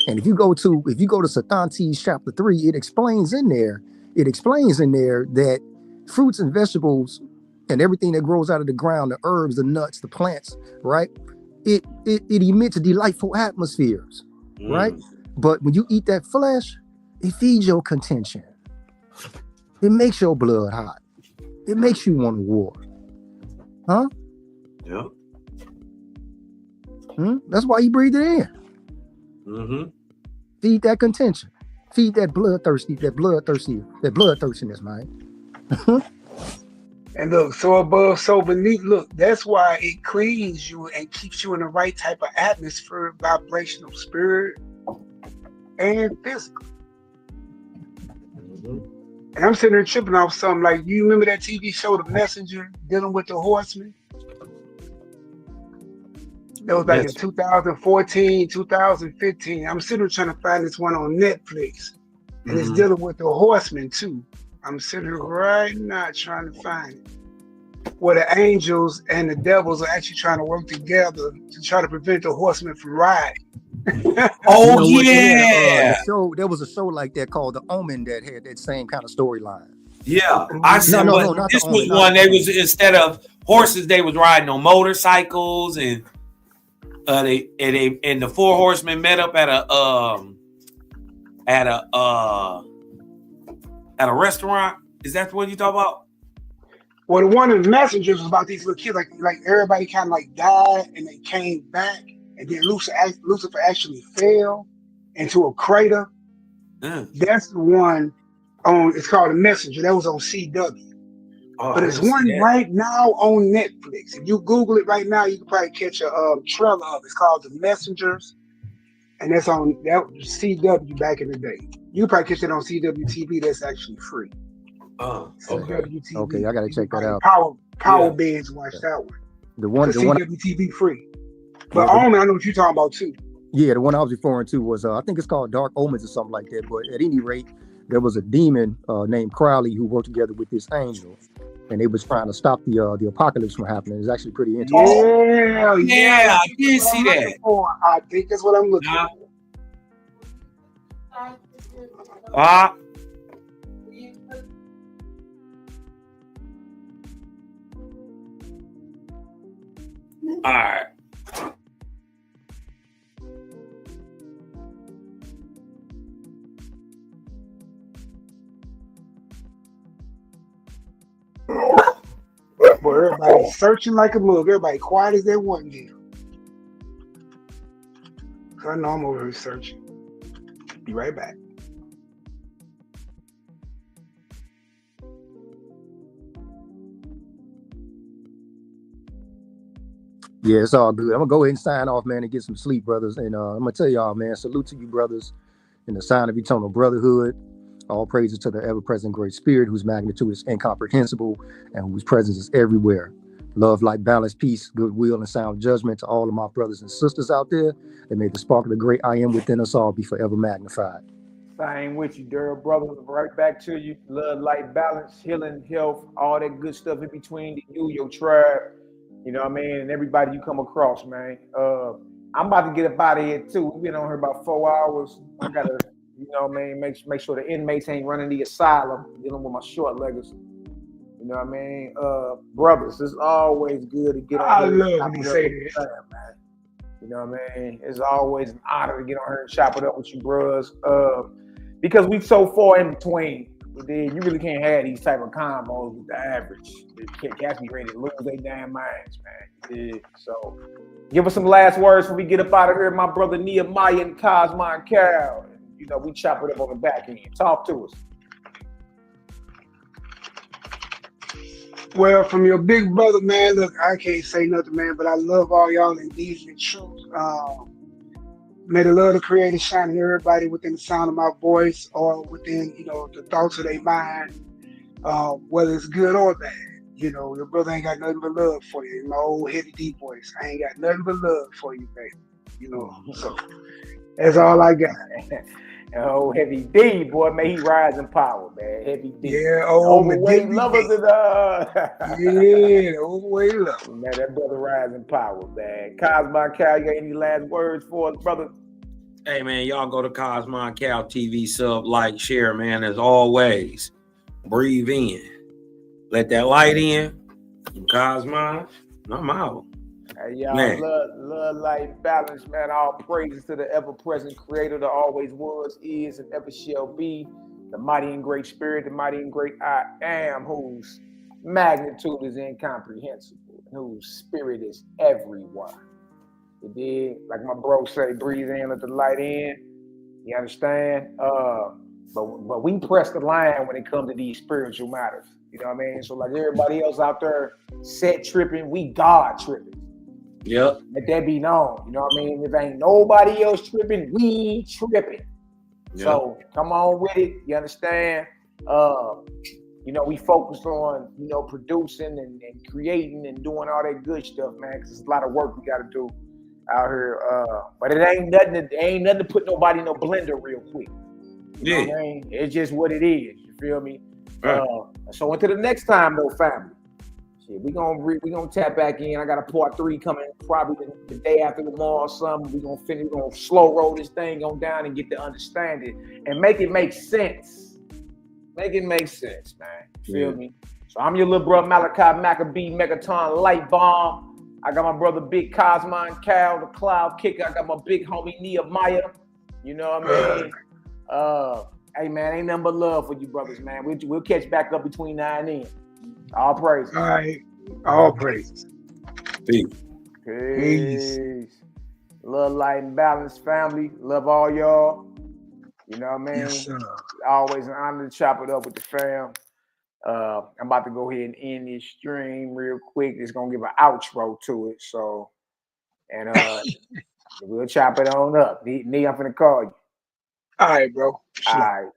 And if you go to Satantes chapter 3, it explains in there that fruits and vegetables and everything that grows out of the ground, the herbs, the nuts, the plants, right? It emits delightful atmospheres, right? But when you eat that flesh, it feeds your contention. It makes your blood hot. It makes you want to war. Huh? Yeah. That's why he breathed it in. Feed that contention. Feed that bloodthirstiness, man. And look, so above, so beneath. Look, that's why it cleans you and keeps you in the right type of atmosphere, vibrational, spirit, and physical. And I'm sitting there tripping off something like, you remember that TV show, The Messenger, dealing with the horsemen? That was back in 2014, 2015. I'm sitting there trying to find this one on Netflix. And it's dealing with the horsemen too. I'm sitting here right now trying to find it. Where the angels and the devils are actually trying to work together to try to prevent the horsemen from riding. Oh The show, there was a show like that called The Omen that had that same kind of storyline. Yeah, I said, No, but not this The was Omen, one. They was instead of horses, they was riding on motorcycles, and the four horsemen met up at a restaurant. Is that what you talk about? Well, the one of the messengers was about these little kids, like everybody kind of like died and they came back, and then Lucifer actually fell into a crater. That's the one on. It's called The Messenger. That was on CW. Oh, but there's one right now on Netflix. If you Google it right now, you can probably catch a trailer of it. It's called The Messengers, and that's on that CW back in the day. You can probably catch it on CW TV. That's actually free. Oh, okay, I gotta check that out. Power Beds watch that one. The one CW TV free. But Omen, I know what you're talking about too. Yeah, the one I was referring to was I think it's called Dark Omens or something like that. But at any rate, there was a demon named Crowley who worked together with this angel, and they was trying to stop the apocalypse from happening. It's actually pretty interesting. Yeah, I did see that. I think that's what I'm looking for. All right. Boy, everybody searching like a mug. Everybody quiet as they want there. I know I'm over here searching. Be right back. Yeah, it's all good. I'm gonna go ahead and sign off, man, and get some sleep, brothers. And I'm gonna tell y'all, man, salute to you, brothers, in the sign of eternal brotherhood. All praises to the ever-present Great Spirit, whose magnitude is incomprehensible and whose presence is everywhere. Love, light, balance, peace, goodwill, and sound judgment to all of my brothers and sisters out there. And may the spark of the great I am within us all be forever magnified. Same with you, Daryl, brother. Right back to you. Love, light, balance, healing, health, all that good stuff in between you, your tribe. You know what I mean? And everybody you come across, man. I'm about to get up out of here too. We've been on here about 4 hours. I gotta, you know what I mean, make sure the inmates ain't running the asylum, dealing with my short leggers. You know what I mean? Brothers, it's always good to get on I here. love when you say that. Man. You know what I mean? It's always an honor to get on here and chop it up with you, bros. Because we so far in between. You really can't have these type of combos with the average. Cats be ready to lose their damn minds, man. So, give us some last words before we get up out of here. My brother Nehemiah and Cosmo and Carol. You know, we chop it up on the back end. Talk to us. Well, from your big brother, man, look, I can't say nothing, man, but I love all y'all in deeds and truth. May the love of the Creator shine in everybody within the sound of my voice or within, you know, the thoughts of their mind, whether it's good or bad. You know, your brother ain't got nothing but love for you. In my old heavy deep voice, I ain't got nothing but love for you, baby. You know, so that's all I got. Oh, Heavy D, boy, may he rise in power, man. Heavy D. Yeah, overweight lovers and yeah, overweight lovers. Man, that brother rise in power, man. Cosmo Cal, you got any last words for us, brother? Hey, man, y'all go to Cosmo Cal TV, sub, like, share, man. As always, breathe in. Let that light in. Cosmo, I'm out. Hey, y'all, love, light, balance, man. All praises to the ever-present Creator that always was, is, and ever shall be. The mighty and great Spirit, the mighty and great I am, whose magnitude is incomprehensible, and whose spirit is everywhere. You did, like my bro say, breathe in, let the light in. You understand? But we press the line when it comes to these spiritual matters. You know what I mean? So like everybody else out there, set tripping, we God tripping. Yep. Let that be known. You know what I mean? If ain't nobody else tripping, we tripping. Yep. So come on with it. You understand? You know, we focus on, you know, producing and creating and doing all that good stuff, man, because it's a lot of work we got to do out here. But it ain't nothing to put nobody in no blender real quick. You know what I mean? It's just what it is. You feel me? Right. So until the next time, though, family, shit, we gonna tap back in. I got a part 3 coming probably the day after tomorrow or something. We gonna slow roll this thing on down and get to understand it and make it make sense. Make it make sense, man. You feel me? So I'm your little brother Malaki Macabee, Megaton Light Bomb. I got my brother Big Cosmo and Cal, the Cloud Kicker. I got my big homie Nehemiah. You know what I mean? Hey man, ain't nothing but love for you brothers, man. We'll catch back up between now and then. All praise. All right. All praise. Peace. Peace. Love, light, and balance, family. Love all y'all. You know what I mean? Yes, sir. Always an honor to chop it up with the fam. I'm about to go ahead and end this stream real quick. It's gonna give an outro to it. So, and we'll chop it on up. Nee, I'm finna call you. All right, bro. All right.